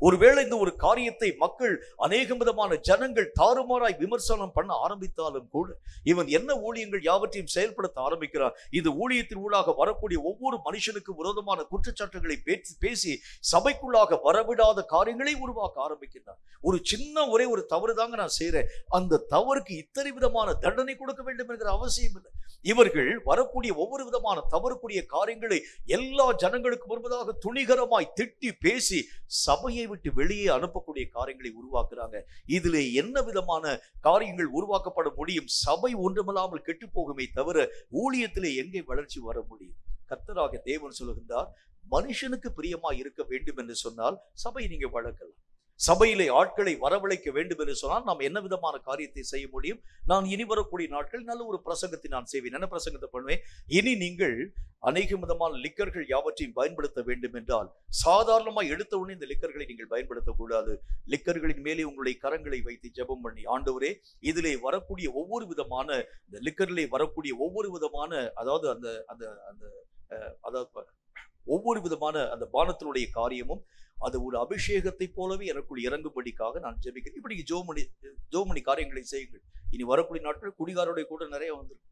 ஒருவேளை இந்த ஒரு காரியத்தை மக்கள் அநேக விதமான ஜனங்கள் தாறுமாறாய் விமர்சனம் பண்ண ஆரம்பித்தாலும் கூட, இவன் என்ன ஊழியங்கள் யாவற்றையும் செயல்படுத்த ஆரம்பிக்கிறார், இந்த ஊழியத்தின் ஊடாக வரக்கூடிய ஒவ்வொரு மனுஷனுக்கு விரோதமான குற்றச்சாட்டுகளை பேசி சபைக்குள்ளாக வரவிடாத காரியங்களை உருவாக்க ஆரம்பிக்கிறார். ஒரு சின்ன ஒரே ஒரு தவறு தாங்க நான் செய்யறேன், அந்த தவறுக்கு இத்தனை விதமான தண்டனை கொடுக்க வேண்டும் என்கிற அவசியம் இல்லை. இவர்கள் வரக்கூடிய ஒவ்வொரு விதமான தவறுக்குரிய காரியங்களை எல்லா ஜனங்களுக்கு முன்பதாக துணிகரமாய் திட்டி பேசி சபையை விட்டு வெளியே அனுப்பக்கூடிய காரியங்களை உருவாக்குறாங்க. இதிலே என்ன விதமான காரியங்கள் உருவாக்கப்பட முடியும்? சபை ஒன்றுமில்லாமல் கெட்டு போகுமே தவிர ஊழியத்திலே எங்கே வளர்ச்சி வர முடியும்? கர்த்தராகிய தேவன் சொல்லுகின்றார், மனுஷனுக்கு பிரியமாய் இருக்க வேண்டும் என்று சொன்னால் சபை நீங்க வளர்க்கலாம். சபையிலே ஆட்களை வரவழைக்க வேண்டும் என்று சொன்னால் நாம் என்ன விதமான காரியத்தை செய்ய முடியும்? நான் இனி வரக்கூடிய நாட்கள் நல்ல ஒரு பிரசங்கத்தை நான் செய்வேன். என்ன பிரசங்கத்தை பண்ணுவேன்? இனி நீங்கள் அநேக விதமான லிக்கர்கள் யாவற்றையும் பயன்படுத்த வேண்டும் என்றால் சாதாரணமாக எடுத்த உடனே இந்த லிக்கர்களை நீங்கள் பயன்படுத்தக்கூடாது. லிக்கர்களின் மேலே உங்களுடைய கரங்களை வைத்து ஜெபம் பண்ணி, ஆண்டவரே இதிலே வரக்கூடிய ஒவ்வொரு விதமான இந்த லிக்கரிலே வரக்கூடிய ஒவ்வொரு விதமான அதாவது அந்த அந்த அந்த அதாவது ஒவ்வொரு விதமான அந்த பானத்தினுடைய காரியமும் அது ஒரு அபிஷேகத்தை போலவே எனக்குள் இறங்கும்படிக்காக நான் ஜெபிக்கிறேன். இப்படி ஜோமணி காரியங்களை செய்யுங்கள். இனி வரக்கூடிய நாட்கள் குடிகாரோடைய கூட நிறைய வந்துடும்.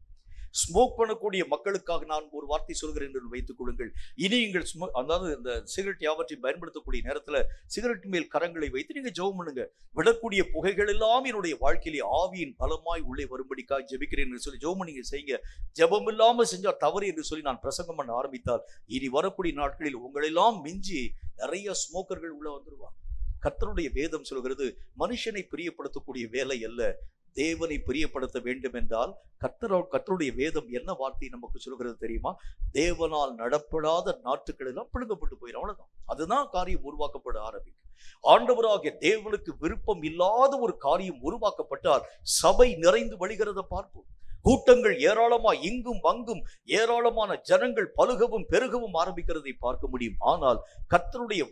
ஸ்மோக் பண்ணக்கூடிய மக்களுக்காக நான் ஒரு வார்த்தை சொல்கிறேன் என்று வைத்துக் கொள்ளுங்கள். இனி நீங்கள் அதாவது இந்த சிகரெட் யாவற்றையும் பயன்படுத்தக்கூடிய நேரத்தில் சிகரெட் மேல் கரங்களை வைத்து நீங்க ஜெபம் பண்ணுங்க. விடக்கூடிய புகைகள் எல்லாம் என்னுடைய வாழ்க்கையிலே ஆவியின் பலமாய் உள்ளே வரும்படிக்காக ஜெபிக்கிறேன் என்று சொல்லி ஜெபம் நீங்க செய்யுங்க. ஜெபம் இல்லாம செஞ்சா தவறு என்று சொல்லி நான் பிரசங்கம் பண்ண ஆரம்பித்தால் இனி வரக்கூடிய நாட்களில் உங்களெல்லாம் மிஞ்சி நிறைய ஸ்மோக்கர்கள் உள்ள வந்துருவாங்க. கர்த்தருடைய வேதம் சொல்கிறது, மனுஷனை பிரியப்படுத்தக்கூடிய வேலை அல்ல, தேவனை பிரியப்படுத்த வேண்டும் என்றால் கர்த்தருடைய வேதம் என்ன வார்த்தை நமக்கு சொல்கிறது தெரியுமா? தேவனால் நடப்படாத நாட்டுகள் எல்லாம் பிடுங்கப்பட்டு போயிடும். அவ்வளவுதான். அதுதான் காரியம் உருவாக்கப்பட ஆரம்பிக்கும். ஆண்டவராகிய தேவனுக்கு விருப்பம் இல்லாத ஒரு காரியம் உருவாக்கப்பட்டால் சபை நிறைந்து வழிகிறத பார்ப்போம். கூட்டங்கள் ஏராளமா இங்கும் அங்கும் ஏராளமான ஜனங்கள் பலுகவும் பெருகவும் ஆரம்பிக்கிறதை பார்க்க முடியும். ஆனால் கர்த்தருடைய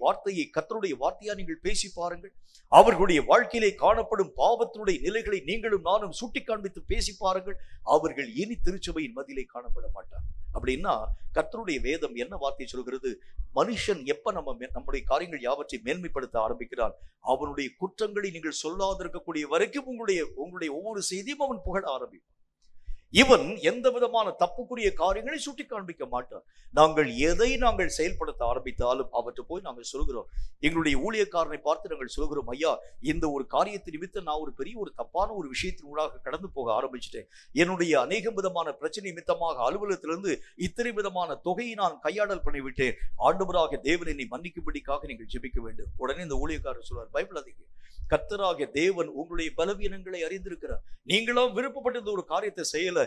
வார்த்தையா நீங்கள் பேசி பாருங்கள். அவர்களுடைய வாழ்க்கையிலே காணப்படும் பாவத்தினுடைய நிலைகளை நீங்களும் நானும் சுட்டி காண்பித்து பேசி பாருங்கள். அவர்கள் இனி திருச்சபையின் மத்தியிலே காணப்பட மாட்டார். அப்படின்னா கர்த்தருடைய வேதம் என்ன வார்த்தை சொல்கிறது? மனுஷன் எப்ப நம்முடைய காரியங்கள் யாவற்றை மேன்மைப்படுத்த ஆரம்பிக்கிறான், அவனுடைய குற்றங்களை நீங்கள் சொல்லாதிருக்கக்கூடிய வரைக்கும் உங்களுடைய ஒவ்வொரு செய்தியும் அவன் புகழ ஆரம்பிப்பான். இவன் எந்த விதமான தப்புக்குரிய காரியங்களை சுட்டி காண்பிக்க மாட்டான். நாங்கள் செயல்படுத்த ஆரம்பித்தாலும் அவற்றை போய் நாங்கள் சொல்கிறோம். எங்களுடைய ஊழியக்காரனை பார்த்து நாங்கள் சொல்கிறோம், ஐயா இந்த ஒரு காரியத்தை நிமித்தம் நான் ஒரு பெரிய ஒரு தப்பான ஒரு விஷயத்தின் ஊடாக கடந்து போக ஆரம்பிச்சிட்டேன். என்னுடைய அநேக விதமான பிரச்சனை நிமித்தமாக அலுவலகத்திலிருந்து இத்தனை விதமான தொகையை நான் கையாடல் பண்ணிவிட்டேன். ஆண்டவராகிய தேவன் என்னை மன்னிக்கும்படிக்காக நீங்கள் ஜெபிக்க வேண்டும். உடனே இந்த ஊழியக்காரர் சொல்வார், பயப்படாதீங்க, கர்த்தராகிய தேவன் உங்களுடைய பலவீனங்களை அறிந்திருக்கிறார். நீங்களும் விருப்பப்பட்ட ஒரு காரியத்தை செய்யல,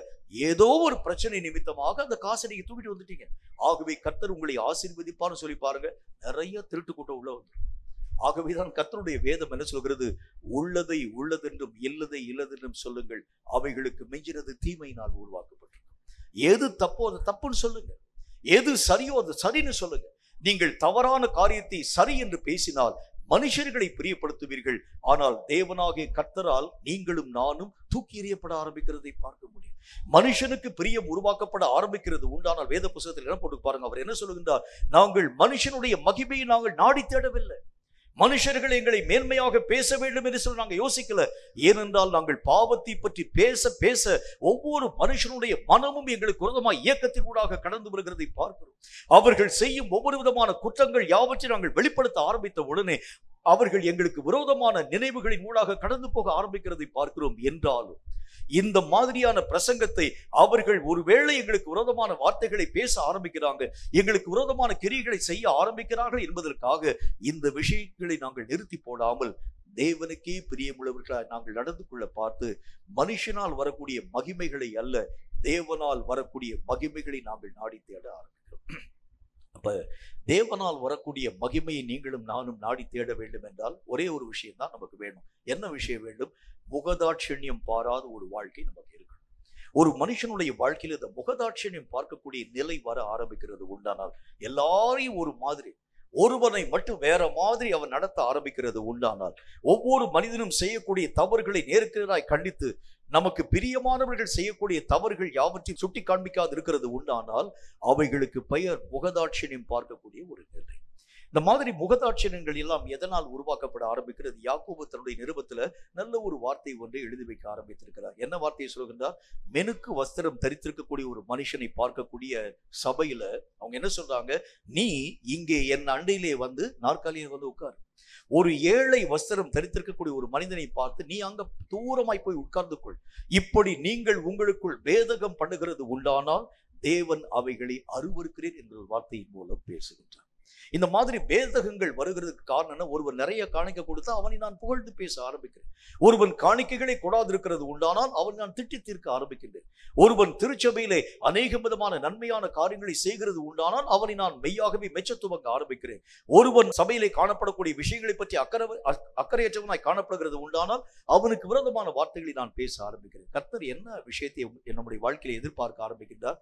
ஏதோ ஒரு பிரச்சனை நிமித்தமாக அந்த காசை நீங்க தூக்கிட்டு வந்துட்டீங்க. ஆகவே கர்த்தர் உங்களை ஆசீர்வதிப்பார்னு சொல்லி பாருங்க, நிறைய திருட்டு கூட்டம் உள்ள வந்து. ஆகவேதான் கர்த்தருடைய வேதம் என்ன சொல்கிறது? உள்ளதை உள்ளதென்றும் இல்லதை இல்லதென்றும் சொல்லுங்கள், அவைகளுக்கு மிஞ்சினது தீமையினால் உருவாக்கப்பட்டிருக்கும். எது தப்போ அது தப்புன்னு சொல்லுங்க, எது சரியோ அது சரின்னு சொல்லுங்க. நீங்கள் தவறான காரியத்தை சரி என்று பேசினால் மனுஷர்களை பிரியப்படுத்துவீர்கள், ஆனால் தேவனாகிய கர்த்தரால் நீங்களும் நானும் தூக்கி எறியப்பட ஆரம்பிக்கிறதை பார்க்க முடியும். மனுஷனுக்கு பிரியம் உருவாக்கப்பட ஆரம்பிக்கிறது உண்டானால் வேத புத்தகத்தில் என்ன போட்டு பாருங்க, அவர் என்ன சொல்லுகின்றார்? நாங்கள் மனுஷனுடைய மகிமையை நாங்கள் நாடி தேடவில்லை, மனுஷர்கள் எங்களை மேன்மையாக பேச வேண்டும் என்று சொல்லி நாங்கள் யோசிக்கல. ஏனென்றால் நாங்கள் பாவத்தை பற்றி பேச பேச ஒவ்வொரு மனுஷனுடைய மனமும் எங்களுக்கு விரோதமாக இயக்கத்தின் ஊடாக கடந்து வருகிறதை பார்க்கிறோம். அவர்கள் செய்யும் ஒவ்வொரு விதமான குற்றங்கள் யாவற்றையும் நாங்கள் வெளிப்படுத்த ஆரம்பித்த உடனே அவர்கள் எங்களுக்கு விரோதமான நினைவுகளின் ஊடாக கடந்து போக ஆரம்பிக்கிறதை பார்க்கிறோம். என்றாலும் இந்த மாதிரியான பிரசங்கத்தை அவர்கள் ஒருவேளை எங்களுக்கு விரோதமான வார்த்தைகளை பேச ஆரம்பிக்கிறாங்க, எங்களுக்கு விரோதமான கிரியைகளை செய்ய ஆரம்பிக்கிறார்கள் என்பதற்காக இந்த விஷயங்களை நாங்கள் நிறுத்தி போடாமல் தேவனுக்கே பிரியமுள்ளவர்களாக நாங்கள் நடந்து கொள்ள பார்த்து மனுஷனால் வரக்கூடிய மகிமைகளை அல்ல, தேவனால் வரக்கூடிய மகிமைகளை நாங்கள் நாடி தேட ஆரம்பிக்கிறோம். அப்ப தேவனால் வரக்கூடிய மகிமையை நீங்களும் நானும் நாடி தேட வேண்டும் என்றால் ஒரே ஒரு விஷயம் தான் நமக்கு வேணும். என்ன விஷயம் வேண்டும்? முகதாட்சண்யம் பாராத ஒரு வாழ்க்கை நமக்கு இருக்கணும். ஒரு மனுஷனுடைய வாழ்க்கையில் இந்த முகதாட்சண்யம் பார்க்கக்கூடிய நிலை வர ஆரம்பிக்கிறது உண்டானால், எல்லாரையும் ஒரு மாதிரி, ஒருவனை மட்டும் வேற மாதிரி அவன் நடத்த ஆரம்பிக்கிறது உண்டானால், ஒவ்வொரு மனிதனும் செய்யக்கூடிய தவறுகளை நேர்கிறாய் கண்டித்து நமக்கு பிரியமானவர்கள் செய்யக்கூடிய தவறுகள் யாவற்றையும் சுட்டி காண்பிக்காது இருக்கிறது உண்டானால் அவைகளுக்கு பெயர் முகதாட்சண்யம் பார்க்கக்கூடிய ஒரு நிலை. இந்த மாதிரி முகதாட்சண்யங்கள் எல்லாம் எதனால் உருவாக்கப்பட ஆரம்பிக்கிறது? யாக்கோபு தன்னுடைய நிருபத்துல நல்ல ஒரு வார்த்தை ஒன்றை எழுதி வைக்க ஆரம்பித்திருக்கிறார். என்ன வார்த்தையை சொல்கின்றார்? மெனுக்கு வஸ்திரம் தரித்திருக்கக்கூடிய ஒரு மனுஷனை பார்க்கக்கூடிய சபையில அவங்க என்ன சொல்றாங்க? நீ இங்கே என் அண்டையிலே வந்து நாற்காலியில் வந்து உட்கார். ஒரு ஏழை வஸ்திரம் தரித்திருக்கக்கூடிய ஒரு மனிதனை பார்த்து நீ அங்க தூரமாய் போய் உட்கார்ந்து கொள். இப்படி நீங்கள் உங்களுக்குள் வேதகம் பண்ணுகிறது உண்டானால் தேவன் அவைகளை அருவருக்கிறேன் என்ற ஒரு வார்த்தையின் மூலம் பேசுகின்றார். இந்த மாதிரி வேதகங்கள் வருகிறதுக்கு காரணம் என்ன? ஒருவன் நிறைய காணிக்கை கொடுத்தா அவனை நான் புகழ்ந்து பேச ஆரம்பிக்கிறேன். ஒருவன் காணிக்கைகளை கொடாதிருக்கிறது உண்டானால் அவன் நான் திட்டி தீர்க்க ஆரம்பிக்கின்றேன். ஒருவன் திருச்சபையிலே அநேக விதமான நன்மையான காரியங்களை செய்கிறது உண்டானால் அவனை நான் மெய்யாகவே மெச்ச துவங்க ஆரம்பிக்கிறேன். ஒருவன் சபையிலே காணப்படக்கூடிய விஷயங்களை பற்றி அக்கறையற்றவனாய் காணப்படுகிறது உண்டானால் அவனுக்கு விரோதமான வார்த்தைகளை நான் பேச ஆரம்பிக்கிறேன். கர்த்தர் என்ன விஷயத்தை நம்முடைய வாழ்க்கையில எதிர்பார்க்க ஆரம்பிக்கின்றார்?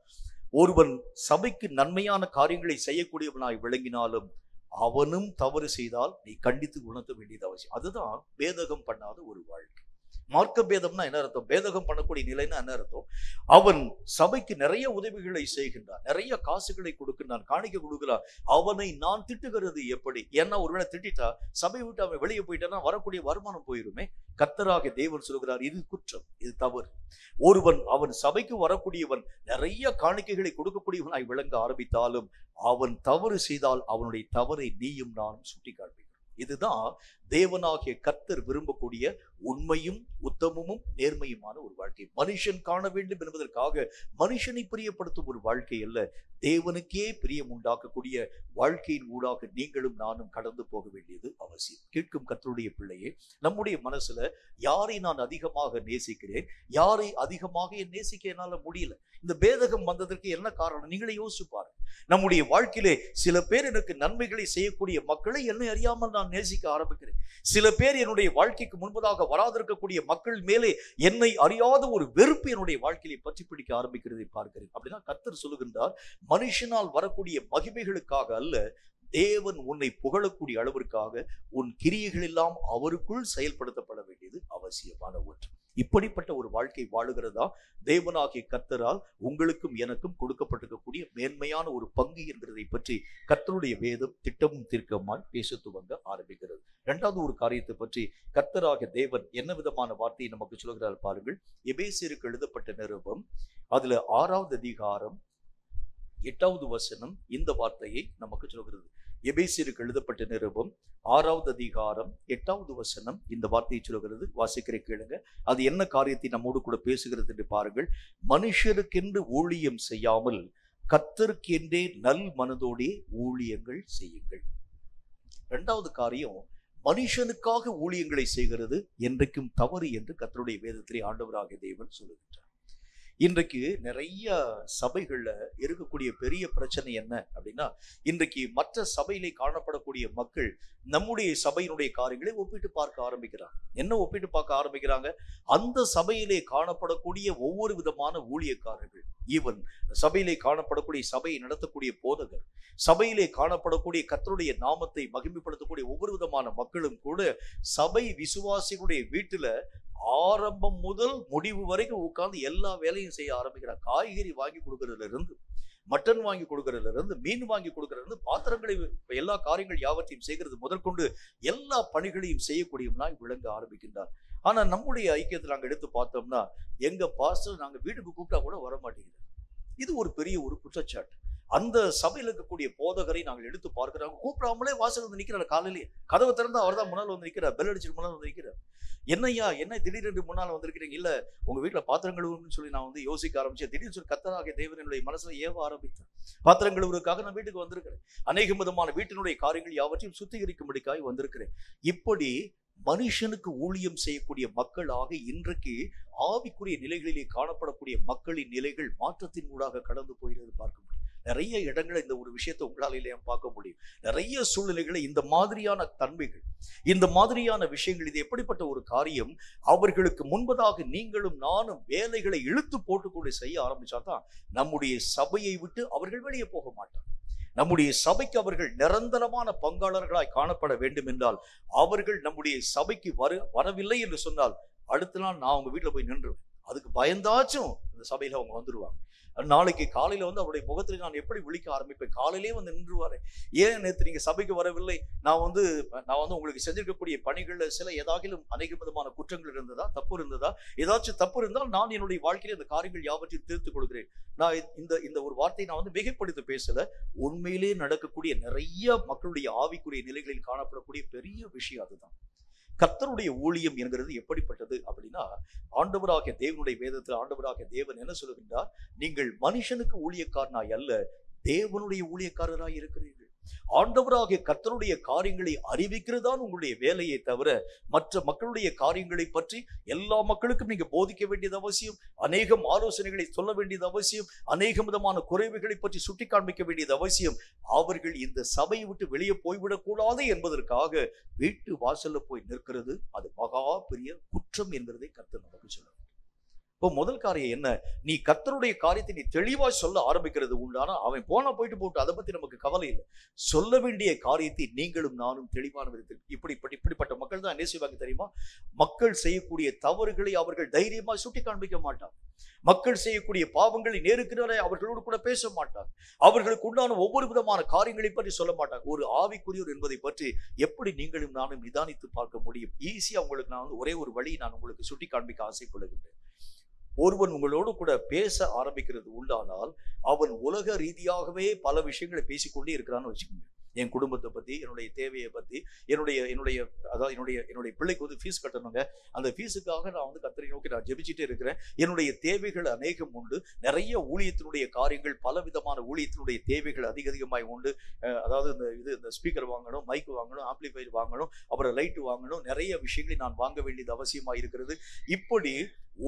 ஒருவன் சபைக்கு நன்மையான காரியங்களை செய்யக்கூடியவனாய் விளங்கினாலும் அவனும் தவறு செய்தால் நீ கண்டித்து உணர்த்த வேண்டியது அவசியம். அதுதான் பேதகம் பண்ணாத ஒரு வாழ்க்கை. மார்க்க பேதம்னா என்ன அர்த்தம்? பேதகம் பண்ணக்கூடிய நிலைன்னா என்ன அர்த்தம்? அவன் சபைக்கு நிறைய உதவிகளை செய்கின்றான், நிறைய காசுகளை கொடுக்கின்றான், காணிக்கை கொடுக்கிறான். அவனை நான் திட்டுகிறது எப்படி? ஏன்னா ஒருவேளை திட்டா சபை விட்டு அவன் வெளியே போயிட்டான்னா வரக்கூடிய வருமானம் போயிருமே. கர்த்தராகிய தேவன் சொல்கிறார், இது குற்றம், இது தவறு. ஒருவன் அவன் சபைக்கு வரக்கூடியவன் நிறைய காணிக்கைகளை கொடுக்கக்கூடியவனாய் விளங்க ஆரம்பித்தாலும் அவன் தவறு செய்தால் அவனுடைய தவறை நீயும் நானும் சுட்டி காண்பிக்கிறோம். இதுதான் தேவனாகிய கர்த்தர் விரும்பக்கூடிய உண்மையும் உத்தமமும் நேர்மையுமான ஒரு வாழ்க்கை. மனுஷன் காண வேண்டும் என்பதற்காக மனுஷனை பிரியப்படுத்தும் ஒரு வாழ்க்கை அல்ல, தேவனுக்கே பிரியம் உண்டாக்கக்கூடிய வாழ்க்கையின் ஊடாக நீங்களும் நானும் கடந்து போக வேண்டியது அவசியம். கேட்கும் கர்த்தருடைய பிள்ளையே, நம்முடைய மனசுல யாரை நான் அதிகமாக நேசிக்கிறேன், யாரை அதிகமாக நேசிக்க என்னால முடியல. இந்த பேதகம் வந்ததற்கு என்ன காரணம்? நீங்களே யோசிச்சு பாருங்க. நம்முடைய வாழ்க்கையிலே சில பேர் எனக்கு நன்மைகளை செய்யக்கூடிய மக்களை என்னை அறியாமல் நான் நேசிக்க ஆரம்பிக்கிறேன். சில பேர் என்னுடைய வாழ்க்கைக்கு முன்பதாக வராதிருக்கக்கூடிய மக்கள் மேலே என்னை அறியாத ஒரு வெறுப்பு என்னுடைய வாழ்க்கையை பற்றி பிடிக்க ஆரம்பிக்கிறதை பார்க்கிறேன். அப்படின்னா கர்த்தர் சொல்லுகின்றார், மனுஷனால் வரக்கூடிய மகிமைகளுக்காக அல்ல, தேவன் உன்னை புகழக்கூடிய அளவிற்காக உன் கிரியைகள் எல்லாம் அவருக்குள் செயல்படுத்தப்பட வேண்டியது அவசியமான ஒன்று. இப்படிப்பட்ட ஒரு வாழ்க்கை வாழுகிறதா தேவனாகிய கர்த்தரால் உங்களுக்கும் எனக்கும் கொடுக்கப்பட்டிருக்கக்கூடிய மேன்மையான ஒரு பங்கு என்கிறதை பற்றி கர்த்தருடைய வேதம் திட்டமும் தீர்க்கமாய் பேச துவங்க ஆரம்பிக்கிறது. இரண்டாவது ஒரு காரியத்தை பற்றி கர்த்தராகிய தேவன் என்ன விதமான வார்த்தையை நமக்கு சொல்கிறார் பாருங்கள். எபேசியருக்கு எழுதப்பட்ட நிருபம் அதுல 6வது அதிகாரம் 8வது வசனம் இந்த வார்த்தையை நமக்கு சொல்கிறது. எபேசியருக்கு எழுதப்பட்ட நிருபம் 6வது அதிகாரம் 8வது வசனம் இந்த வார்த்தையை சொல்கிறது. வாசிக்கிற கேளுங்க. அது என்ன காரியத்தை நம்மோடு கூட பேசுகிறது என்று பாருங்கள். மனுஷருக்கென்று ஊழியம் செய்யாமல் கர்த்தருக்கென்றே நல் மனதோடே ஊழியங்கள் செய்யுங்கள். இரண்டாவது காரியம், மனுஷனுக்காக ஊழியங்களை செய்கிறது என்றைக்கும் தவறு என்று கர்த்தருடைய வேதத்திலே ஆண்டவராகிய தேவன் சொல்லுகின்றார். இன்றைக்கு நிறைய சபைகள்ல இருக்கக்கூடிய பெரிய பிரச்சனை என்ன அப்படின்னா, இன்றைக்கு மற்ற சபையிலே காணப்படக்கூடிய மக்கள் நம்முடைய சபையினுடைய காரியங்களை ஒப்பிட்டு பார்க்க ஆரம்பிக்கிறாங்க. என்ன ஒப்பிட்டு பார்க்க ஆரம்பிக்கிறாங்க? அந்த சபையிலே காணப்படக்கூடிய ஒவ்வொரு விதமான ஊழியக்காரர்கள், ஈவன் சபையிலே காணப்படக்கூடிய சபையை நடத்தக்கூடிய போதகர், சபையிலே காணப்படக்கூடிய கர்த்தருடைய நாமத்தை மகிமைப்படுத்தக்கூடிய ஒவ்வொரு விதமான மக்களும் கூட சபை விசுவாசிகளுடைய வீட்டுல ஆரம்பம் முதல் முடிவு வரைக்கும் உட்கார்ந்து எல்லா வேலையும் செய்ய ஆரம்பிக்கிறார். காய்கறி வாங்கி கொடுக்கறதுல இருந்து, மட்டன் வாங்கி கொடுக்கறதுல இருந்து, மீன் வாங்கி கொடுக்கறதுல இருந்து, பாத்திரங்களை, எல்லா காரியங்கள் யாவற்றையும் செய்கிறது முதற்கொண்டு எல்லா பணிகளையும் செய்யக்கூடியவனாய் விளங்க ஆரம்பிக்கின்றார். ஆனா நம்முடைய ஐக்கியத்தை நாங்க எடுத்து பார்த்தோம்னா, எங்க பாஸ்டர் நாங்க வீட்டுக்கு கூப்பிட்டா கூட வர மாட்டேங்கிறார். இது ஒரு பெரிய ஒரு குற்றச்சாட்டு. அந்த சபையில் இருக்கக்கூடிய போதகரை நாங்கள் எடுத்து பார்க்கிறாங்க. கூப்பிடாமலே வாசல் வந்து நிற்கிறார். காலையிலேயே கதவை திறந்து அவர் தான் முன்னால் வந்து நிற்கிறார். பெல் அடிச்சுட்டு முன்னால் வந்து நிற்கிறார். என்னையா என்ன திடீரென்று முன்னால் வந்திருக்கிறீங்க? இல்ல உங்க வீட்டுல பாத்திரம் கழுவுன்னு சொல்லி நான் வந்து யோசிக்க ஆரம்பிச்சேன். திடீர்னு சொல்லி கர்த்தராகிய தேவன் என்னுடைய மனசுல ஏவ ஆரம்பித்தேன். பாத்திரம் கழுவுறதுக்காக நான் வீட்டுக்கு வந்திருக்கிறேன். அநேக விதமான வீட்டினுடைய காரியங்கள் யாவற்றையும் சுத்திகரிக்கும்படிக்காக வந்திருக்கிறேன். இப்படி மனுஷனுக்கு ஊழியம் செய்யக்கூடிய மக்களாக இன்றைக்கு ஆவிக்குரிய நிலைகளிலே காணப்படக்கூடிய மக்களின் நிலைகள் மாற்றத்தின் ஊடாக கடந்து போகிறது பார்க்க முடியும். நிறைய இடங்களை இந்த ஒரு விஷயத்தை உங்களாலேயே பார்க்க முடியும். நிறைய சூழ்நிலைகளை இந்த மாதிரியான தன்மைகள், இந்த மாதிரியான விஷயங்கள், இது எப்படிப்பட்ட ஒரு காரியம், அவர்களுக்கு முன்பதாக நீங்களும் நானும் வேலைகளை இழுத்து போட்டுக்கொண்டு செய்ய ஆரம்பிச்சாதான் நம்முடைய சபையை விட்டு அவர்கள் வெளியே போக மாட்டார். நம்முடைய சபைக்கு அவர்கள் நிரந்தரமான பங்காளர்களாய் காணப்பட வேண்டும் என்றால், அவர்கள் நம்முடைய சபைக்கு வரவில்லை என்று சொன்னால் அடுத்த நாள் நான் அவங்க வீட்டில் போய் நின்றுவேன். அதுக்கு பயந்தாச்சும் இந்த சபையில அவங்க வந்துடுவாங்க. நாளைக்கு காலையில வந்து அவருடைய முகத்தில் நான் எப்படி விழிக்க ஆரம்பிப்பேன்? காலையிலே வந்து நின்றுவாரு. ஏன் நேற்று நீங்க சபைக்கு வரவில்லை? நான் வந்து உங்களுக்கு செஞ்சிருக்கக்கூடிய பணிகள்ல சில ஏதாகிலும் அநேக விதமான குற்றங்கள் இருந்ததா, தப்பு இருந்ததா? ஏதாச்சும் தப்பு இருந்தால் நான் என்னுடைய வாழ்க்கையில இந்த காரியங்கள் யாவற்றையும் தீர்த்துக் கொள்கிறேன். நான் இந்த ஒரு வார்த்தையை நான் வந்து மிகைப்படுத்தி பேசல. உண்மையிலே நடக்கக்கூடிய நிறைய மக்களுடைய ஆவிக்குரிய நிலைகளில் காணப்படக்கூடிய பெரிய விஷயம் அதுதான். கர்த்தருடைய ஊழியம் என்கிறது எப்படிப்பட்டது அப்படின்னா, ஆண்டவராகிய தேவனுடைய வேதத்தில் ஆண்டவராகிய தேவன் என்ன சொல்லுகின்றார்? நீங்கள் மனுஷனுக்கு ஊழியக்காரனாய் அல்ல, தேவனுடைய ஊழியக்காரராய் இருக்கிறீர்கள். ஆண்டவராகிய கர்த்தருடைய காரியங்களை அறிவிக்கிறதுதான் உங்களுடைய வேலையை தவிர, மற்ற மக்களுடைய காரியங்களை பற்றி எல்லா மக்களுக்கும் நீங்க போதிக்க வேண்டியது அவசியம். அநேகம் ஆலோசனைகளை சொல்ல வேண்டியது அவசியம். அநேக விதமான குறைவுகளை பற்றி சுட்டி காண்பிக்க வேண்டியது அவசியம். அவர்கள் இந்த சபையை விட்டு வெளியே போய்விடக் கூடாது என்பதற்காக வீட்டு வாசல்ல போய் நிற்கிறது, அது மகா பெரிய குற்றம் என்கிறதை கர்த்தர் நமக்கு சொல்றார். இப்போ முதல் காரியம் என்ன? நீ கர்த்தருடைய காரியத்தை நீ தெளிவாய் சொல்ல ஆரம்பிக்கிறது உண்டானா, அவன் போயிட்டு போட்டு, அதை பத்தி நமக்கு கவலை இல்லை. சொல்ல வேண்டிய காரியத்தை நீங்களும் நானும் தெளிவான விதத்தில், இப்படிப்பட்ட மக்கள் தான் என்ன செய்வாங்க தெரியுமா? மக்கள் செய்யக்கூடிய தவறுகளை அவர்கள் தைரியமா சுட்டி காண்பிக்க மாட்டாங்க. மக்கள் செய்யக்கூடிய பாவங்களை நேருக்கிறாரே அவர்களோடு கூட பேச மாட்டாங்க. அவர்களுக்கு உண்டான ஒவ்வொரு விதமான காரியங்களை பற்றி சொல்ல மாட்டாங்க. ஒரு ஆவிக்குரியவர் என்பதை பற்றி எப்படி நீங்களும் நானும் நிதானித்து பார்க்க முடியும்? ஈஸியா உங்களுக்கு நான் ஒரே ஒரு வழி நான் உங்களுக்கு சுட்டி காண்பிக்க ஆசைப்படுகின்றேன். ஒருவன் உங்களோடு கூட பேச ஆரம்பிக்கிறது உண்டானால், அவன் உலக ரீதியாகவே பல விஷயங்களை பேசிக்கொண்டே இருக்கிறான்னு வச்சுக்கோங்க. என் குடும்பத்தை பத்தி, என்னுடைய தேவையை பத்தி, என்னுடைய பிள்ளைக்கு வந்து ஃபீஸ் கட்டணுங்க, அந்த ஃபீஸுக்காக நான் வந்து கர்த்தரை நோக்கி நான் ஜெபிச்சுட்டே இருக்கிறேன். என்னுடைய தேவைகள் அநேகம் உண்டு. நிறைய ஊழியத்தினுடைய காரியங்கள், பல விதமான ஊழியத்தினுடைய தேவைகள் அதிகமாய் உண்டு. அதாவது இந்த ஸ்பீக்கர் வாங்கணும், மைக் வாங்கணும், ஆம்பிளிஃபையர் வாங்கணும், அப்புறம் லைட் வாங்கணும், நிறைய விஷயங்களை நான் வாங்க வேண்டியது அவசியமா இருக்கிறது. இப்படி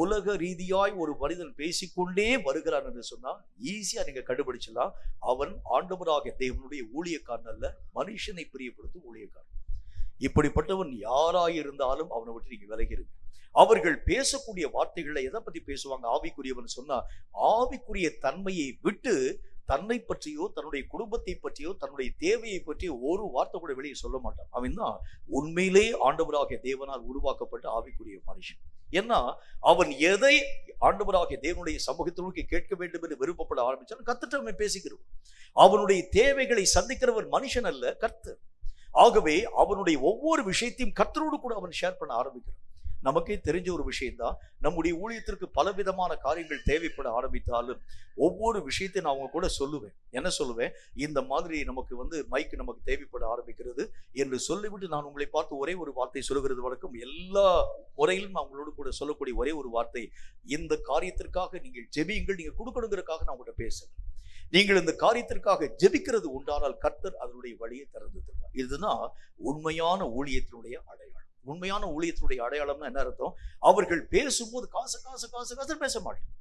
உலக ரீதியாய் ஒரு மனிதன் பேசிக்கொண்டே வருகிறான் என்று சொன்னா ஈஸியா நீங்க கண்டுபிடிச்சலாம், அவன் ஆண்டவராகிய தேவனுடைய ஊழியக்காரன் அல்ல, மனுஷனை பிரியப்படுத்தும் ஊழியக்காரன். இப்படிப்பட்டவன் யாராயிருந்தாலும் அவனை விட்டு நீங்க விலகிருங்க. அவர்கள் பேசக்கூடிய வார்த்தைகளை எதை பத்தி பேசுவாங்க? ஆவிக்குரியவன் சொன்னா, ஆவிக்குரிய தன்மையை விட்டு தன்னை பற்றியோ, தன்னுடைய குடும்பத்தை பற்றியோ, தன்னுடைய தேவையை பற்றியோ ஒரு வார்த்தை கூட வெளியே சொல்ல மாட்டான். அவன் தான் உண்மையிலே ஆண்டவராகிய தேவனால் உருவாக்கப்பட்ட ஆவிக்குரிய மனுஷன். ஏன்னா அவன் எதை ஆண்டவராகிய தேவனுடைய சமூகத்திற்கு கேட்க வேண்டும் என்று விருப்பப்பட ஆரம்பிச்சாலும் கர்த்தர் அவன் பேசிக்கிறவன். அவனுடைய தேவைகளை சந்திக்கிறவன் மனுஷன் அல்ல, கர்த்தர். ஆகவே அவனுடைய ஒவ்வொரு விஷயத்தையும் கர்த்தரோடு கூட அவன் ஷேர் பண்ண ஆரம்பிக்கிறான். நமக்கே தெரிஞ்ச ஒரு விஷயம்தான், நம்முடைய ஊழியத்திற்கு பலவிதமான காரியங்கள் தேவைப்பட ஆரம்பித்தாலும் ஒவ்வொரு விஷயத்தையும் நான் அவங்க கூட சொல்லுவேன். என்ன சொல்லுவேன்? இந்த மாதிரி நமக்கு வந்து மைக் நமக்கு தேவைப்பட ஆரம்பிக்கிறது என்று சொல்லிவிட்டு நான் உங்களை பார்த்து ஒரே ஒரு வார்த்தை சொல்லுகிறது வழக்கம். எல்லா முறையிலும் நான் உங்களோடு கூட சொல்லக்கூடிய ஒரே ஒரு வார்த்தை, இந்த காரியத்திற்காக நீங்கள் ஜெபியுங்கள், நீங்க கொடுக்கணுங்கிறதுக்காக நான் உங்கள்கிட்ட பேசுறேன். நீங்கள் இந்த காரியத்திற்காக ஜெபிக்கிறது உண்டானால் கர்த்தர் அதனுடைய வழியை திறந்து தருவார். இதுதான் உண்மையான ஊழியத்தினுடைய அடையாளம். உண்மையான ஊழியத்தினுடைய அடையாளம்னா என்ன அர்த்தம்? அவர்கள் பேசும்போது காசு காசு காசு காசு பேச மாட்டாங்க.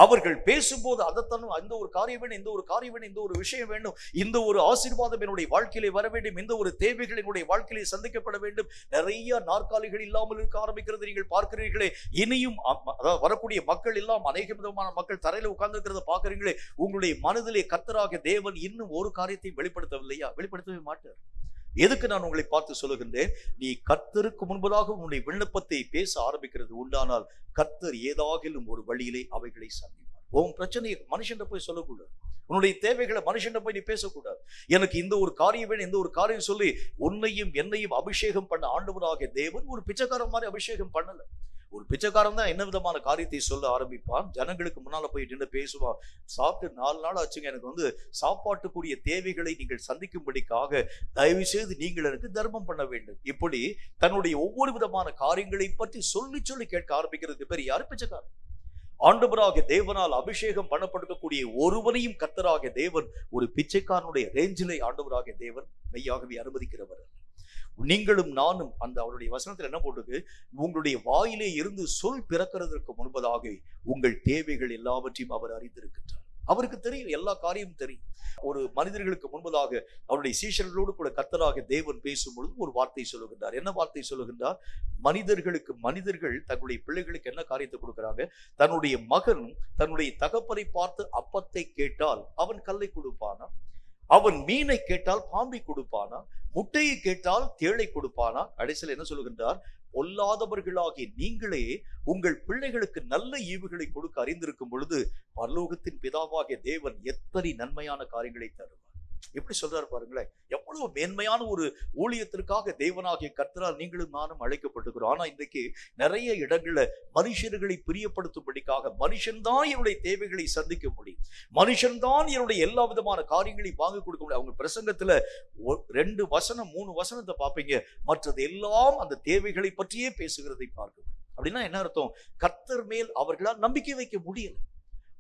அவர்கள் பேசும்போது அதைத்தான், இந்த ஒரு காரியம் வேணும், இந்த ஒரு காரியம் வேணும், இந்த ஒரு விஷயம் வேணும், இந்த ஒரு ஆசீர்வாதம் என்னுடைய வாழ்க்கையிலே வர வேண்டும், இந்த ஒரு தேவைகள் என்னுடைய வாழ்க்கையிலே சந்திக்கப்பட வேண்டும். நிறைய நாற்காலிகள் இல்லாமல் இருக்க ஆரம்பிக்கிறது நீங்கள் பார்க்கிறீர்களே. இனியும் வரக்கூடிய மக்கள் எல்லாம் அநேக விதமான மக்கள் தரையில உட்கார்ந்து இருக்கிறத பார்க்கிறீங்களே. உங்களுடைய மனதிலே கர்த்தராகிய தேவன் இன்னும் ஒரு காரியத்தை வெளிப்படுத்தவில்லையா? வெளிப்படுத்தவே மாட்டார். எதுக்கு நான் உங்களை பார்த்து சொல்லுகின்றேன்? நீ கர்த்தருக்கு முன்பதாக உன்னுடைய விண்ணப்பத்தை பேச ஆரம்பிக்கிறது உண்டானால் கர்த்தர் ஏதாகிலும் ஒரு வழியிலே அவைகளை சந்திப்பார். உன் பிரச்சனையை மனுஷன் போய் சொல்லக்கூடாது. உன்னுடைய தேவைகளை மனுஷன் போய் நீ பேசக்கூடாது. எனக்கு இந்த ஒரு காரியம் வேணும், இந்த ஒரு காரியம் சொல்லி உன்னையும் என்னையும் அபிஷேகம் பண்ண ஆண்டவராகிய தேவன் ஒரு பிச்சைக்காரன் மாதிரி அபிஷேகம் பண்ணல. ஒரு பிச்சைக்காரன் தான் என்ன விதமான காரியத்தை சொல்ல ஆரம்பிப்பான்? ஜனங்களுக்கு முன்னால போய் நின்று பேசுவான். சாப்பிட்டு 4 நாள் ஆச்சுங்க, எனக்கு சாப்பாட்டுக்குரிய தேவைகளை நீங்கள் சந்திக்கும்படிக்காக தயவு செய்து நீங்கள் எனக்கு தர்மம் பண்ண வேண்டும். இப்படி தன்னுடைய ஒவ்வொரு விதமான காரியங்களை பற்றி சொல்லி சொல்லி கேட்க ஆரம்பிக்கிறதுக்கு பேர் யாரு? பிச்சைக்காரன். ஆண்டவராகிய தேவனால் அபிஷேகம் பண்ணப்பட்டிருக்கக்கூடிய ஒருவனையும் கர்த்தராகிய தேவன் ஒரு பிச்சைக்காரனுடைய ரேஞ்சிலே ஆண்டவராகிய தேவன் மெய்யாகவே அனுமதிக்கிறவர். நீங்களும் நானும் அந்த அவருடைய வசனத்தில் என்ன போட்டிருக்கு? உங்களுடைய வாயிலே இருந்து சொல் பிறக்கிறதற்கு முன்பதாக உங்கள் தேவைகள் எல்லாவற்றையும் அவர் அறிந்திருக்கின்றார். அவருக்கு தெரியும், எல்லா காரியமும் தெரியும். ஒரு மனிதர்களுக்கு முன்பதாக அவருடைய சீஷர்களோடு கூட கர்த்தராகிய தேவன் பேசும்பொழுது ஒரு வார்த்தை சொல்லுகின்றார். என்ன வார்த்தை சொல்லுகின்றார்? மனிதர்கள் தங்களுடைய பிள்ளைகளுக்கு என்ன காரியத்தை கொடுக்கிறாங்க? தன்னுடைய மகன் தன்னுடைய தகப்பனை பார்த்து அப்பத்தை கேட்டால் அவன் கல்லை கொடுப்பானா? அவன் மீனை கேட்டால் பாம்பை கொடுப்பானா? முட்டையை கேட்டால் தேளை கொடுப்பானா? கடைசியில் என்ன சொல்லுகின்றார்? பொல்லாதவர்களாகிய நீங்களே உங்கள் பிள்ளைகளுக்கு நல்ல ஈவுகளை கொடுக்க அறிந்திருக்கும் பொழுது பரலோகத்தின் பிதாவாகிய தேவன் எத்தனை நன்மையான காரியங்களை தருவார். எப்படி சொல்றாரு பாருங்களேன். எவ்வளவு மேன்மையான ஒரு ஊழியத்திற்காக தேவனாகிய கர்த்தரால் நீங்களும் நானும் அழைக்கப்பட்டிருக்கிறோம். ஆனா இன்றைக்கு நிறைய இடங்கள்ல மனுஷர்களை பிரியப்படுத்தும்படிக்காக மனுஷன்தான் என்னுடைய தேவைகளை சந்திக்க முடியும், மனுஷன்தான் என்னுடைய எல்லா விதமான காரியங்களையும் வாங்கி கொடுக்க முடியும். அவங்க பிரசங்கத்துல 2 வசனம் 3 வசனத்தை பார்ப்பீங்க, மற்றது எல்லாம் அந்த தேவைகளை பற்றியே பேசுகிறதை பார்க்கணும். அப்படின்னா என்ன அர்த்தம்? கர்த்தர் மேல் அவர்களால் நம்பிக்கை வைக்க முடியல.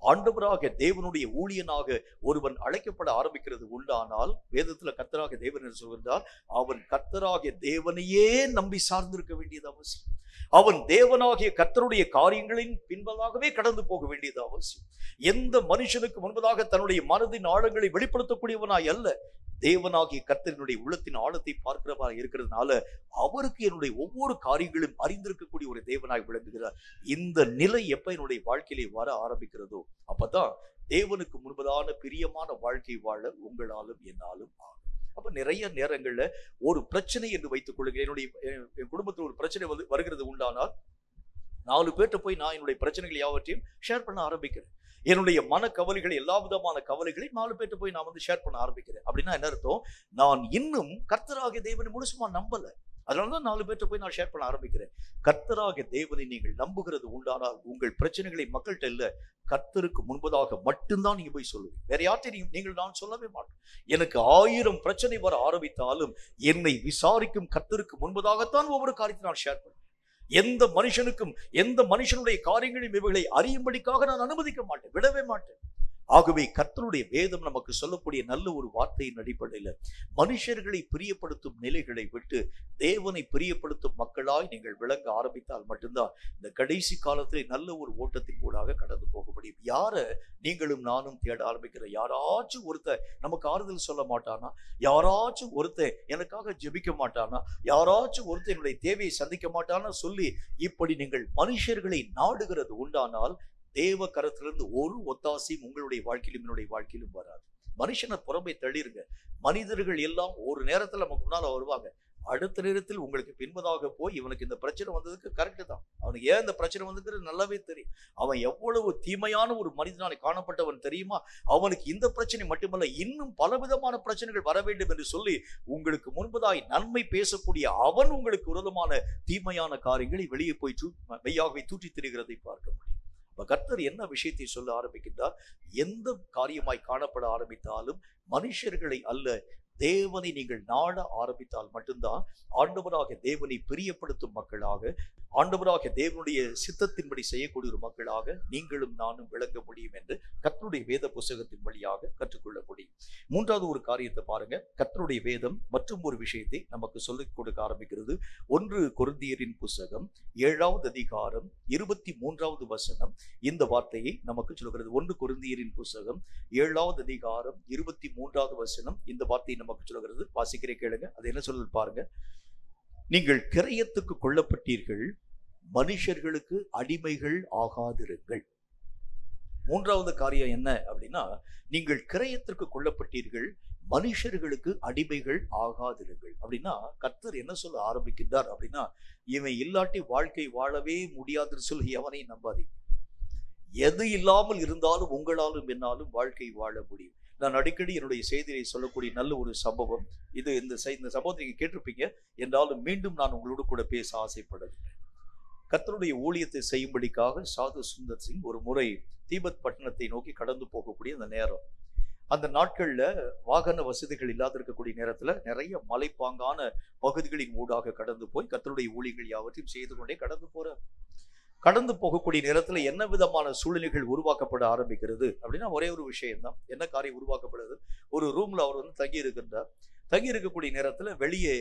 ஆண்டவராக தேவனுடைய ஊழியனாக ஒருவன் அழைக்கப்பட ஆரம்பிக்கிறது உண்டானால் வேதத்துல கர்த்தராகிய தேவன் என்று சொல்கிறார், அவன் கர்த்தராகிய தேவனையே நம்பி சார்ந்திருக்க வேண்டியது அவசியம். அவன் தேவனாகிய கர்த்தருடைய காரியங்களின் பின்பதாகவே கடந்து போக வேண்டியது அவசியம். எந்த மனுஷனுக்கு முன்பதாக தன்னுடைய மனதின் ஆழங்களை வெளிப்படுத்தக்கூடியவனாய் அல்ல, தேவனாகிய கர்த்தரினுடைய உள்ளத்தின் ஆழத்தை பார்க்கிறவா இருக்கிறதுனால அவருக்கு என்னுடைய ஒவ்வொரு காரியங்களும் அறிந்திருக்கக்கூடிய ஒரு தேவனாய் விளங்குகிறார். இந்த நிலை எப்ப என்னுடைய வாழ்க்கையிலே வர ஆரம்பிக்கிறதோ அப்பதான் தேவனுக்கு முன்பதான பிரியமான வாழ்க்கை வாழ உங்களாலும் என்னாலும் ஆகும். அப்ப நிறைய நேரங்கள்ல ஒரு பிரச்சனை என்று வைத்துக் கொள்ளுங்க, என் குடும்பத்தில் ஒரு பிரச்சனை வருகிறது உண்டானால் 4 பேர்ட்ட போய் நான் என்னுடைய பிரச்சனைகள் யாவற்றையும் ஷேர் பண்ண ஆரம்பிக்கிறேன். என்னுடைய மன கவலைகளை, எல்லா விதமான கவலைகளை 4 பேர்ட்ட போய் நான் ஷேர் பண்ண ஆரம்பிக்கிறேன். அப்படின்னா என்ன அர்த்தம்? நான் இன்னும் கர்த்தராகிய தேவனை முழுசுமா நம்பல. அதனாலதான் 4 பேர்ட்ட போய் நான் ஷேர் பண்ண ஆரம்பிக்கிறேன். கர்த்தராகிய தேவனை நீங்கள் நம்புகிறது உண்டானால் உங்கள் பிரச்சனைகளை மக்கள்கிட்ட இல்ல, கர்த்தருக்கு முன்பதாக மட்டும்தான் நீங்க போய் சொல்லுவீங்க. வேற யார்ட்டையும் நீங்கள் நான் சொல்லவே மாட்டோம். எனக்கு 1000 பிரச்சனை வர ஆரம்பித்தாலும் என்னை விசாரிக்கும் கர்த்தருக்கு முன்பதாகத்தான் ஒவ்வொரு காரியத்தை நான் ஷேர் பண்ணுவேன். எந்த மனுஷனுக்கும் எந்த மனுஷனுடைய காரியங்களையும் இவைகளை அறியும்படிக்காக நான் அனுமதிக்க மாட்டேன், விடவே மாட்டேன். ஆகவே கர்த்தருடைய வேதம் நமக்கு சொல்லக்கூடிய நல்ல ஒரு வார்த்தையின் அடிப்படையில் மனுஷர்களை பிரியப்படுத்தும் நிலைகளை விட்டு தேவனை பிரியப்படுத்தும் மக்களாய் நீங்கள் விளங்க ஆரம்பித்தால் மட்டும்தான் இந்த கடைசி காலத்திலே நல்ல ஒரு ஓட்டத்தின் ஊடாக கடந்து போக முடியும். யார நீங்களும் நானும் தேட ஆரம்பிக்கிற? யாராச்சும் ஒருத்தர் நமக்கு ஆறுதல் சொல்ல மாட்டானா? யாராச்சும் ஒருத்தர் எனக்காக ஜெபிக்க மாட்டானா? யாராச்சும் ஒருத்தர் என்னுடைய தேவையை சந்திக்க மாட்டானா சொல்லி இப்படி நீங்கள் மனுஷர்களை நாடுகிறது உண்டானால் தேவ கரத்திலிருந்து ஒரு ஒத்தாசையும் உங்களுடைய வாழ்க்கையிலும் என்னுடைய வாழ்க்கையிலும் வராது. மனுஷனை புறம்பே தள்ளிருங்க. மனிதர்கள் எல்லாம் ஒரு நேரத்துல நமக்கு முன்னால வருவாங்க, அடுத்த நேரத்தில் உங்களுக்கு பின்பதாக போய் இவனுக்கு இந்த பிரச்சனை வந்ததுக்கு கரெக்டு தான், அவனுக்கு ஏன் இந்த பிரச்சனை வந்ததுக்கு நல்லாவே தெரியும், அவன் எவ்வளவு தீமையான ஒரு மனிதனாய் காணப்பட்டவன் தெரியுமா, அவனுக்கு இந்த பிரச்சனை மட்டுமல்ல இன்னும் பலவிதமான பிரச்சனைகள் வர வேண்டும் என்று சொல்லி உங்களுக்கு முன்பதாய் நன்மை பேசக்கூடிய அவன் உங்களுக்கு விரோதமான தீமையான காரியங்களை வெளியே போய் மெய்யாகவே தூற்றி திரிகிறதை பார்க்க முடியும். கர்த்தர் என்ன விஷயத்தை சொல்ல ஆரம்பிக்கின்றார்? எந்த காரியமாய் காணப்பட ஆரம்பித்தாலும் மனுஷர்களை அல்ல, தேவனை நீங்கள் நாட ஆரம்பித்தால் மட்டும்தான் ஆண்டவராக தேவனை பிரியப்படுத்தும் மக்களாக, ஆண்டவராக தேவனுடைய சித்தத்தின்படி செய்யக்கூடிய ஒரு மக்களாக நீங்களும் நானும் விளங்க முடியும் என்று கர்த்தருடைய வேத புஸ்தகத்தின் வழியாக கற்றுக்கொள்ள முடியும். மூன்றாவது ஒரு காரியத்தை பாருங்க. கர்த்தருடைய வேதம் மற்றும் ஒரு விஷயத்தை நமக்கு சொல்லிக் கொடுக்க ஆரம்பிக்கிறது. 1 கொரிந்தியரின் புஸ்தகம் 7வது அதிகாரம் 23வது வசனம் இந்த வார்த்தையை நமக்கு சொல்கிறது. 1 கொரிந்தியரின் புஸ்தகம் 7வது அதிகாரம் 23வது வசனம் இந்த வார்த்தையை நமக்கு சொல்கிறது. வாசிக்கிறேன், கேளுங்க. அது என்ன சொல்லுது பாருங்க. நீங்கள் கிரயத்துக்கு கொள்ளப்பட்டீர்கள், மனுஷர்களுக்கு அடிமைகள் ஆகாதிருங்கள். மூன்றாவது காரியம் என்ன அப்படின்னா, நீங்கள் கிரயத்திற்கு கொள்ளப்பட்டீர்கள், மனுஷர்களுக்கு அடிமைகள் ஆகாதிருங்கள். அப்படின்னா கர்த்தர் என்ன சொல்ல ஆரம்பிக்கின்றார் அப்படின்னா, இவன் இல்லாட்டி வாழ்க்கை வாழவே முடியாதுன்னு சொல்லி எவனையும் நம்பாதீங்க. எது இல்லாமல் இருந்தாலும் உங்களாலும் என்னாலும் வாழ்க்கை வாழ முடியும். நான் அடிக்கடி என்னுடைய செய்தியை சொல்லக்கூடிய நல்ல ஒரு சம்பவம் இது. இந்த சம்பவத்தை நீங்க கேட்டிருப்பீங்க என்றாலும் மீண்டும் நான் உங்களோடு கூட பேச ஆசைப்படுகிறேன். கர்த்தருடைய ஊழியத்தை செய்யும்படிக்காக சாது சுந்தர் சிங் ஒரு முறை தீபத் பட்டணத்தை நோக்கி கடந்து போகக்கூடிய அந்த நேரம், அந்த நாட்கள்ல வாகன வசதிகள் இல்லாத இருக்கக்கூடிய நேரத்துல நிறைய மலைப்பாங்கான பகுதிகளின் ஊடாக கடந்து போய் கர்த்தருடைய ஊழியங்கள் யாவற்றையும் செய்து கொண்டே கடந்து போறார். கடந்து போகக்கூடிய நேரத்துல என்ன விதமான சூழ்நிலைகள் உருவாக்கப்பட ஆரம்பிக்கிறது அப்படின்னா, ஒரே ஒரு விஷயம்தான். என்ன காரியம் உருவாக்கப்படுது? ஒரு ரூம்ல அவர் தங்கி இருக்கின்றார். தங்கி இருக்கக்கூடிய நேரத்துல வெளியே,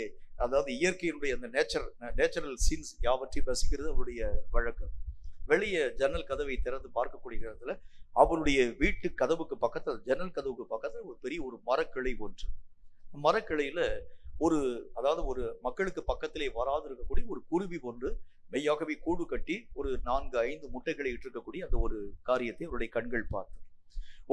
அதாவது இயற்கையினுடைய அந்த நேச்சுரல் சீன்ஸ் யாவற்றையும் ரசிக்கிறது அவருடைய வழக்கம். வெளியே ஜன்னல் கதவை திறந்து பார்க்கக்கூடிய நேரத்துல அவருடைய வீட்டு கதவுக்கு பக்கத்துல, ஜன்னல் கதவுக்கு பக்கத்துல ஒரு பெரிய ஒரு மரக்கிளை ஒன்று. மரக்கிளையில ஒரு மக்களுக்கு பக்கத்திலே வராது இருக்கக்கூடிய ஒரு குருவி ஒன்று மெய்யாகவே கூடு கட்டி ஒரு 4-5 முட்டைகளை இட்டிருக்கக்கூடிய அந்த ஒரு காரியத்தை அவருடைய கண்கள் பார்த்து,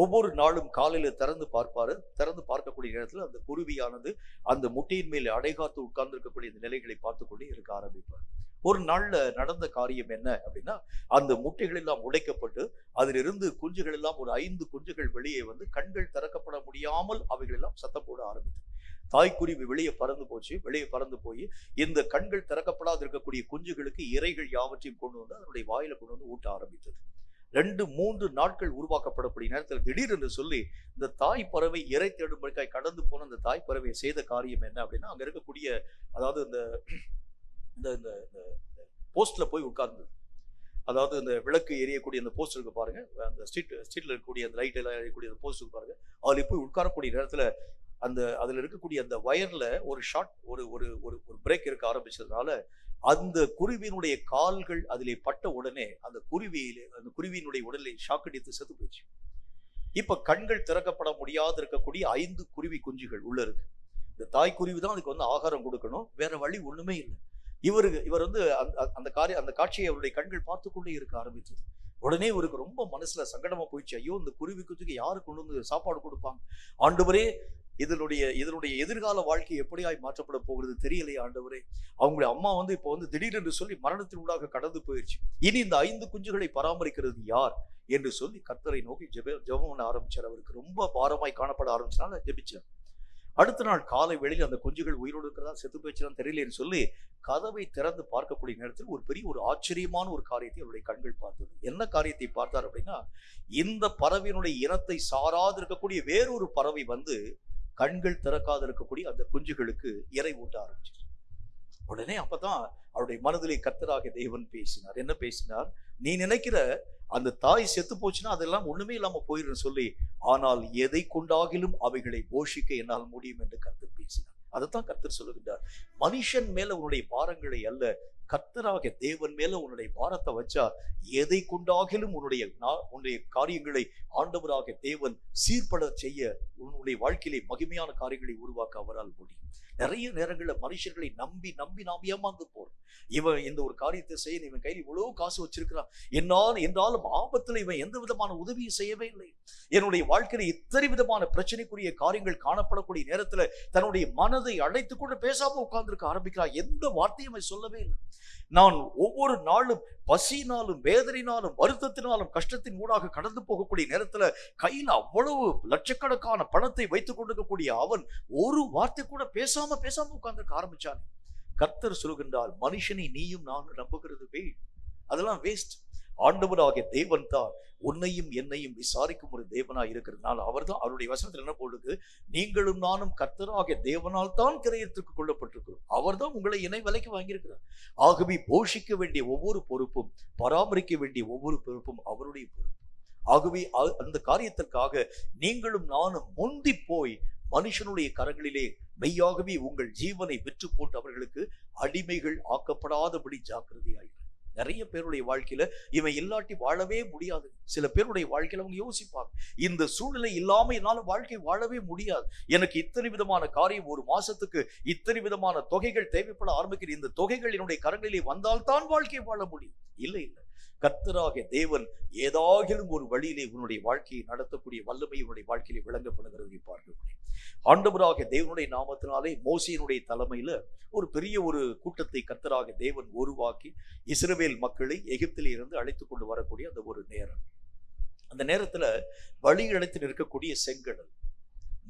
ஒவ்வொரு நாளும் காலையில திறந்து பார்ப்பாரு. திறந்து பார்க்கக்கூடிய நேரத்தில் அந்த குருவியானது அந்த முட்டையின் மேல் அடைகாத்து உட்கார்ந்து இருக்கக்கூடிய இந்த நிலைகளை பார்த்து கொண்டே இருக்க ஆரம்பிப்பார். ஒரு நாள்ல நடந்த காரியம் என்ன அப்படின்னா, அந்த முட்டைகள் எல்லாம் உடைக்கப்பட்டு அதிலிருந்து குஞ்சுகள் எல்லாம் ஒரு 5 குஞ்சுகள் வெளியே கண்கள் திறக்கப்பட முடியாமல் அவைகள் எல்லாம் சத்தம் போட ஆரம்பித்தது. தாய்க்குருவி வெளியே பறந்து போச்சு. வெளியே பறந்து போய் இந்த கண்கள் திறக்கப்படாது இருக்கக்கூடிய குஞ்சுகளுக்கு இறைகள் யாவற்றையும் கொண்டு அதனுடைய வாயில கொண்டு ஊட்ட ஆரம்பித்தது. 2-3 நாட்கள் உருவாக்கப்படக்கூடிய நேரத்தில் திடீரென்று சொல்லி இந்த தாய் பறவை இறை தேடும்படிக்காய் கடந்து போன அந்த தாய் பறவை செய்த காரியம் என்ன அப்படின்னா, அங்க இருக்கக்கூடிய, அதாவது இந்த போஸ்ட்ல போய் உட்கார்ந்தது. அதாவது இந்த விளக்கு எரியக்கூடிய அந்த போஸ்ட் இருக்கு பாருங்க, அந்த ஸ்ட்ரீட்ல இருக்கக்கூடிய அந்த லைட் எல்லாம் எரியக்கூடிய அந்த போஸ்ட் இருக்கு பாருங்க, அதுல போய் உட்காரக்கூடிய நேரத்துல அதுல இருக்கக்கூடிய அந்த வயர்ல ஒரு ஷார்ட் ஒரு பிரேக் இருக்க ஆரம்பிச்சதுனால அந்த குருவியினுடைய கால்கள் அதிலே பட்ட உடனே அந்த குருவியினுடைய உடலை ஷாக் அடித்து செத்து போயிடுச்சு. இப்ப கண்கள் திறக்கப்பட முடியாது இருக்கக்கூடிய 5 குருவி குஞ்சுகள் உள்ள இருக்கு. இந்த தாய் குருவி தான் அதுக்கு ஆகாரம் கொடுக்கணும், வேற வழி ஒண்ணுமே இல்லை. இவர் அந்த காட்சியை அவருடைய கண்கள் பார்த்து கொண்டே இருக்க ஆரம்பித்தது. உடனே இவருக்கு ரொம்ப மனசுல சங்கடமா போயிடுச்சு. ஐயோ, இந்த குருவி குஞ்சுக்கு யாரு கொண்டு சாப்பாடு கொடுப்பாங்க? ஆண்டவரே, இதனுடைய எதிர்கால வாழ்க்கை எப்படியாய் மாற்றப்பட போகிறது தெரியலையே ஆண்டவரே. அவங்களுடைய அம்மா இப்போ திடீரென்று சொல்லி மரணத்தின் ஊடாக கடந்து போயிடுச்சு. இனி இந்த 5 குஞ்சுகளை பராமரிக்கிறது யார் என்று சொல்லி கர்த்தரை நோக்கி ஜெபம் பண்ண ஆரம்பிச்சார். அவருக்கு ரொம்ப பாரமாய் காணப்பட ஆரம்பிச்சனால ஜெபிச்சார். அடுத்த நாள் காலை வேளையில் அந்த குஞ்சுகள் உயிரோடு இருக்கிறதா செத்து போயிடுச்சுன்னு தெரியலன்னு சொல்லி கதவை திறந்து பார்க்கக்கூடிய நேரத்தில் ஒரு பெரிய ஒரு ஆச்சரியமான ஒரு காரியத்தை அவருடைய கண்கள் பார்த்தது. என்ன காரியத்தை பார்த்தார் அப்படின்னா, இந்த பறவையினுடைய இனத்தை சாராது இருக்கக்கூடிய வேறொரு பறவை கண்கள் திறக்காது இருக்கக்கூடிய அந்த குஞ்சுகளுக்கு இறை ஊட்ட ஆரம்பிச்சு. உடனே அப்பதான் அவருடைய மனதிலே கர்த்தராகிய தேவன் பேசினார். என்ன பேசினார்? நீ நினைக்கிற அந்த தாய் செத்து போச்சுன்னா அதெல்லாம் ஒண்ணுமே இல்லாம போயிடும் சொல்லி, ஆனால் எதை கொண்டாகிலும் அவைகளை போஷிக்க என்னால் முடியும் என்று கர்த்தர் பேசினார். அதைத்தான் கர்த்தர் சொல்லுகின்றார். மனுஷன் மேல உன்னுடைய பாரங்களை அல்ல, கர்த்தராகிய தேவன் மேல உன்னுடைய பாரத்தை வச்சா எதை கொண்டாகிலும் உன்னுடைய காரியங்களை ஆண்டவராகிய தேவன் சீர்பட செய்ய, உன்னுடைய வாழ்க்கையிலே மகிமையான காரியங்களை உருவாக்க அவரால் முடியும். நிறைய நேரங்கள்ல மனுஷர்களை நம்பி நாம் ஏமாந்து போறோம். இவன் இந்த ஒரு காரியத்தை செய்ய இவன் கையில் இவ்வளவு காசு வச்சிருக்கிறான், என்றாலும் ஆபத்துல இவன் எந்த விதமான உதவியும் செய்யவே இல்லை. என்னுடைய வாழ்க்கையில இத்தனை விதமான பிரச்சனைக்குரிய காரியங்கள் காணப்படக்கூடிய நேரத்துல தன்னுடைய மனதை அடைத்து கொண்டு பேசாம உட்கார்ந்துருக்க ஆரம்பிக்கிறான். எந்த வார்த்தையும் சொல்லவே இல்லை. நான் ஒவ்வொரு நாளும் பசினாலும் வேதனையினாலும் வருத்தத்தினாலும் கஷ்டத்தின் ஊடாக கடந்து போகக்கூடிய நேரத்துல கையில் அவ்வளவு லட்சக்கணக்கான பணத்தை வைத்துக் கொண்டிருக்கக்கூடிய அவன் ஒரு வார்த்தை கூட பேசாம உட்கார்ந்துருக்க ஆரம்பிச்சான். கர்த்தர் சொல்லுகின்றார், மனுஷனை நீயும் நானும் நம்புகிறது அதெல்லாம் வேஸ்ட். ஆண்டவராகிய தேவன் தான் உன்னையும் என்னையும் விசாரிக்கும் ஒரு தேவனாய் இருக்கிறதுனால அவர் தான் அவருடைய வசனத்தில் என்ன போடுது, நீங்களும் நானும் கர்த்தராகிய தேவனால் தான் கிரயத்திற்கு கொள்ளப்பட்டிருக்கிறோம். அவர் தான் உங்களை இணை விலைக்கு வாங்கியிருக்கிறார். ஆகவே போஷிக்க வேண்டிய ஒவ்வொரு பொறுப்பும், பராமரிக்க வேண்டிய ஒவ்வொரு பொறுப்பும் அவருடைய பொறுப்பு. ஆகவே அந்த காரியத்திற்காக நீங்களும் நானும் முந்தி போய் மனுஷனுடைய கரங்களிலே மெய்யாகவே உங்கள் ஜீவனை விற்று போட்டு அவர்களுக்கு அடிமைகள் ஆக்கப்படாதபடி ஜாக்கிரதையாயிரு. நிறைய பேருடைய வாழ்க்கையில இவன் இல்லாட்டி வாழவே முடியாது. சில பேருடைய வாழ்க்கையில அவங்க யோசிப்பாங்க, இந்த சூழ்நிலை இல்லாம என்னால வாழ்க்கை வாழவே முடியாது, எனக்கு இத்தனை விதமான காரியம், ஒரு மாசத்துக்கு இத்தனை விதமான தொகைகள் தேவைப்பட ஆரம்பிக்கிற, இந்த தொகைகள் என்னுடைய கரங்களிலே வந்தால்தான் வாழ்க்கை வாழ முடியும். இல்லை, கர்த்தராகிய தேவன் ஏதாகிலும் ஒரு வழியிலே உன்னுடைய வாழ்க்கையை நடத்தக்கூடிய வல்லமை உன்னுடைய வாழ்க்கையிலே விளங்கப்படுகிறதை பார்க்க முடியும். ஆண்டவராகிய தேவனுடைய நாமத்தினாலே மோசேயினுடைய தலைமையில ஒரு பெரிய ஒரு கூட்டத்தை கர்த்தராகிய தேவன் உருவாக்கி இஸ்ரவேல் மக்களை எகிப்திலே இருந்து அழைத்து கொண்டு வரக்கூடிய அந்த ஒரு நேரம். அந்த நேரத்துல வழி இடத்தில் இருக்கக்கூடிய செங்கடல்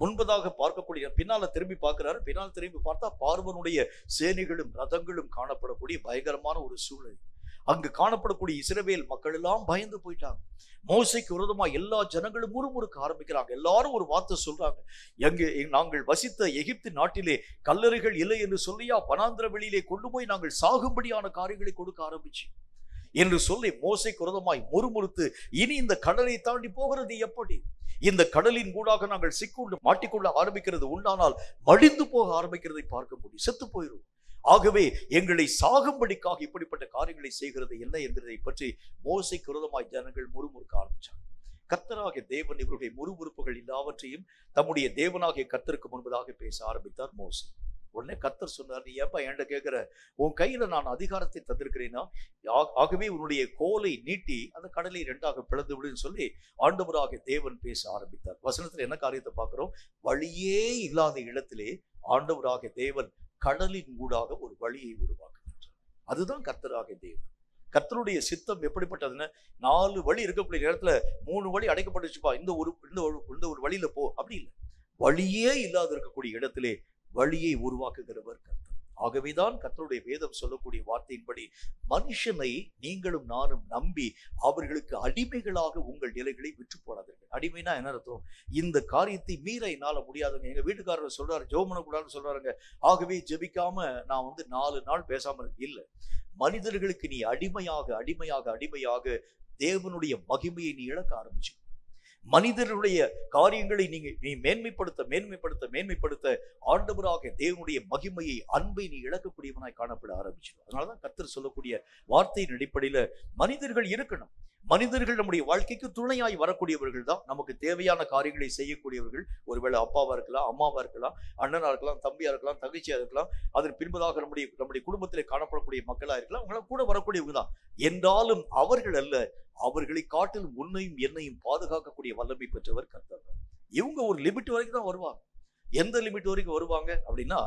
முன்பதாக பார்க்கக்கூடிய, பின்னால திரும்பி பார்க்கிறாரு, பின்னால் திரும்பி பார்த்தா பார்வனுடைய சேனைகளும் ரதங்களும் காணப்படக்கூடிய பயங்கரமான ஒரு சூழல். அங்கு காணப்படக்கூடிய இஸ்ரவேல் மக்கள் எல்லாம் பயந்து போயிட்டாங்க. மோசைக்கு விரோதமா எல்லா ஜனங்களும் முறுமுறுக்க ஆரம்பிக்கிறாங்க. எல்லாரும் ஒரு வார்த்தை சொல்றாங்க, எங்கே நாங்கள் வசித்த எகிப்து நாட்டிலே கல்லறைகள் இல்லை என்று சொல்லியா வனாந்திர வெளியிலே கொண்டு போய் நாங்கள் சாகும்படியான காரியங்களை கொடுக்க ஆரம்பிச்சு என்று சொல்லி மோசைக்கு விரோதமாய் முறுமுறுத்து, இனி இந்த கடலை தாண்டி போகிறது எப்படி, இந்த கடலின் கூடாக நாங்கள் சிக்குண்டு மாட்டிக்கொள்ள ஆரம்பிக்கிறது உண்டானால் மடிந்து போக ஆரம்பிக்கிறதை பார்க்க முடியும், செத்து போயிடும். ஆகவே எங்களை சாகும்படிக்காக இப்படிப்பட்ட காரியங்களை செய்கிறது என்ன என்கிறதை பற்றி மோசைக்கு விரோதமாய் ஜனங்கள் முறுமுறுக்க ஆரம்பிச்சாங்க. கர்த்தராகிய தேவன் இவருடைய முறுமுறுப்புகள் எல்லாவற்றையும் தம்முடைய தேவனாகிய கர்த்தருக்கு முன்பதாக பேச ஆரம்பித்தார் மோசே. உடனே கர்த்தர் சொன்னார், நீ ஏப்பா என்கிட்ட கேட்கிற, உன் கையில நான் அதிகாரத்தை தந்திருக்கிறேன்னா, ஆகவே உன்னுடைய கோலை நீட்டி அந்த கடலை இரண்டாக பிளந்து விடுன்னு சொல்லி ஆண்டவராகிய தேவன் பேச ஆரம்பித்தார். வசனத்துல என்ன காரியத்தை பார்க்கிறோம், வழியே இல்லாத இடத்திலே ஆண்டவராகிய தேவன் கடலின் ஊடாக ஒரு வழியை உருவாக்குகின்றார். அதுதான் கர்த்தராகிய தேவன். கர்த்தருடைய சித்தம் எப்படிப்பட்டதுன்னு, 4 வழி இருக்கக்கூடிய நேரத்துல 3 வழி அடைக்கப்பட்டுச்சுப்பா, இந்த ஒரு வழியில போ, அப்படி இல்லை. வழியே இல்லாத இருக்கக்கூடிய இடத்திலே வழியை உருவாக்குகிறவர் கர்த்தர். ஆகவேதான் கர்த்தருடைய வேதம் சொல்லக்கூடிய வார்த்தையின்படி மனுஷனை நீங்களும் நானும் நம்பி அவர்களுக்கு அடிமைகளாக உங்கள் நிலைகளை விற்று போடாதீர்கள். அடிமைனா என்ன அர்த்தம், இந்த காரியத்தை மீற என்னால முடியாதுங்க, எங்க வீட்டுக்காரர் சொல்றாரு ஜெபம் பண்ணக்கூடாதுன்னு சொல்றாருங்க, ஆகவே ஜெபிக்காம நான் 4 நாள் பேசாம இல்லை. மனிதர்களுக்கு நீ அடிமையாக தேவனுடைய மகிமையை நீ இழக்க ஆரம்பிச்சு, மனிதனுடைய காரியங்களை நீ மேன்மைப்படுத்த ஆண்டவராக தேவனுடைய மகிமையை, அன்பை நீ இழக்கக்கூடியவனாய் காணப்பட ஆரம்பிச்சிடும். அதனாலதான் கர்த்தர் சொல்லக்கூடிய வார்த்தையின் அடிப்படையில மனிதர்கள் இருக்கணும். மனிதர்கள் நம்முடைய வாழ்க்கைக்கு துணையாய் வரக்கூடியவர்கள் தான், நமக்கு தேவையான காரியங்களை செய்யக்கூடியவர்கள். ஒருவேளை அப்பாவா இருக்கலாம், அம்மாவா இருக்கலாம், அண்ணனா இருக்கலாம், தம்பியா இருக்கலாம், தங்கச்சியா இருக்கலாம், அதன் பின்பதாக நம்முடைய குடும்பத்திலே காணப்படக்கூடிய மக்களா இருக்கலாம், அவங்கள கூட வரக்கூடியவங்க தான். என்றாலும் அவர்கள் அல்ல, அவர்களை காட்டிலும் உன்னையும் என்னையும் பாதுகாக்கக்கூடிய வல்லமை பெற்றவர் கர்த்தர். இவங்க ஒரு லிமிட் வரைக்கும் தான் வருவாங்க. எந்த லிமிட் வரைக்கும் வருவாங்க அப்படின்னா,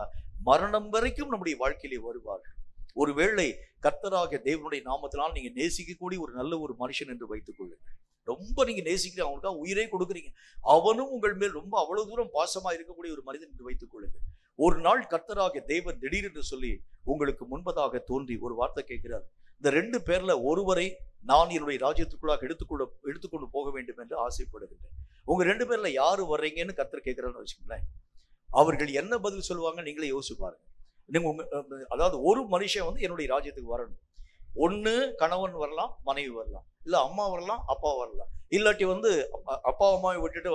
மரணம் வரைக்கும் நம்முடைய வாழ்க்கையிலே வருவார்கள். ஒருவேளை கர்த்தராகிய தேவனுடைய நாமத்தினால் நீங்க நேசிக்கக்கூடிய ஒரு நல்ல ஒரு மனுஷன் என்று வைத்துக் கொள்ளுங்க, ரொம்ப நீங்க நேசிக்கிறீங்க, அவனுக்காக உயிரே கொடுக்குறீங்க, அவனும் உங்கள் மேல் ரொம்ப அவ்வளவு தூரம் பாசமா இருக்கக்கூடிய ஒரு மனிதன் என்று வைத்துக் கொள்ளுங்க. ஒரு நாள் கர்த்தராகிய தேவன் திடீரென்று சொல்லி உங்களுக்கு முன்பதாக தோன்றி ஒரு வார்த்தை கேட்கிறார், இந்த 2 பேர்ல ஒருவரை நான் என்னுடைய ராஜ்யத்துக்குள்ளாக எடுத்துக்கொண்டு போக வேண்டும் என்று ஆசைப்படுகின்றேன். உங்க 2 பேர்ல யாரு வர்றீங்கன்னு கர்த்தர் கேட்கிறான்னு வச்சுக்கோங்களேன். அவர்கள் என்ன பதில் சொல்லுவாங்க நீங்களே யோசிச்சு பாருங்க. அதாவது ஒரு மனுஷன் என்னுடைய ராஜ்யத்துக்கு வரணும். ஒண்ணு கணவன் வரலாம், மனைவி வரலாம், இல்ல அம்மா வரலாம், அப்பா வரலாம், இல்லாட்டி அப்பா அம்மாவை விட்டுட்டு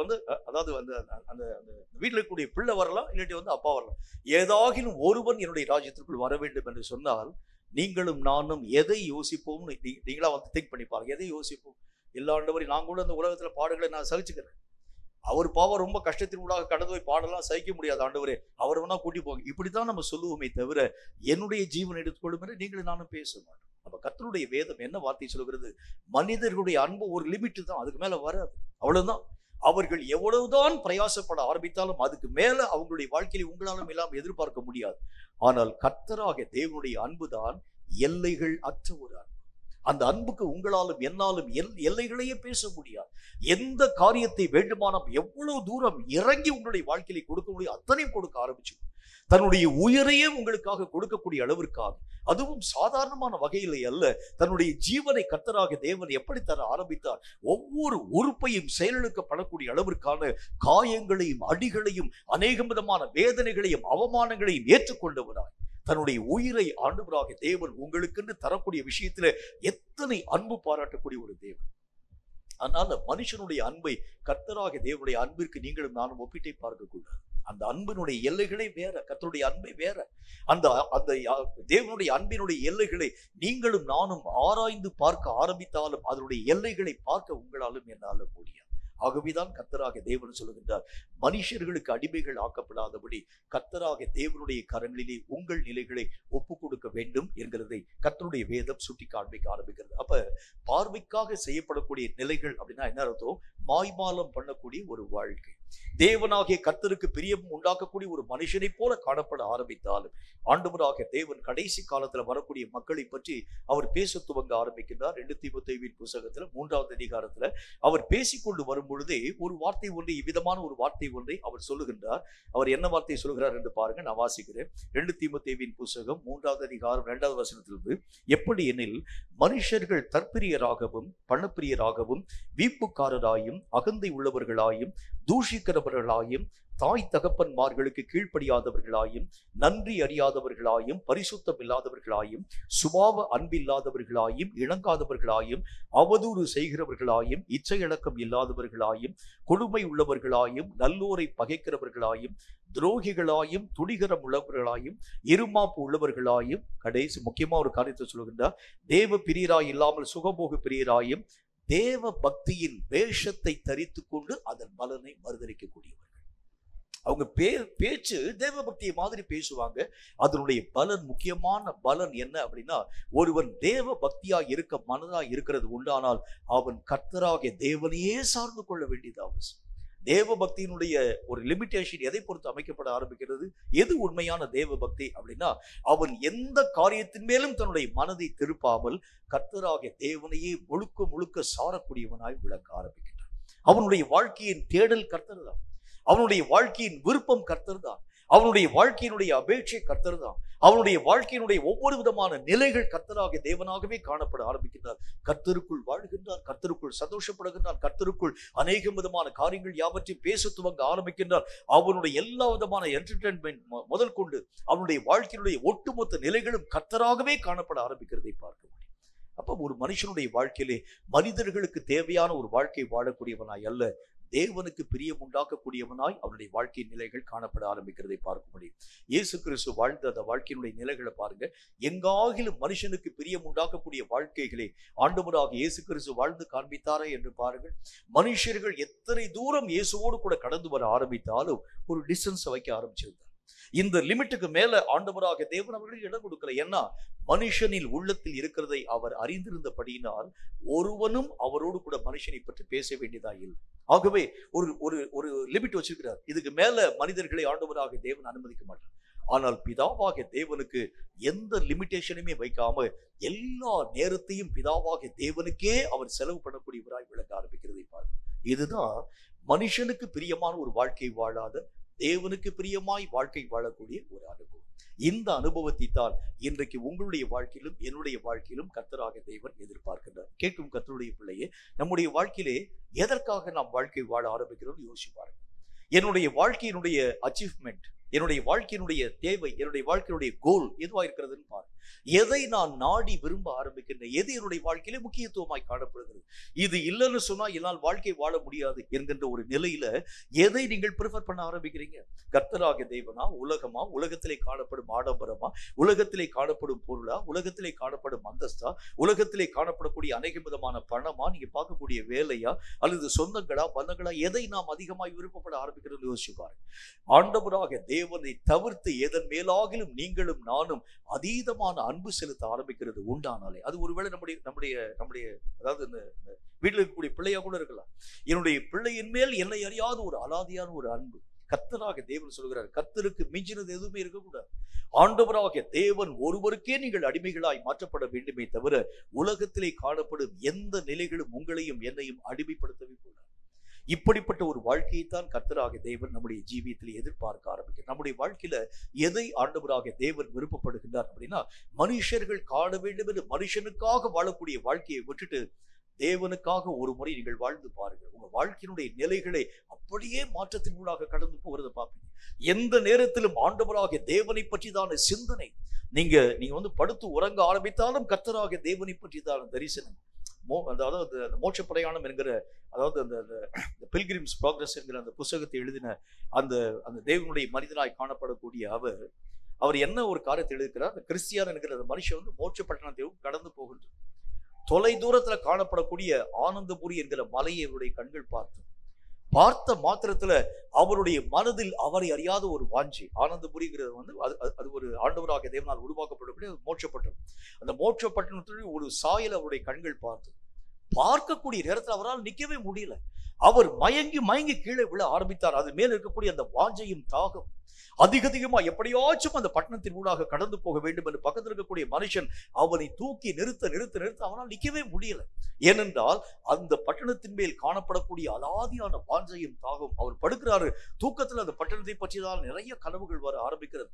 அதாவது அந்த வீட்டில் இருக்கக்கூடிய பிள்ளை வரலாம், இல்லாட்டி அப்பா வரலாம். ஏதாகிலும் ஒருவன் என்னுடைய ராஜ்யத்திற்குள் வர வேண்டும் என்று சொன்னால் நீங்களும் நானும் எதை யோசிப்போம்னு நீங்களா திங்க் பண்ணி பாருங்க. எதை யோசிப்போம்? எல்லா ஆண்டவரை நான் கூட அந்த உலகத்துல பாடுகளை நான் சகிச்சுக்கிறேன், அவர் பாவம் ரொம்ப கஷ்டத்தின் ஊடாக கடந்து போய் பாடலாம் சகிக்க முடியாது, ஆண்டவரே அவர் வேணா கூட்டி போங்க, இப்படித்தான் நம்ம சொல்லுவோமே தவிர என்னுடைய ஜீவன் எடுத்துக்கொள்ளும் என்று நீங்களும் நானும் பேச மாட்டோம். நம்ம கர்த்தருடைய வேதம் என்ன வார்த்தை சொல்கிறது, மனிதர்களுடைய அன்பு ஒரு லிமிட் தான், அதுக்கு மேல வராது, அவ்வளவுதான். அவர்கள் எவ்வளவுதான் பிரயாசப்பட ஆரம்பித்தாலும் அதுக்கு மேல அவங்களுடைய வாழ்க்கையில் உங்களாலும் எல்லாம் எதிர்பார்க்க முடியாது. ஆனால் கர்த்தராகிய தேவனுடைய அன்புதான் எல்லைகள் அற்ற ஒரு அன்பு. அந்த அன்புக்கு உங்களாலும் என்னாலும் எல்லைகளையே பேச முடியாது. எந்த காரியத்தை வேண்டுமானால் எவ்வளவு தூரம் இறங்கி உங்களுடைய வாழ்க்கையில கொடுக்க முடியும் அத்தனையும் கொடுக்க ஆரம்பிச்சு தன்னுடைய உயிரையே உங்களுக்காக கொடுக்கக்கூடிய அளவிற்காக, அதுவும் சாதாரணமான வகையிலே அல்ல, தன்னுடைய ஜீவனை கர்த்தராக தேவன் எப்படி தர ஆரம்பித்தார், ஒவ்வொரு உறுப்பையும் செயலிழக்கப்படக்கூடிய அளவிற்கான காயங்களையும் அடிகளையும் அநேக விதமான வேதனைகளையும் அவமானங்களையும் ஏற்றுக்கொண்டவராய் தன்னுடைய உயிரை ஆண்டவராக தேவன் உங்களுக்கு தரக்கூடிய விஷயத்துல எத்தனை அன்பு பாராட்டக்கூடிய ஒரு தேவன். அதனால மனுஷனுடைய அன்பை கர்த்தராக தேவனுடைய அன்பிற்கு நீங்களும் நானும் ஒப்பிட்டை பார்க்கக்கூடாது. அந்த அன்பினுடைய எல்லைகளே வேற, கர்த்தருடைய அன்பை வேற. அந்த அந்த தேவனுடைய அன்பினுடைய எல்லைகளை நீங்களும் நானும் ஆராய்ந்து பார்க்க ஆரம்பித்தாலும் அதனுடைய எல்லைகளை பார்க்க உங்களாலும் என்னாலும் முடியாது. ஆகவேதான் கர்த்தராக தேவன் சொல்லுகின்றார், மனுஷர்களுக்கு அடிமைகள் ஆக்கப்படாதபடி கர்த்தராக தேவனுடைய கரங்களிலே உங்கள் நிலைகளை ஒப்பு கொடுக்க வேண்டும் என்கிறதை கர்த்தருடைய வேதம் சுட்டி காண்பிக்க ஆரம்பிக்கிறது. அப்ப பார்வைக்காக செய்யப்படக்கூடிய நிலைகள் அப்படின்னா என்ன அர்த்தம்? மாய்மாலம் பண்ணக்கூடிய ஒரு வாழ்க்கை, தேவனாகிய கர்த்தருக்கு பிரியம் உண்டாக்கக்கூடிய ஒரு மனுஷனை போல காணப்பட ஆரம்பித்தாலும் ஆண்டவராக தேவன் கடைசி காலத்துல வரக்கூடிய மக்களை பற்றி அவர் பேச துவங்க ஆரம்பிக்கின்றார். 2 தீமோத்தேயுவின் புத்தகத்துல 3வது அதிகாரத்துல அவர் பேசிக்கொண்டு வரும் பொழுதே ஒரு வார்த்தை ஒன்றை, இவ்விதமான ஒரு வார்த்தை ஒன்றை அவர் சொல்லுகின்றார். அவர் என்ன வார்த்தை சொல்கிறார் என்று பாருங்க, நான் வாசிக்கிறேன். 2 தீமோத்தேயுவின் புத்தகம் 3வது அதிகாரம் 2வது வசனத்திலிருந்து, எப்படி எனில் மனுஷர்கள் தற்பிரியராகவும் பணப்பிரியராகவும் வீப்புக்காரராயும் அகந்தை உள்ளவர்களாயும் தூஷிக்கிறவர்களாயும் தாய் தகப்பன்மார்களுக்கு கீழ்ப்படியாதவர்களாயும் நன்றி அறியாதவர்களாயும் பரிசுத்தம் இல்லாதவர்களாயும் சுபாவ அன்பில்லாதவர்களாயும் இணங்காதவர்களாயும் அவதூறு செய்கிறவர்களாயும் இச்சையடக்கம் இல்லாதவர்களாயும் கொடுமை உள்ளவர்களாயும் நல்லோரை பகைக்கிறவர்களாயும் துரோகிகளாயும் துணிகரம் உள்ளவர்களாயும் இருமாப்பு உள்ளவர்களாயும், கடைசி முக்கியமா ஒரு காரியத்தை சொல்லுகின்றார், தேவ பிரியராய் இல்லாமல் சுகபோக பிரியராயும் தேவ பக்தியின் வேஷத்தை தரித்து கொண்டு அதன் பலனை மறுதளிக்கக்கூடியவர்கள். அவங்க பேச்சு தேவ பக்தியை மாதிரி பேசுவாங்க. அதனுடைய பலன், முக்கியமான பலன் என்ன அப்படின்னா, ஒருவன் தேவ பக்தியா இருக்க மனதா இருக்கிறது உண்டானால் அவன் கர்த்தராகிய தேவனையே சார்ந்து கொள்ள வேண்டியது அவசியம். தேவ பக்தியினுடைய ஒரு லிமிட்டேஷன் எதை பொறுத்து அமைக்கப்பட ஆரம்பிக்கிறது? எது உண்மையான தேவ பக்தி அப்படின்னா, அவன் எந்த காரியத்தின் மேலும் தன்னுடைய மனதை திருப்பாமல் கர்த்தராகிய தேவனையே முழுக்க முழுக்க சாரக்கூடியவனாய் விளக்க ஆரம்பிக்கின்றான். அவனுடைய வாழ்க்கையின் தேடல் கர்த்தர் தான், அவனுடைய வாழ்க்கையின் விருப்பம் கர்த்தர் தான், அவனுடைய வாழ்க்கையினுடைய அபேட்சை கர்த்தர் தான், அவனுடைய வாழ்க்கையினுடைய ஒவ்வொரு விதமான நிலைகள் கர்த்தராகிய தேவனாகவே காணப்பட ஆரம்பிக்கின்றார். கர்த்தருக்குள் வாழ்கின்றார், கர்த்தருக்குள் சந்தோஷப்படுகின்றார், கர்த்தருக்குள் அநேக விதமான காரியங்கள் யாவற்றையும் பேச துவங்க ஆரம்பிக்கின்றார். அவனுடைய எல்லா விதமான என்டர்டெயின்மெண்ட் முதல் கொண்டு அவனுடைய வாழ்க்கையினுடைய ஒட்டுமொத்த நிலைகளும் கர்த்தராகவே காணப்பட ஆரம்பிக்கிறதை பார்க்க முடியும். அப்ப ஒரு மனுஷனுடைய வாழ்க்கையிலே மனிதர்களுக்கு தேவையான ஒரு வாழ்க்கை வாழக்கூடியவனாய் அல்ல, தேவனுக்கு பிரியம் உண்டாக்கக்கூடியவனாய் அவனுடைய வாழ்க்கை நிலைகள் காணப்பட ஆரம்பிக்கிறதை பார்க்க முடியும். இயேசு கிறிஸ்து வாழ்ந்த அந்த வாழ்க்கையினுடைய நிலைகளை பாருங்க. எங்காகிலும் மனுஷனுக்கு பிரியம் உண்டாக்கக்கூடிய வாழ்க்கைகளை ஆண்டவராக இயேசு கிறிஸ்து வாழ்ந்து காண்பித்தாரே என்று பாருங்கள். மனுஷர்கள் எத்தனை தூரம் இயேசுவோடு கூட கடந்து வர ஆரம்பித்தாலும் ஒரு டிஸ்டன்ஸ் வைக்க ஆரம்பிச்சிருந்தார். இந்த லிமிட்டுக்கு மேல ஆண்டவராக தேவன் அவர்களுக்கு இடம் கொடுக்கல. ஏன்னா மனுஷனில் உள்ளத்தில் இருக்கிறதை அவர் அறிந்திருந்தபடியினால் ஒருவனும் அவரோடு கூட மனுஷனை பற்றி பேச வேண்டியதா இல்லை. ஆகவே ஒரு ஒரு ஒரு லிமிட் வச்சிருக்கிறார். இதுக்கு மேல மனிதர்களை ஆண்டவராக தேவன் அனுமதிக்க மாட்டார். ஆனால் பிதாவாக தேவனுக்கு எந்த லிமிட்டேஷனுமே வைக்காம எல்லா நேரத்தையும் பிதாவாக தேவனுக்கே அவர் செலவு பண்ணக்கூடியவராய் விளக்க ஆரம்பிக்கிறதை பாருங்க. இதுதான் மனுஷனுக்கு பிரியமான ஒரு வாழ்க்கை வாழாத, தேவனுக்கு பிரியமாய் வாழ்க்கை வாழக்கூடிய ஒரு அனுபவம். இந்த அனுபவத்தை தான் இன்றைக்கு உங்களுடைய வாழ்க்கையிலும் என்னுடைய வாழ்க்கையிலும் கர்த்தராக தேவன் எதிர்பார்க்கின்றார். கேட்கும் கர்த்தருடைய பிள்ளையே, நம்முடைய வாழ்க்கையிலே எதற்காக நாம் வாழ்க்கை வாழ ஆரம்பிக்கிறோம் யோசிச்சு பாருங்க. என்னுடைய வாழ்க்கையினுடைய அச்சீவ்மெண்ட், என்னுடைய வாழ்க்கையினுடைய தேவை, என்னுடைய வாழ்க்கையினுடைய கோல் எதுவா இருக்கிறதுன்னு பாருங்க. எதை நான் நாடி விரும்ப ஆரம்பிக்கின்றேன், எது என்னுடைய வாழ்க்கையிலே முக்கியத்துவமாய் காணப்படுகிறது. இது இல்லைன்னு சொன்னா என்னால் வாழ்க்கை வாழ முடியாது என்கின்ற ஒரு நிலையில எதை நீங்கள் ப்ரிஃபர் பண்ண ஆரம்பிக்கிறீங்க? கர்த்தராகிய தேவனா, உலகமா, உலகத்திலே காணப்படும் ஆடம்பரமா, உலகத்திலே காணப்படும் பொருளா, உலகத்திலே காணப்படும் அந்தஸ்தா, உலகத்திலே காணப்படக்கூடிய அநேக விதமான பணமா, நீங்க பார்க்கக்கூடிய வேலையா, அல்லது சொந்தங்களா, பந்தங்களா, எதை நாம் அதிகமாய் விருப்பப்பட ஆரம்பிக்கிறது யோசிச்சு பாருங்க. ஆண்டவராக தேவனை தவிர்த்து எதன் மேலாகிலும் நீங்களும் நானும் அதீதமான அன்பு செலுத்த ஆரம்பிக்கிறது உண்டானாலே, அது ஒருவேளை நம்முடைய அதாவது இந்த வீட்டில் இருக்கக்கூடிய பிள்ளையா கூட இருக்கலாம். என்னுடைய பிள்ளையின் மேல் என்னை அறியாத ஒரு அலாதியான ஒரு அன்பு, கர்த்தராக தேவன் சொல்கிறார், கர்த்தருக்கு மிஞ்சினது எதுவுமே இருக்கக்கூடாது. ஆண்டவராகிய தேவன் ஒருவருக்கே நீங்கள் அடிமைகளாய் மாற்றப்பட வேண்டுமே தவிர உலகத்திலே காணப்படும் எந்த நிலைகளும் உங்களையும் என்னையும் அடிமைப்படுத்தவே கூடாது. இப்படிப்பட்ட ஒரு வாழ்க்கையைத்தான் கர்த்தராகிய தேவன் நம்முடைய ஜீவியத்தில் எதிர்பார்க்க ஆரம்பிக்கிறார். நம்முடைய வாழ்க்கையில எதை ஆண்டவராகிய தேவன் விருப்பப்படுகின்றார் அப்படின்னா, மனுஷர்கள் காண வேண்டும் என்று மனுஷனுக்காக வாழக்கூடிய வாழ்க்கையை விட்டுட்டு தேவனுக்காக ஒரு முறை நீங்கள் வாழ்ந்து பாருங்கள். உங்க வாழ்க்கையினுடைய நிலைகளை அப்படியே மாற்றத்தின் ஊடாக கடந்து போகிறத பார்ப்பீங்க. எந்த நேரத்திலும் ஆண்டவராகிய தேவனை பற்றிதான சிந்தனை. நீங்க படுத்து உறங்க ஆரம்பித்தாலும் கர்த்தராகிய தேவனை பற்றிதான தரிசனம். அதாவது அந்த மோட்ச பிரயாணம் என்கிற, அதாவது அந்த பில்கிரிம்ஸ் ப்ராக்ரஸ் என்கிற அந்த புத்தகத்தை எழுதின அந்த தேவனுடைய மனிதனாய் காணப்படக்கூடிய அவர் என்ன ஒரு காரியத்தை எழுதுகிறார், அந்த கிறிஸ்டியான் என்கிற அந்த மனுஷன் மோட்ச பட்டணத்தையும் கடந்து போகின்றார். தொலை தூரத்துல காணப்படக்கூடிய ஆனந்தபுரி என்கிற மலையை அவருடைய கண்கள் பார்த்த மாத்திரத்துல அவருடைய மனதில் அவரை அறியாத ஒரு வாஞ்சி. ஆனந்தபுரிங்கிறது அது ஒரு ஆண்டவராகிய தேவனால் உருவாக்கப்படக்கூடிய மோட்சப்பட்டணம். அந்த மோட்சப்பட்டணத்துடைய ஒரு சாயல் அவருடைய கண்கள் பார்க்கக்கூடிய நேரத்தில் அவரால் நிற்கவே முடியல. அவர் மயங்கி கீழே விழ ஆரம்பித்தார். அது மேல் இருக்கக்கூடிய அந்த வாஞ்சையும் தாகம் அதிகமா எப்படியாச்சும் அந்த பட்டணத்தின் ஊடாக கடந்து போக வேண்டும் என்று பக்கத்தில் இருக்கக்கூடிய மனுஷன் அவனை தூக்கி நிறுத்த அவனால் நிற்கவே முடியல. ஏனென்றால் அந்த பட்டணத்தின் மேல் காணப்படக்கூடிய அலாதியான வாஞ்சையும் தாகம். அவர் படுக்கிறாரு தூக்கத்தில் அந்த பட்டணத்தை பற்றியதால் நிறைய கனவுகள் வர ஆரம்பிக்கிறது.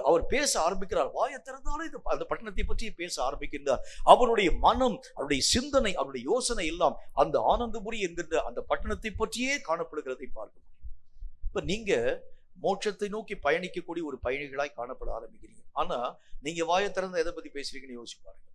அவர் பேச ஆரம்பிக்கிறார். வாயை திறந்தாலே அந்த பட்டணத்தை பற்றி பேச ஆரம்பிக்கின்றார். அவருடைய மனம், அவருடைய சிந்தனை, அவருடைய யோசனை எல்லாம் அந்த ஆனந்தபுரி என்கின்ற அந்த பட்டணத்தை பற்றியே காணப்படுகிறதை பார்க்க முடியும். இப்ப நீங்க மோட்சத்தை நோக்கி பயணிக்கக்கூடிய ஒரு பயணிகளாய் காணப்பட ஆரம்பிக்கிறீங்க. ஆனா நீங்க வாயை திறந்த எதை பத்தி பேசுறீங்கன்னு யோசிப்பாருங்க.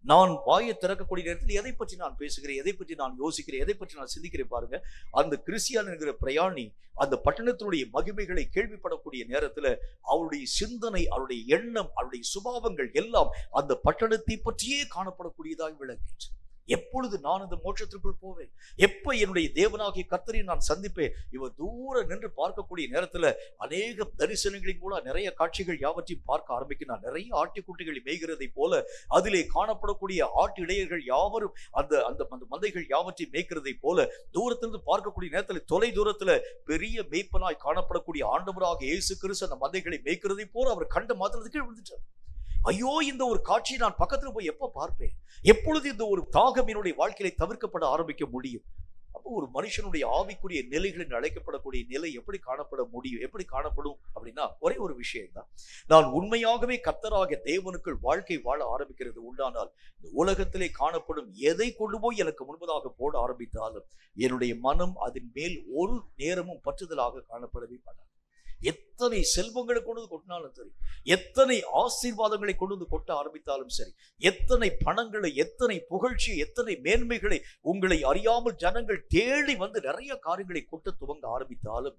நான் வாயை திறக்கக்கூடிய நேரத்தில் எதை பற்றி நான் பேசுகிறேன், எதை பற்றி நான் யோசிக்கிறேன், எதை பற்றி நான் சிந்திக்கிறேன் பாருங்க. அந்த கிறிஸ்டியான் என்கிற பிரயாணி அந்த பட்டணத்தினுடைய மகிமைகளை கேள்விப்படக்கூடிய நேரத்துல அவருடைய சிந்தனை, அவருடைய எண்ணம், அவருடைய சுபாவங்கள் எல்லாம் அந்த பட்டணத்தை பற்றியே காணப்படக்கூடியதாய் விளங்கிற்று. எப்பொழுது நான் இந்த மோட்சத்திற்குள் போவேன், எப்ப என்னுடைய தேவனாகிய கர்த்தரை நான் சந்திப்பேன். இவர் தூர நின்று பார்க்கக்கூடிய நேரத்துல அநேக தரிசனங்களின் கூட நிறைய காட்சிகள் யாவற்றையும் பார்க்க ஆரம்பிக்கிறார். நிறைய ஆட்டுக்குட்டிகளை மேய்கிறதை போல அதிலே காணப்படக்கூடிய ஆட்டு இடையர்கள் யாவரும் அந்த மந்தைகள் யாவற்றையும் மேய்க்கிறதை போல தூரத்திலிருந்து பார்க்கக்கூடிய நேரத்தில் தொலை தூரத்துல பெரிய மேய்ப்பனாய் காணப்படக்கூடிய ஆண்டவராக இயேசு கிறிஸ்து அந்த மந்தைகளை மேய்க்கிறதை போல அவர் கண்ட மாத்திரத்துக்கு விழுந்துட்டார். ஐயோ, இந்த ஒரு காட்சியை நான் பக்கத்துல போய் எப்ப பார்ப்பேன், எப்பொழுது இந்த ஒரு தாகம் என்னுடைய வாழ்க்கையில தவிர்க்கப்பட ஆரம்பிக்க முடியும்? அப்போ ஒரு மனுஷனுடைய ஆவிக்குரிய நிலைகளில் அழைக்கப்படக்கூடிய நிலை எப்படி காணப்பட முடியும், எப்படி காணப்படும் அப்படின்னா ஒரே ஒரு விஷயம் தான். நான் உண்மையாகவே கர்த்தராகிய தேவனுக்குள் வாழ்க்கை வாழ ஆரம்பிக்கிறது உண்டானால் இந்த உலகத்திலே காணப்படும் எதை கொண்டு போய் எனக்கு முன்பதாக போட ஆரம்பித்தாலும் என்னுடைய மனம் அதன் மேல் ஒரு நேரமும் பற்றுதலாக காணப்படவே மாட்டார். எத்தனை செல்வங்களை கொண்டு வந்து கொட்டினாலும் சரி, எத்தனை ஆசீர்வாதங்களை கொண்டு வந்து கொட்ட ஆரம்பித்தாலும் சரி, எத்தனை பணங்களை, எத்தனை புகழ்ச்சி, எத்தனை மேன்மைகளை உங்களை அறியாமல் ஜனங்கள் தேடி வந்து நிறைய காரியங்களை கொட்ட துவங்க ஆரம்பித்தாலும்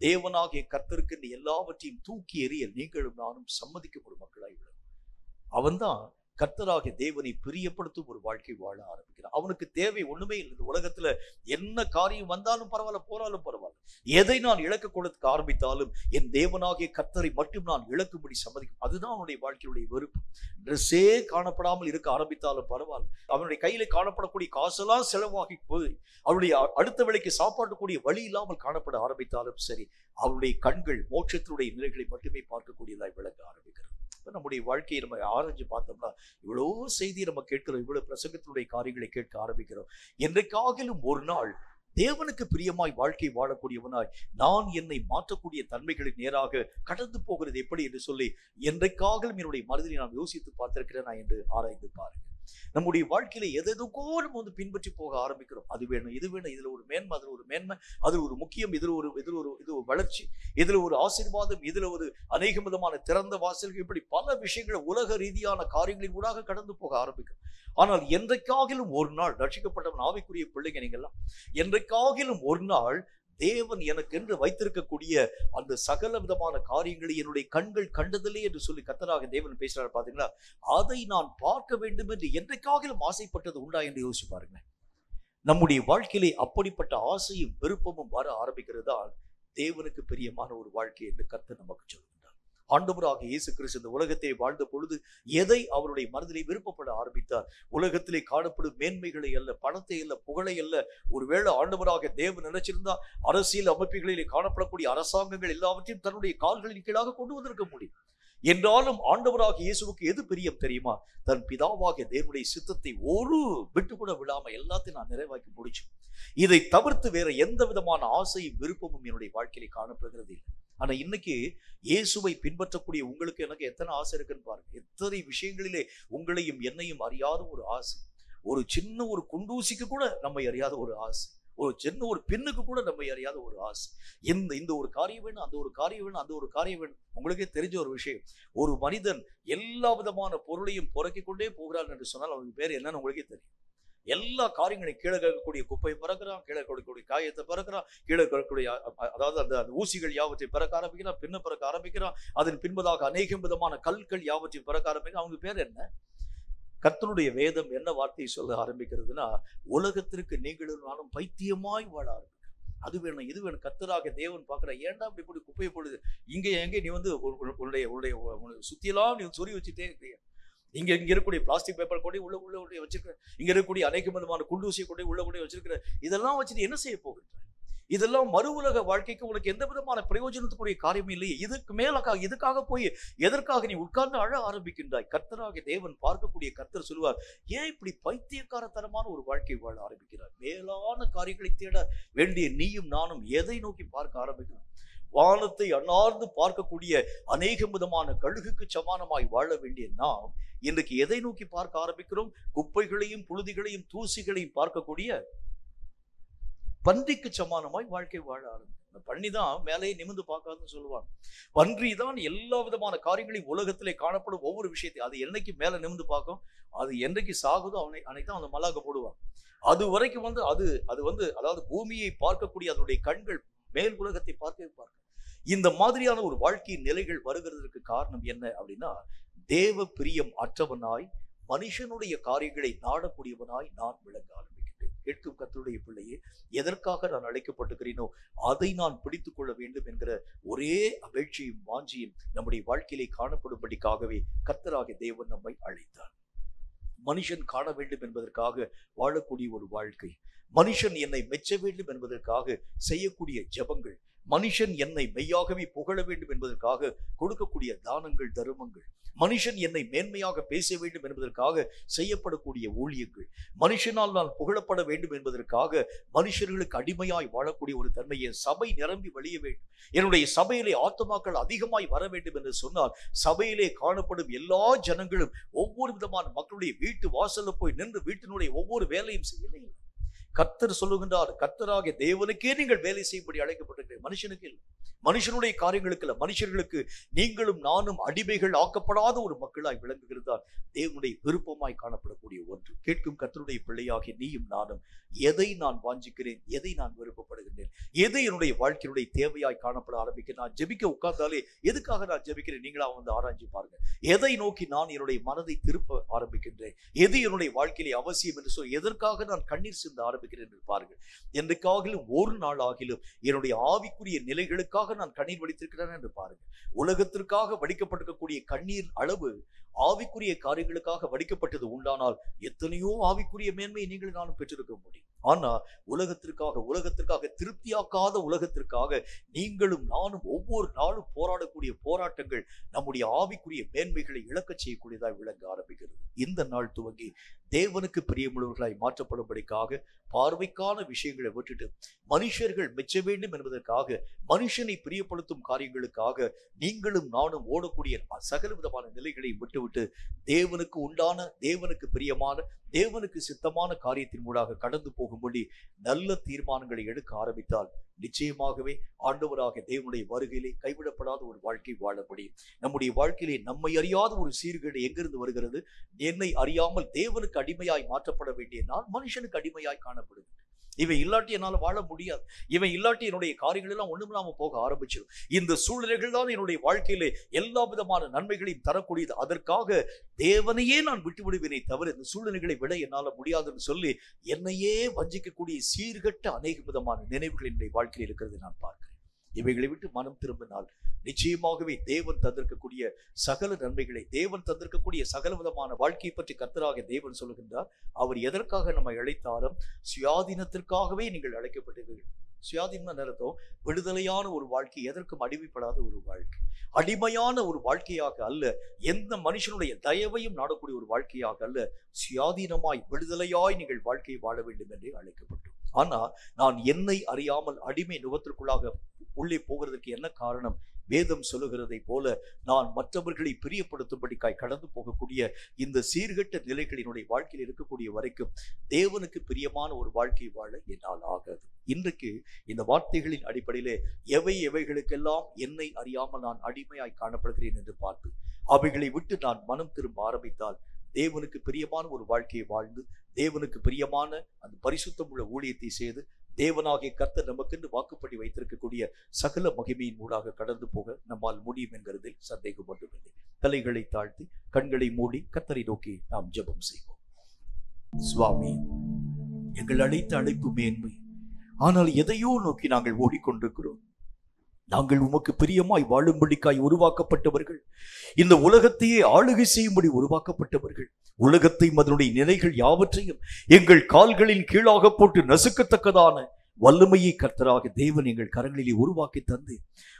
தேவனாகிய கர்த்தருக்கு எல்லாவற்றையும் தூக்கி எறிய நீங்களும் நானும் சம்மதிக்கும் ஒரு மக்களாய் விட அவன்தான் கர்த்தராகிய தேவனை பிரியப்படுத்தும் ஒரு வாழ்க்கை வாழ ஆரம்பிக்கிறான். அவனுக்கு தேவை ஒண்ணுமே இல்லை. இந்த உலகத்துல என்ன காரியம் வந்தாலும் பரவாயில்ல, போனாலும் பரவாயில்ல, எதை நான் இழக்க கொடுக்க ஆரம்பித்தாலும் என் தேவனாகிய கர்த்தரை மட்டும் நான் இழக்கும்படி சம்மதிக்கும். அதுதான் அவனுடைய வாழ்க்கையுடைய வெறுப்பு. ட்ரெஸ்ஸே காணப்படாமல் இருக்க ஆரம்பித்தாலும் பரவாயில்ல, அவனுடைய கையில காணப்படக்கூடிய காசெல்லாம் செலவாகி போய் அவருடைய அடுத்த வேளைக்கு சாப்பாட்டுக்கூடிய வழி இல்லாமல் காணப்பட ஆரம்பித்தாலும் சரி, அவருடைய கண்கள் மோட்சத்தினுடைய நிலைகளை மட்டுமே பார்க்கக்கூடியதாய் விளங்க ஆரம்பிக்கிறது. நம்முடைய வாழ்க்கையை நம்ம ஆராய்ச்சி பார்த்தோம்னா இவ்வளவு செய்தி நம்ம கேட்கிறோம், இவ்வளவு பிரசங்கத்தினுடைய காரியங்களை கேட்க ஆரம்பிக்கிறோம். என்றைக்காகிலும் ஒரு நாள் தேவனுக்கு பிரியமாய் வாழ்க்கை வாழக்கூடியவனாய் நான் என்னை மாற்றக்கூடிய தன்மைகளின் நேராக கடந்து போகிறது எப்படி என்று சொல்லி என்றைக்காகிலும் என்னுடைய மனதில் நான் யோசித்து பார்த்திருக்கிறேன் என்று ஆராய்ந்து பாருங்க. நம்முடைய வாழ்க்கையில எதெதுக்கோ நம்ம பின்பற்றி போக ஆரம்பிக்கிறோம். அது வேணும், இது வேணும், இதுல ஒரு மேன்மை, அதுல ஒரு மேன்மை, அது ஒரு முக்கியம், இது ஒரு வளர்ச்சி, இதுல ஒரு ஆசீர்வாதம், இதுல ஒரு அநேக விதமான திறந்த வாசல்கள், இப்படி பல விஷயங்களை உலக ரீதியான காரியங்களின் ஊடாக கடந்து போக ஆரம்பிக்கிறோம். ஆனால் என்றைக்காகிலும் ஒரு நாள் ரட்சிக்கப்பட்டவன் ஆவிக்குரிய பிள்ளைங்க நீங்கெல்லாம், என்றைக்காகிலும் ஒரு நாள் தேவன் எனக்கு என்று வைத்திருக்கக்கூடிய அந்த சகல விதமான காரியங்களை என்னுடைய கண்கள் கண்டதில்லை என்று சொல்லி கர்த்தராகிய தேவன் பேசுறாரு பாத்தீங்களா, அதை நான் பார்க்க வேண்டும் என்று என்றைக்காகிலும் ஆசைப்பட்டது உண்டா என்று யோசிச்சு பாருங்க. நம்முடைய வாழ்க்கையிலே அப்படிப்பட்ட ஆசையும் விருப்பமும் வர ஆரம்பிக்கிறதா தேவனுக்கு பிரியமான ஒரு வாழ்க்கை என்று கர்த்தர் நமக்கு சொல்லுகிறார். ஆண்டவராக இயேசு கிறிஸ்து இந்த உலகத்தை வாழ்ந்த பொழுது எதை அவருடைய மனதிலே விருப்பப்பட ஆரம்பித்தார்? உலகத்திலே காணப்படும் மேன்மைகளை அல்ல, பணத்தை அல்ல, புகழை அல்ல. ஒருவேளை ஆண்டவராக தேவன் நினைச்சிருந்தா அரசியல் அமைப்புகளிலே காணப்படக்கூடிய அரசாங்கங்கள் எல்லாவற்றையும் தன்னுடைய கால்களின் கீழாக கொண்டு வந்திருக்க முடியும். என்றாலும் ஆண்டவராக இயேசுவுக்கு எது பிரியம் தெரியுமா? தன் பிதாவாகிய தேவனுடைய சித்தத்தை ஒரு விட்டு கூட விடாம எல்லாத்தையும் நான் நிறைவாக்கி முடிச்சு. இதை தவிர்த்து வேற எந்த விதமான ஆசையும் விருப்பமும் என்னுடைய வாழ்க்கையில காணப்படுகிறது இல்லை. ஆனா இன்னைக்கு இயேசுவை பின்பற்றக்கூடிய உங்களுக்கு எனக்கு எத்தனை ஆசை இருக்குன்னு பாருங்க. எத்தனை விஷயங்களிலே உங்களையும் என்னையும் அறியாத ஒரு ஆசை. ஒரு சின்ன ஒரு குண்டூசிக்கு கூட நம்மை அறியாத ஒரு ஆசை. ஒரு சின்ன ஒரு பெண்ணுக்கு கூட நம்மை அறியாத ஒரு ஆசை. இந்த ஒரு காரியம் வேணும், அந்த ஒரு காரியம் வேணும், அந்த ஒரு காரியம் வேணும். உங்களுக்கே தெரிஞ்ச ஒரு விஷயம், ஒரு மனிதன் எல்லா விதமான பொருளையும் புறக்கிக் கொண்டே போகிறான் என்று சொன்னால் அவனுக்கு பேர் என்னன்னு உங்களுக்கே தெரியும். எல்லா காரியங்களையும் கீழே இருக்கக்கூடிய குப்பையை பறக்கிறான், கீழே இருக்கக்கூடிய காயத்தை பறக்கிறான், கீழே இருக்கக்கூடிய அதாவது அந்த ஊசிகள் யாவற்றை பறக்க ஆரம்பிக்கிறான், பின்ன பறக்க ஆரம்பிக்கிறான். அதன் பின்பதாக அநேகம் விதமான கற்கள் யாவற்றை பறக்க ஆரம்பிக்கிறான். அவனுக்கு பேர் என்ன? கர்த்தருடைய வேதம் என்ன வார்த்தையை சொல்ல ஆரம்பிக்கிறதுனா, உலகத்திற்கு நீங்களும் நானும் பைத்தியமாய் வாழ ஆரம்பிக்கிறோம். அது வேணும், இது வேணும். கர்த்தராக தேவன் பார்க்கிற, ஏன்டா இப்படி குப்பையை போடுது? எங்கே நீ வந்து உன்னுடைய சுத்தியெல்லாம் நீ சொறி வச்சுட்டே இருக்கிறீங்க. இங்க இருக்கக்கூடிய பிளாஸ்டிக் பேப்பர் கொண்டு உள்ள வச்சிருக்கிற, இங்க இருக்கக்கூடிய அநேக விதமான குண்டூசியை கொண்டு உள்ள வச்சிருக்கிற, இதெல்லாம் வச்சுட்டு என்ன செய்ய போகின்ற? இதெல்லாம் மறு உலக வாழ்க்கைக்கு உனக்கு எந்த விதமான பிரயோஜனத்துக்குரிய காரியமே இல்லையே. இதுக்காக போய் எதற்காக நீ உட்கார்ந்து அழ ஆரம்பிக்கின்றாய்? கர்த்தராகிய தேவன் பார்க்கக்கூடிய கர்த்தர் சொல்லுவார், ஏன் இப்படி பைத்தியக்காரத்தனமான ஒரு வாழ்க்கை வாழ ஆரம்பிக்கிறார்? மேலான காரியங்களை தேட வேண்டிய நீயும் நானும் எதை நோக்கி பார்க்க ஆரம்பிக்கிறோம்? வானத்தை அண்ணார்ந்து பார்க்கக்கூடிய அநேக விதமான கழுகுக்கு சமானமாய் வாழ வேண்டிய நாம் இன்றைக்கு எதை நோக்கி பார்க்க ஆரம்பிக்கிறோம்? குப்பைகளையும் புழுதிகளையும் தூசிகளையும் பார்க்கக்கூடிய பன்றிக்கு சமானமாய் வாழ்க்கை வாழ ஆரம்பிக்கும். பன்றி தான் மேலேயே நிமிர்ந்து பார்க்காதுன்னு சொல்லுவாங்க. பன்றி தான் எல்லா விதமான காரியங்களையும் உலகத்திலே காணப்படும் ஒவ்வொரு விஷயத்தையும் அது என்னைக்கு மேல நிமிர்ந்து பார்க்கும், அது என்றைக்கு சாகுதோ அன்னைக்கு அந்த மல்லாக்க போடுவாங்க. அது வரைக்கும் அது அதாவது பூமியை பார்க்கக்கூடிய அதனுடைய கண்கள் மேல் உலகத்தை பார்க்க. இந்த மாதிரியான ஒரு வாழ்க்கையின் நிலைகள் வருகிறதுக்கு காரணம் என்ன அப்படின்னா, தேவ பிரியம் அற்றவனாய் மனுஷனுடைய காரியங்களை நாடக்கூடியவனாய் நான் விளங்க ஆரம்பிக்கிறேன். கேட்கும் கர்த்தருடைய பிள்ளையே, எதற்காக நான் அழைக்கப்பட்டிருக்கிறேனோ அதை நான் பிடித்துக் கொள்ள வேண்டும் என்கிற ஒரே அபேட்சையும் வாஞ்சியும் நம்முடைய வாழ்க்கையிலே காணப்படும்படிக்காகவே கர்த்தராகிய தேவன் நம்மை அழைத்தார். மனுஷன் காண வேண்டும் என்பதற்காக வாழக்கூடிய ஒரு வாழ்க்கை, மனுஷன் என்னை மெச்ச வேண்டும் என்பதற்காக செய்யக்கூடிய ஜெபங்கள், மனுஷன் என்னை மெய்யாகவே புகழ வேண்டும் என்பதற்காக கொடுக்கக்கூடிய தானங்கள், தர்மங்கள், மனுஷன் என்னை மேன்மையாக பேச வேண்டும் என்பதற்காக செய்யப்படக்கூடிய ஊழியங்கள், மனுஷனால் நான் புகழப்பட வேண்டும் என்பதற்காக மனுஷர்களுக்கு அடிமையாய் வாழக்கூடிய ஒரு தன்மை, என் சபை நிரம்பி வழிய வேண்டும், என்னுடைய சபையிலே ஆத்துமாக்கள் அதிகமாய் வர வேண்டும் என்று சொன்னால் சபையிலே காணப்படும் எல்லா ஜனங்களும் ஒவ்வொரு விதமான மக்களுடைய வீட்டு வாசல்ல போய் நின்று வீட்டினுடைய ஒவ்வொரு வேலையும் செய்யலை. கர்த்தர் சொல்லுகின்றார், கர்த்தராகிய தேவனுக்கே நீங்கள் வேலை செய்யும்படி அழைக்கப்பட்டிருக்கிறீர்கள், மனுஷனுக்கு இல்லை. மனுஷனுடைய காரியங்களுக்கு இல்லை, மனுஷர்களுக்கு நீங்களும் நானும் அடிமைகள் ஆக்கப்படாத ஒரு மக்களாய் விளங்குகிறதால் தேவனுடைய விருப்பமாய் காணப்படக்கூடிய ஒன்று. கேட்கும் கர்த்தருடைய பிள்ளையாகிய நீயும் நானும் எதை நான் வாஞ்சிக்கிறேன், எதை நான் விருப்பப்படுகின்றேன், எதை என்னுடைய வாழ்க்கையினுடைய தேவையாய் காணப்பட ஆரம்பிக்கிறேன். நான் ஜெபிக்க உட்கார்ந்தாலே எதுக்காக நான் ஜெபிக்கிறேன் நீங்களா வந்து ஆராய்ச்சி பாருங்க. எதை நோக்கி நான் என்னுடைய மனதை திருப்ப ஆரம்பிக்கின்றேன், எது என்னுடைய வாழ்க்கையிலே அவசியம் என்று சொல்லி எதற்காக நான் கண்ணீர் சிந்த ஆரம்பிக்கிறேன் என்று பாருங்கள். என்றைக்காகிலும் ஒரு நாள் ஆகிலும் என்னுடைய ஆவிக்குரிய நிலைகளுக்காக நான் கண்ணீர் வடித்திருக்கிறேன் என்று பாருங்கள். உலகத்திற்காக வடிக்கப்பட்டிருக்கக்கூடிய கண்ணீர் அளவு ஆவிக்குரிய காரியங்களுக்காக வடிக்கப்பட்டது உண்டானால் எத்தனையோ ஆவிக்குரிய மேன்மையை நீங்கள் நானும் பெற்றிருக்க முடியும். ஆனா உலகத்திற்காக திருப்தியாக்காத உலகத்திற்காக நீங்களும் நானும் ஒவ்வொரு நாளும் போராடக்கூடிய போராட்டங்கள் நம்முடைய ஆவிக்குரிய மேன்மைகளை இழக்கச் செய்யக்கூடியதாய் விளங்க ஆரம்பிக்கிறது. இந்த நாள் துவங்கி தேவனுக்கு பிரியமுள்ளவர்களாய் மாற்றப்படும்படிக்காக பார்வைக்கான விஷயங்களை விட்டுட்டு மனுஷர்கள் மெச்ச வேண்டும் என்பதற்காக மனுஷனை பிரியப்படுத்தும் காரியங்களுக்காக நீங்களும் நானும் ஓடக்கூடிய சகல விதமான நிலைகளை விட்டுவிட்டு தேவனுக்கு உண்டான, தேவனுக்கு பிரியமான, தேவனுக்கு சித்தமான காரியத்தின் மூலமாக கடந்து போகும்படி நல்ல தீர்மானங்களை எடுக்க ஆரம்பித்தால் நிச்சயமாகவே ஆண்டவராக தேவனுடைய வருகையிலே கைவிடப்படாத ஒரு வாழ்க்கை வாழ முடியும். நம்முடைய வாழ்க்கையிலே நம்மை அறியாத ஒரு சீர்கேடு எங்கிருந்து வருகிறது? என்னை அறியாமல் தேவனுக்கு அடிமையாய் மாற்றப்பட வேண்டிய நான் மனுஷனுக்கு அடிமையாய் காணப்படுகிறேன். இவன் இல்லாட்டி என்னால் வாழ முடியாது, இவன் இல்லாட்டி என்னுடைய காரியங்கள் எல்லாம் ஒண்ணுமில்லாம போக ஆரம்பிச்சிடும். இந்த சூழ்நிலைகள் தான் என்னுடைய வாழ்க்கையிலே எல்லா விதமான நன்மைகளையும் தரக்கூடியது. அதற்காக தேவனையே நான் விட்டு விடுவேனே தவிர இந்த சூழ்நிலைகளை விட என்னால் முடியாதுன்னு சொல்லி என்னையே வஞ்சிக்கக்கூடிய சீர்கட்ட அநேக விதமான நினைவுகள் என்னுடைய வாழ்க்கையில் இருக்கிறது நான் பார்க்கிறேன். இவைகளை விட்டு மனம் திரும்பினால் நிச்சயமாகவே தேவன் தந்திருக்கக்கூடிய சகல நன்மைகளை, தேவன் தந்திருக்கக்கூடிய சகல விதமான வாழ்க்கையை பற்றி கர்த்தராக தேவன் சொல்லுகின்றார். அவர் எதற்காக நம்மை அழைத்தாலும் சுயாதீனத்திற்காகவே நீங்கள் அழைக்கப்பட்டீர்கள். சுயாதீனம் அர்த்தம் விடுதலையான ஒரு வாழ்க்கை, எதற்கும் அடிமைப்படாத ஒரு வாழ்க்கை, அடிமையான ஒரு வாழ்க்கையாக அல்ல, எந்த மனுஷனுடைய தயவையும் நாடக்கூடிய ஒரு வாழ்க்கையாக அல்ல, சுயாதீனமாய் விடுதலையாய் நீங்கள் வாழ்க்கையை வாழ வேண்டும் என்று அழைக்கப்பட்டோம். ஆனா நான் என்னை அறியாமல் அடிமை நுகத்திற்குள்ளாக உள்ளே போகிறதுக்கு என்ன காரணம்? வேதம் சொல்லுகிறதை போல நான் மற்றவர்களை பிரியப்படுத்தும்படிக்காய் கடந்து போகக்கூடிய இந்த சீர்கெட்ட நிலைகளினுடைய வாழ்க்கையில் இருக்கக்கூடிய வரைக்கும் தேவனுக்கு பிரியமான ஒரு வாழ்க்கை வாழ என்னால் ஆகாது. இன்றைக்கு இந்த வார்த்தைகளின் அடிப்படையிலே எவைகளுக்கெல்லாம் என்னை அறியாமல் நான் அடிமையாய் காணப்படுகிறேன் என்று பார்த்து அவைகளை விட்டு நான் மனம் திரும்ப ஆரம்பித்தால் தேவனுக்கு பிரியமான ஒரு வாழ்க்கையை வாழ்ந்து தேவனுக்கு பிரியமான அந்த பரிசுத்தம் உள்ள ஊழியத்தை செய்து தேவனாகிய கர்த்தர் நமக்கென்று வாக்குப்படி வைத்திருக்கக்கூடிய சகல மகிமையின் ஊடாக கடந்து போக நம்மால் முடியும் என்கிறதில் சந்தேகம் ஒன்றுமில்லை. தலைகளை தாழ்த்தி கண்களை மூடி கர்த்தரை நோக்கி நாம் ஜெபம் செய்வோம். சுவாமி, எங்கள் அழைத்த அழைப்பு மேன்மை, ஆனால் எதையோ நோக்கி நாங்கள் ஓடிக்கொண்டிருக்கிறோம். நாங்கள் உமக்கு பிரியமாய் வாழும்படிக்காய் உருவாக்கப்பட்டவர்கள், இந்த உலகத்தையே ஆளுகை செய்யும்படி உருவாக்கப்பட்டவர்கள், உலகத்தையும் அதனுடைய நிலைகள் யாவற்றையும் எங்கள் கால்களின் கீழாக போட்டு நசுக்கத்தக்கதான வல்லமையை கர்த்தராக தேவன் எங்கள் கரங்களிலே உருவாக்கி தந்து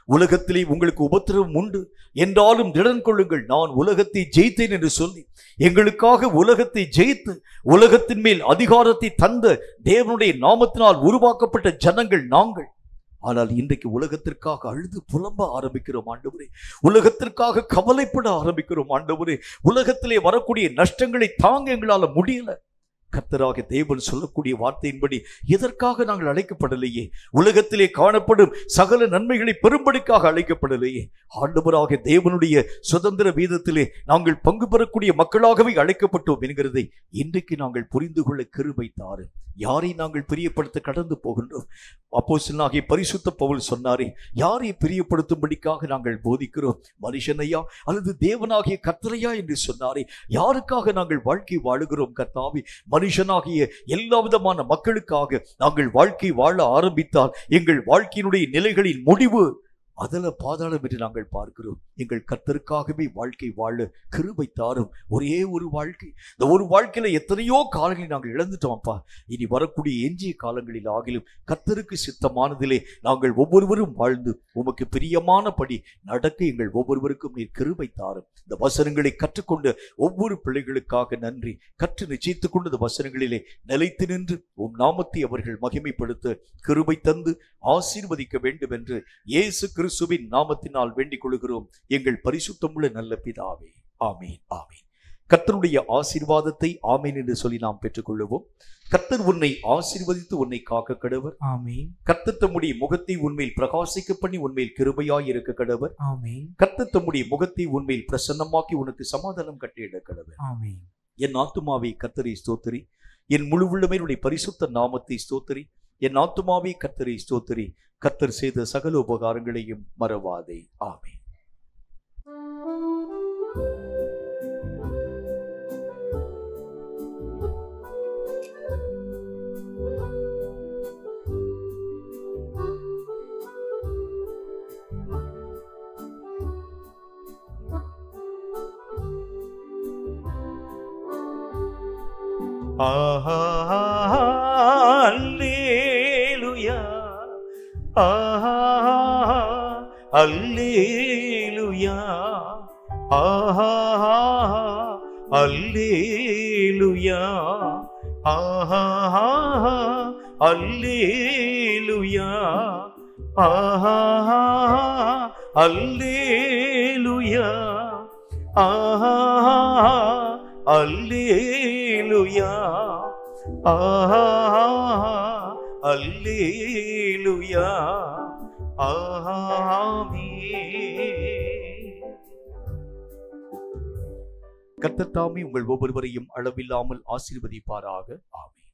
உலகத்திலே உங்களுக்கு உபத்திரவம் உண்டு என்றாலும் திடன் கொள்ளுங்கள், நான் உலகத்தை ஜெயித்தேன் என்று சொல்லி எங்களுக்காக உலகத்தை ஜெயித்து உலகத்தின் மேல் அதிகாரத்தை தந்த தேவனுடைய நாமத்தினால் உருவாக்கப்பட்ட ஜனங்கள் நாங்கள். ஆனால் இன்றைக்கு உலகத்திற்காக அழுது புலம்ப ஆரம்பிக்கிறோம் ஆண்டவரே, உலகத்திற்காக கவலைப்பட ஆரம்பிக்கிறோம் ஆண்டவரே. உலகத்திலே வரக்கூடிய நஷ்டங்களை தாங்க எங்களால் முடியல. கர்த்தராக தேவன் சொல்லக்கூடிய வார்த்தையின்படி எதற்காக நாங்கள் அழைக்கப்படலையே? உலகத்திலே காணப்படும் சகல நன்மைகளை பெரும்படிக்காக அழைக்கப்படலையே? ஆண்டவராக தேவனுடைய சுதந்திர வீதத்திலே நாங்கள் பங்கு பெறக்கூடிய மக்களாகவே அழைக்கப்பட்டோம் என்கிறதை இன்றைக்கு நாங்கள் புரிந்து கொள்ள கிருபை தாரு. யாரை நாங்கள் பிரியப்படுத்த கடந்து போகின்றோம்? அப்போஸ்தலனாகிய பரிசுத்த பவுல் சொன்னாரே, யாரை பிரியப்படுத்தும்படிக்காக நாங்கள் போதிக்கிறோம்? மனுஷனையா அல்லது தேவனாகிய கர்த்தரையா என்று சொன்னாரே. யாருக்காக நாங்கள் வாழ்க்கை வாழுகிறோம் கர்த்தாவே? மனுஷனாகிய எல்லா விதமான மக்களுக்காக நாங்கள் வாழ்க்கை வாழ ஆரம்பித்தால் எங்கள் வாழ்க்கையினுடைய நிலைகளின் முடிவு அதல பாதாளம் என்று நாங்கள் பார்க்கிறோம். எங்கள் கர்த்தருக்காகவே வாழ்க்கை வாழ கிருபை தாரும். ஒரே ஒரு வாழ்க்கை, இந்த ஒரு வாழ்க்கையில எத்தனையோ காலங்களை நாங்கள் இழந்துட்டோம்ப்பா. இனி வரக்கூடிய எஞ்சிய காலங்களில் ஆகிலும் கர்த்தருக்கு சித்தமானதிலே நாங்கள் ஒவ்வொருவரும் வாழ்ந்து உமக்கு பிரியமானபடி நடக்க எங்கள் ஒவ்வொருவருக்கும் நீர் கிருபை தாரும். இந்த வசனங்களை கற்றுக்கொண்ட ஒவ்வொரு பிள்ளைகளுக்காக நன்றி. கற்று நிச்சயித்துக் கொண்ட இந்த வசனங்களிலே நிலைத்து நின்று உம் நாமத்தை அவர்கள் மகிமைப்படுத்த கிருபை தந்து ஆசீர்வதிக்க வேண்டும் என்று இயேசு கிறிஸ்துவின் நாமத்தினால் வேண்டிக் கொள்கிறோம் எங்கள் பரிசுத்தமுள்ள நல்ல பிதாவே. ஆமீன், ஆமீன். கர்த்தருடைய ஆசீர்வாதத்தை ஆமீன் என்று சொல்லி நாம் பெற்றுக்கொள்ளுவோம். கர்த்தர் உன்னை ஆசீர்வதித்து உன்னை காக்க கடவர். ஆமீன். கர்த்தர் தம்முடைய முகத்தை உன்மேல் பிரகாசிக்க பண்ணி உன்மேல் கிருபையாய் இருக்க கடவர். ஆமீன். கர்த்தர் தம்முடைய முகத்தை உன்மேல் பிரசன்னமாக்கி உனக்கு சமாதானம் கட்டியிட கடவர். ஆமீன். என் ஆத்துமாவை கர்த்தரை ஸ்தோத்திரி, என் முழு உள்ளமே பரிசுத்த நாமத்தை ஸ்தோத்திரி. என் ஆத்துமாவை கர்த்தரை ஸ்தோத்திரி, கர்த்தர் செய்த சகல உபகாரங்களையும் மறவாதே. ஆமென். அல்லேலூயா, அல்லேலூயா, அல்லேலூயா, அல்லேலூயா, அல்லேலூயா, அல்லேலூயா, அல்லேலூயா, கர்த்தர் தாமே உங்கள் ஒவ்வொருவரையும் அளவில்லாமல் ஆசீர்வதிப்பாராக. ஆமென்.